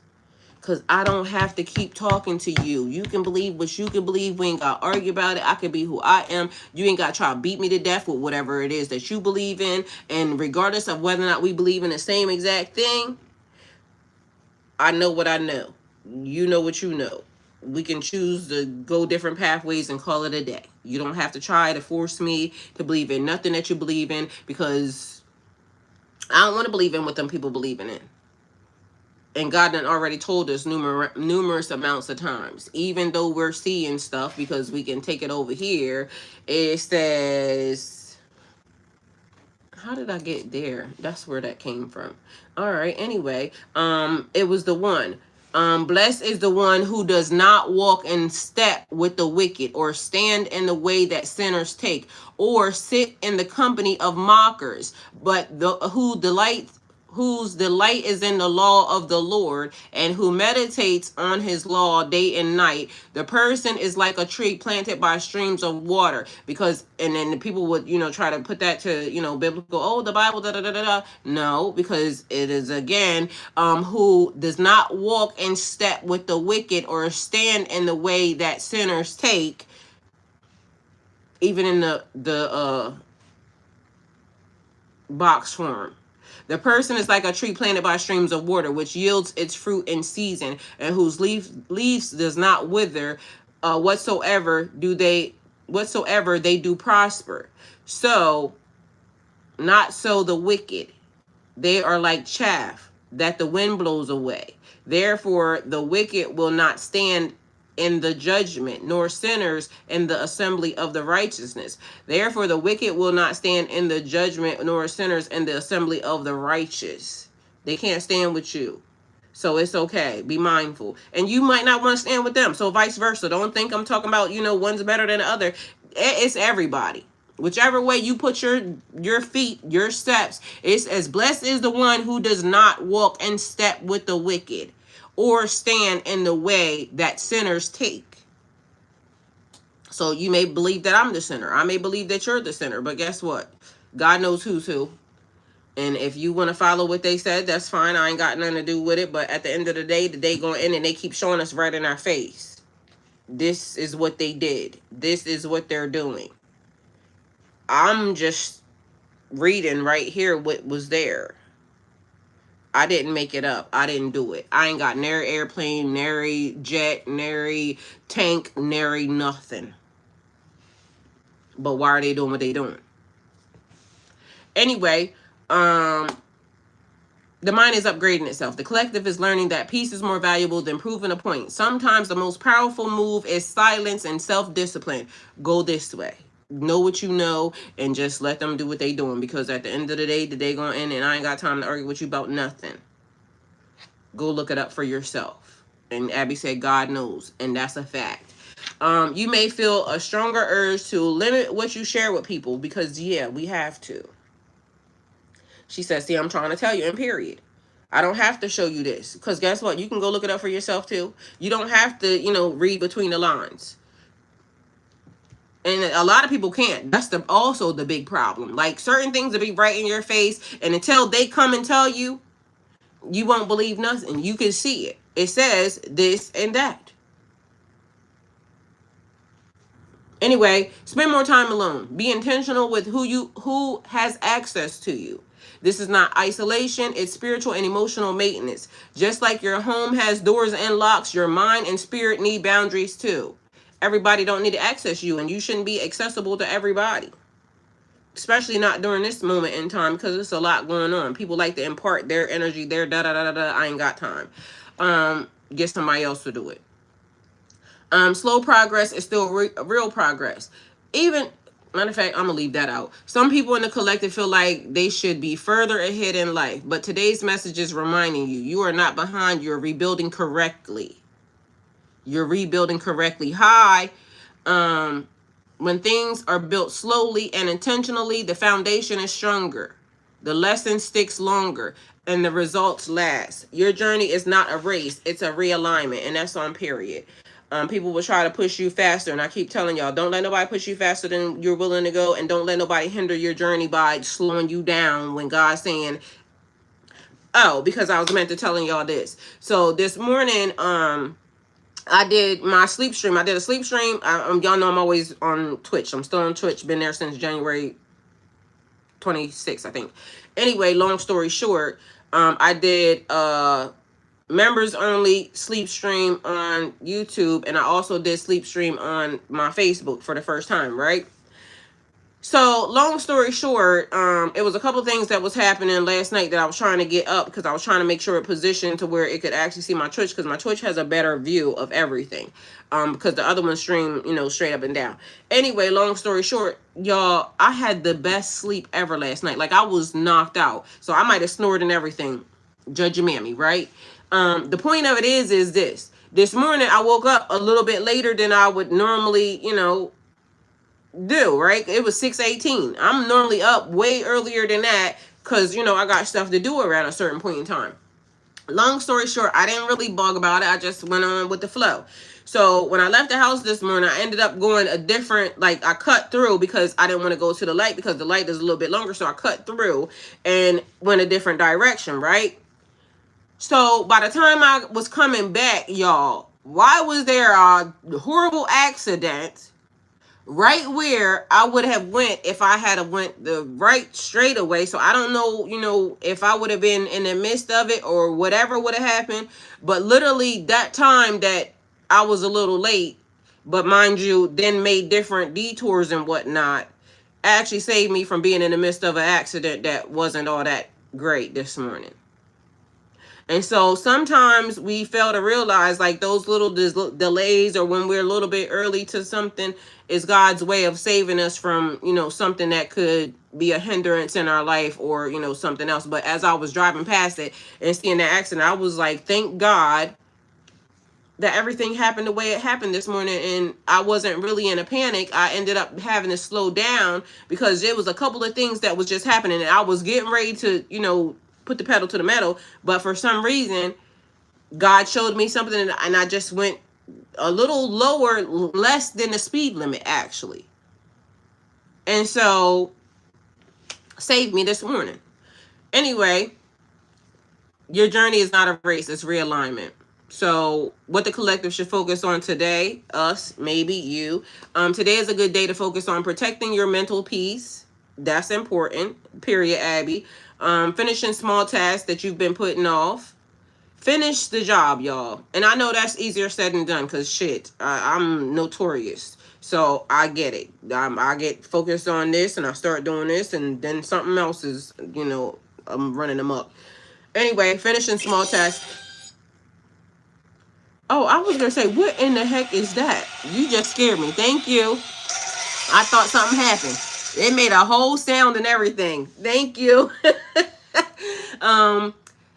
Because I don't have to keep talking to you. You can believe what you can believe. We ain't got to argue about it. I can be who I am. You ain't got to try to beat me to death with whatever it is that you believe in. And regardless of whether or not we believe in the same exact thing, I know what I know. You know what you know. We can choose to go different pathways and call it a day. You don't have to try to force me to believe in nothing that you believe in, because I don't want to believe in what them people believing in. And God done already told us numerous amounts of times. Even though we're seeing stuff, because we can take it over here, it says, how did I get there? That's where that came from. All right. Anyway, it was the one. Blessed is the one who does not walk in step with the wicked, or stand in the way that sinners take, or sit in the company of mockers, but whose delight is in the law of the Lord, and who meditates on his law day and night. The person is like a tree planted by streams of water. Because, and then the people would, try to put that to, biblical, oh, the Bible, da da da da da. No, because it is, again, who does not walk in step with the wicked, or stand in the way that sinners take. Even in the box form. The person is like a tree planted by streams of water, which yields its fruit in season, and whose leaves does not wither. Whatsoever they do prosper. So, not so the wicked. They are like chaff that the wind blows away. Therefore, the wicked will not stand in the judgment, nor sinners in the assembly of the righteousness. Therefore, the wicked will not stand in the judgment, nor sinners in the assembly of the righteous. They can't stand with you. So it's okay. Be mindful. And you might not want to stand with them. So vice versa. Don't think I'm talking about, one's better than the other. It's everybody. Whichever way you put your feet, your steps, it's as blessed is the one who does not walk and step with the wicked or stand in the way that sinners take. So you may believe that I'm the sinner. I may believe that you're the sinner. But guess what? God knows who's who. And if you want to follow what they said, that's fine. I ain't got nothing to do with it. But at the end of the day going in and they keep showing us right in our face. This is what they did. This is what they're doing. I'm just reading right here what was there. I didn't make it up. I didn't do it. I ain't got nary airplane, nary jet, nary tank, nary nothing. But why are they doing what they doing? Anyway, the mind is upgrading itself. The collective is learning that peace is more valuable than proving a point. Sometimes the most powerful move is silence and self-discipline. Go this way. Know what you know and just let them do what they doing, because at the end of the day going to end and I ain't got time to argue with you about nothing. Go look it up for yourself. And Abby said God knows, and that's a fact. You may feel a stronger urge to limit what you share with people because we have to. She says, see, I'm trying to tell you, and period. I don't have to show you this, because guess what? You can go look it up for yourself too. You don't have to, read between the lines. And a lot of people can't. That's also the big problem. Like, certain things will be right in your face, and until they come and tell you, you won't believe nothing. You can see it. It says this and that. Anyway, spend more time alone. Be intentional with who has access to you. This is not isolation. It's spiritual and emotional maintenance. Just like your home has doors and locks, your mind and spirit need boundaries too. Everybody don't need to access you, and you shouldn't be accessible to everybody. Especially not during this moment in time, because there's a lot going on. People like to impart their energy, their da-da-da-da-da. I ain't got time. Get somebody else to do it. Slow progress is still real progress. Matter of fact, I'm going to leave that out. Some people in the collective feel like they should be further ahead in life. But today's message is reminding you are not behind. You're rebuilding correctly. You're rebuilding correctly. When things are built slowly and intentionally, the foundation is stronger. The lesson sticks longer. And the results last. Your journey is not a race. It's a realignment. And that's on period. People will try to push you faster. And I keep telling y'all, don't let nobody push you faster than you're willing to go. And don't let nobody hinder your journey by slowing you down when God's saying, oh, because I was meant to telling y'all this. So this morning, I did my sleep stream. I did a sleep stream. Y'all know I'm always on Twitch. I'm still on Twitch. Been there since January 26th, I think. Anyway, long story short, I did members only sleep stream on YouTube, and I also did sleep stream on my Facebook for the first time, right? So, long story short, it was a couple things that was happening last night that I was trying to get up, because I was trying to make sure it positioned to where it could actually see my Twitch, because my Twitch has a better view of everything, because the other one stream, straight up and down. Anyway, long story short, y'all, I had the best sleep ever last night. Like, I was knocked out, so I might have snored and everything. Judge your mammy, right? The point of it is this morning I woke up a little bit later than I would normally, do, right? It was 6:18. I'm normally up way earlier than that, because I got stuff to do around a certain point in time. Long story short, I didn't really bug about it. I just went on with the flow. So when I left the house this morning, I ended up going a different, I cut through, because I didn't want to go to the light, because the light is a little bit longer. So I cut through and went a different direction, right? So by the time I was coming back, y'all, why was there a horrible accident right where I would have went if I had went the right straight away. So I don't know, if I would have been in the midst of it or whatever would have happened. But literally that time that I was a little late, but mind you, then made different detours and whatnot, actually saved me from being in the midst of an accident that wasn't all that great this morning. And so sometimes we fail to realize like those little delays, or when we're a little bit early to something, is God's way of saving us from, something that could be a hindrance in our life, or, something else. But as I was driving past it and seeing that accident, I was like, thank God that everything happened the way it happened this morning, and I wasn't really in a panic. I ended up having to slow down because there was a couple of things that was just happening, and I was getting ready to, put the pedal to the metal, but for some reason, God showed me something, and I just went a little lower, less than the speed limit, actually. And so, saved me this morning. Anyway, your journey is not a race, it's realignment. So what the collective should focus on today, us, maybe you, today is a good day to focus on protecting your mental peace. That's important, period, Abby. Finishing small tasks that you've been putting off. Finish the job, y'all. And I know that's easier said than done, because shit, I'm notorious. So I get it. I get focused on this and I start doing this, and then something else is, I'm running them up. Anyway, finishing small tasks. Oh, I was going to say, what in the heck is that? You just scared me. Thank you. I thought something happened. It made a whole sound and everything. Thank you.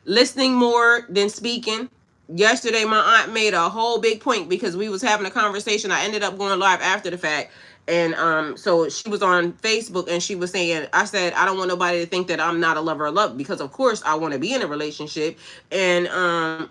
Listening more than speaking. Yesterday, my aunt made a whole big point because we was having a conversation. I ended up going live after the fact. And so she was on Facebook and she was saying, I said, I don't want nobody to think that I'm not a lover of love, because of course I want to be in a relationship. And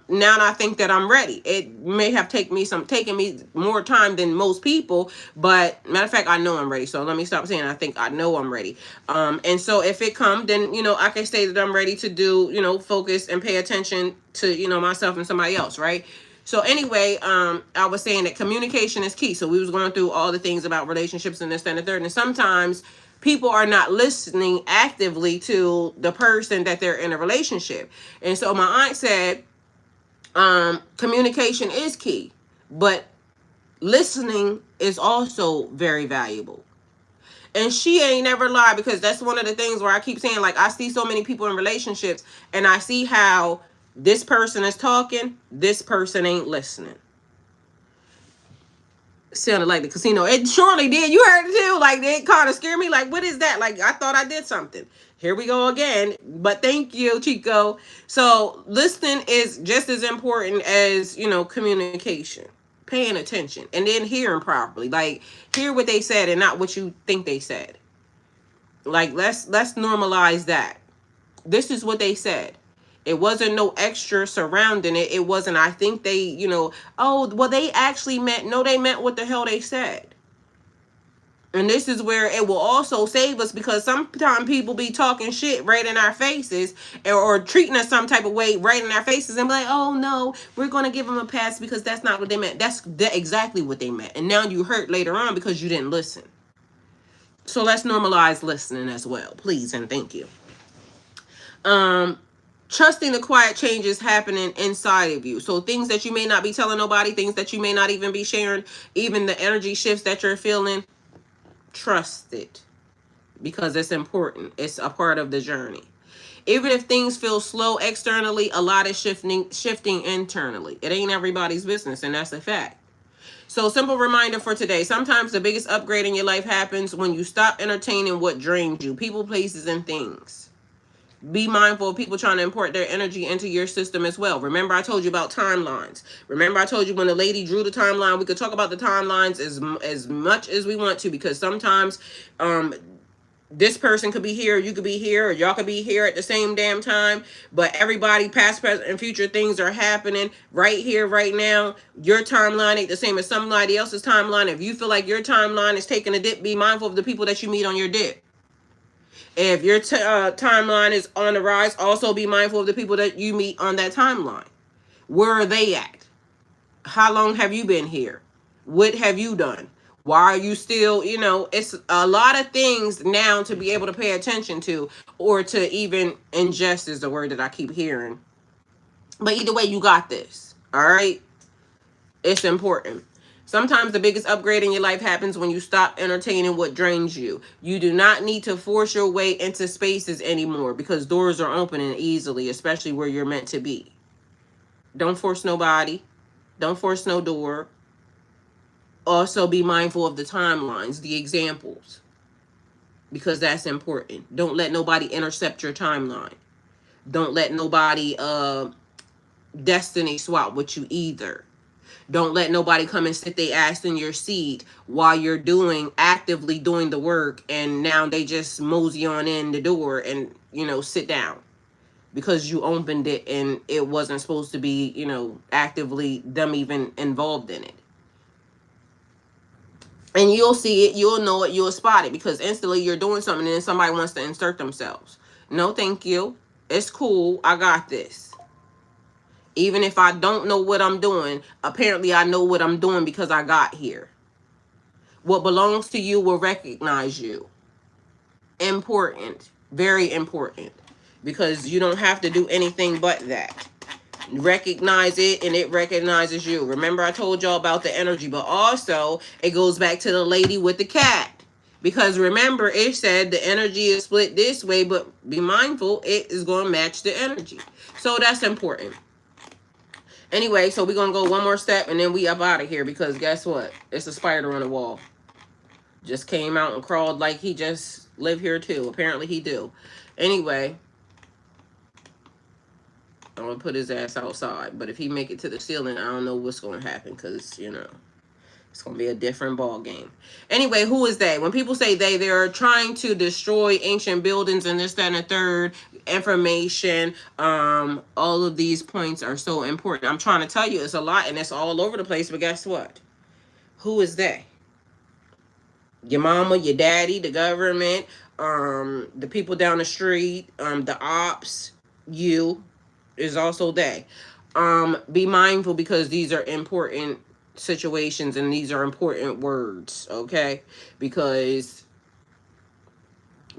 now I think that I'm ready. It may have taken me more time than most people, but matter of fact, I know I'm ready. So let me stop saying I think I know I'm ready. And so if it comes, then, I can say that I'm ready to do, focus and pay attention to, myself and somebody else, right? So anyway, I was saying that communication is key. So we was going through all the things about relationships and this, that, and the third. And sometimes people are not listening actively to the person that they're in a relationship. And so my aunt said, communication is key, but listening is also very valuable. And she ain't never lied, because that's one of the things where I keep saying, like, I see so many people in relationships and I see how this person is talking, this person ain't listening. Sounded like the casino. It surely did. You heard it too. Like, it kind of scared me. Like, what is that? Like, I thought I did something. Here we go again. But thank you, Chico. So listening is just as important as, communication. Paying attention and then hearing properly. Like, hear what they said and not what you think they said. Like, let's normalize that. This is what they said. It wasn't no extra surrounding it. It wasn't, I think they, oh, well, they actually meant, no, they meant what the hell they said. And this is where it will also save us, because sometimes people be talking shit right in our faces, or treating us some type of way right in our faces, and be like, oh no, we're going to give them a pass because that's not what they meant. That's exactly what they meant. And now you hurt later on because you didn't listen. So let's normalize listening as well, please, and thank you. Trusting the quiet changes happening inside of you. So things that you may not be telling nobody, things that you may not even be sharing, even the energy shifts that you're feeling, trust it, because it's important. It's a part of the journey. Even if things feel slow externally, a lot is shifting internally. It ain't everybody's business, and that's a fact. So simple reminder for today. Sometimes the biggest upgrade in your life happens when you stop entertaining what drains you. People, places, and things. Be mindful of people trying to import their energy into your system as well. Remember, I told you about timelines. Remember, I told you when the lady drew the timeline, we could talk about the timelines as much as we want to, because sometimes this person could be here, you could be here, or y'all could be here at the same damn time. But everybody, past, present, and future things are happening right here, right now. Your timeline ain't the same as somebody else's timeline. If you feel like your timeline is taking a dip, be mindful of the people that you meet on your dip. If your timeline is on the rise, also be mindful of the people that you meet on that timeline. Where are they at? How long have you been here? What have you done? Why are you still, you know, it's a lot of things now to be able to pay attention to, or to even ingest is the word that I keep hearing. But either way, you got this. All right. It's important. Sometimes the biggest upgrade in your life happens when you stop entertaining what drains you. You do not need to force your way into spaces anymore, because doors are opening easily, especially where you're meant to be. Don't force nobody. Don't force no door. Also be mindful of the timelines, the examples, because that's important. Don't let nobody intercept your timeline. Don't let nobody destiny swap with you either. Don't let nobody come and sit their ass in your seat while you're actively doing the work, and now they just mosey on in the door and, you know, sit down because you opened it and it wasn't supposed to be, you know, actively them even involved in it. And you'll see it, you'll know it, you'll spot it, because instantly you're doing something and then somebody wants to insert themselves. No, thank you. It's cool. I got this. Even if I don't know what I'm doing, apparently I know what I'm doing because I got here. What belongs to you will recognize you. Important. Very important. Because you don't have to do anything but that. Recognize it and it recognizes you. Remember I told y'all about the energy, but also it goes back to the lady with the cat. Because remember, it said the energy is split this way, but be mindful, it is going to match the energy. So that's important. Anyway, so we're going to go one more step and then we up out of here, because guess what? It's a spider on the wall. Just came out and crawled like he just lived here too. Apparently he do. Anyway, I'm going to put his ass outside. But if he make it to the ceiling, I don't know what's going to happen, because, you know, it's going to be a different ball game. Anyway, who is they? When people say they're trying to destroy ancient buildings and this, that, and the third. Information, all of these points are so important. I'm trying to tell you, it's a lot and it's all over the place, but guess what? Who is they? Your mama, your daddy, the government, the people down the street, the ops, you is also they. Be mindful, because these are important situations and these are important words, okay? Because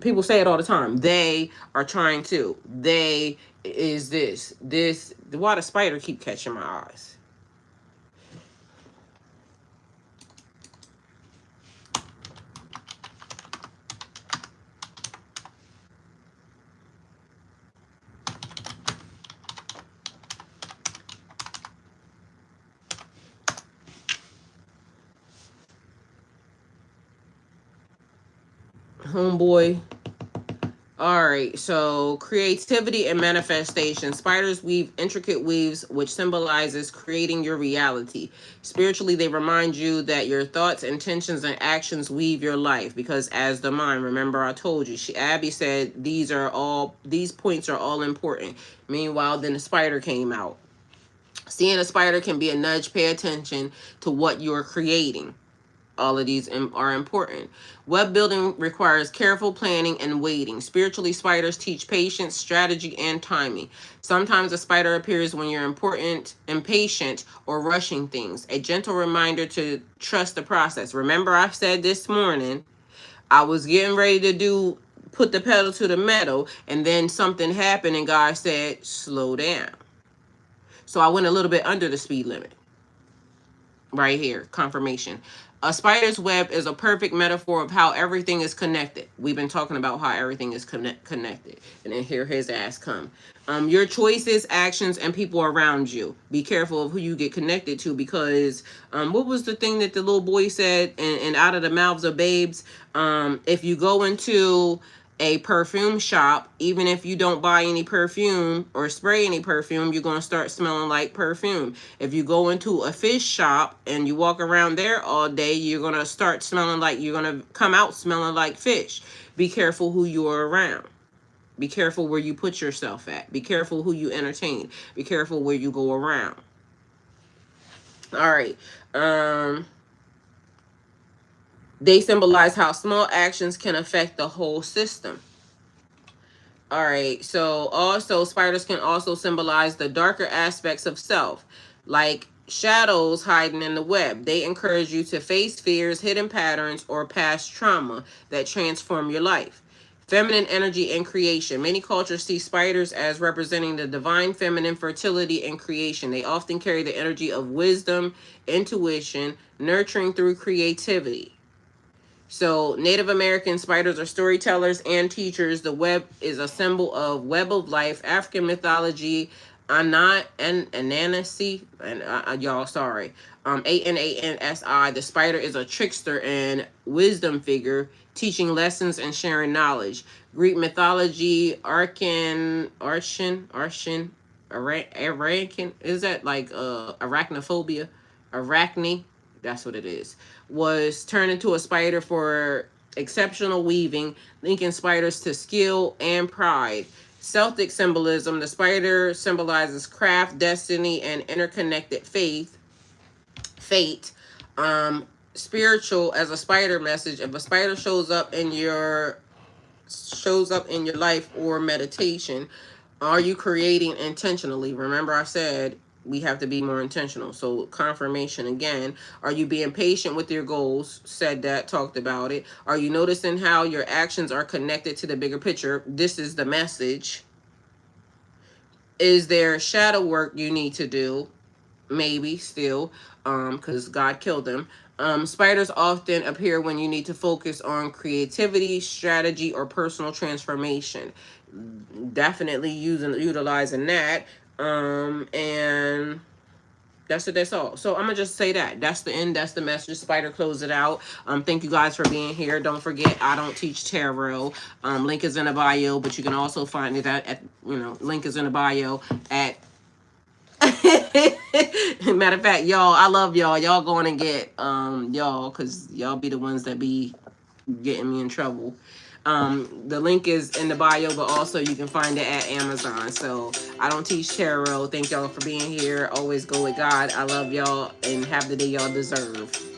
people say it all the time. They are trying to. They is this. Why the spider keep catching my eyes? Homeboy. All right, so creativity and manifestation. Spiders weave intricate weaves, which symbolizes creating your reality. Spiritually, they remind you that your thoughts, intentions, and actions weave your life. Because as the mind, remember I told you, Abby said these points are all important. Meanwhile, then the spider came out. Seeing a spider can be a nudge. Pay attention to what you're creating. All of these are important. Web building requires careful planning and waiting. Spiritually, spiders teach patience, strategy, and timing. Sometimes a spider appears when you're impatient, or rushing things. A gentle reminder to trust the process. Remember, I said this morning, I was getting ready to put the pedal to the metal, and then something happened and God said, slow down. So I went a little bit under the speed limit. Right here, confirmation. A spider's web is a perfect metaphor of how everything is connected. We've been talking about how everything is connected. And then here his ass come. Your choices, actions, and people around you. Be careful of who you get connected to, because what was the thing that the little boy said? And out of the mouths of babes, if you go into a perfume shop, even if you don't buy any perfume or spray any perfume, you're going to start smelling like perfume. If you go into a fish shop and you walk around there all day, you're going to start smelling like, you're going to come out smelling like fish. Be careful who you're around. Be careful where you put yourself at. Be careful who you entertain. Be careful where you go around. All right. They symbolize how small actions can affect the whole system. All right, so also spiders can also symbolize the darker aspects of self, like shadows hiding in the web. They encourage you to face fears, hidden patterns, or past trauma that transform your life. Feminine energy and creation. Many cultures see spiders as representing the divine feminine, fertility, and creation. They often carry the energy of wisdom, intuition, nurturing through creativity. So Native American spiders are storytellers and teachers. The web is a symbol of web of life. African mythology, Anansi, and y'all sorry, Anansi. The spider is a trickster and wisdom figure, teaching lessons and sharing knowledge. Greek mythology, Archin, is that like arachnophobia, arachne? That's what it is. Was turned into a spider for exceptional weaving, linking spiders to skill and pride. Celtic symbolism. The spider symbolizes craft, destiny, and interconnected fate. Spiritual as a spider message. If a spider shows up in your life or meditation, are you creating intentionally? Remember I said we have to be more intentional. So confirmation again. Are you being patient with your goals? Said that, talked about it. Are you noticing how your actions are connected to the bigger picture? This is the message. Is there shadow work you need to do? Maybe still, because God killed them. Spiders often appear when you need to focus on creativity, strategy, or personal transformation. Definitely utilizing that. And that's it. That's all. So I'm gonna just say that. That's the end. That's the message. Spider, close it out. Thank you guys for being here. Don't forget, I don't teach tarot. Link is in the bio, but you can also find it at link is in the bio at. Matter of fact, y'all, I love y'all. Y'all going and get y'all, because y'all be the ones that be getting me in trouble. The link is in the bio, but also you can find it at Amazon. So I don't teach tarot. Thank y'all for being here. Always go with God. I love y'all, and have the day y'all deserve.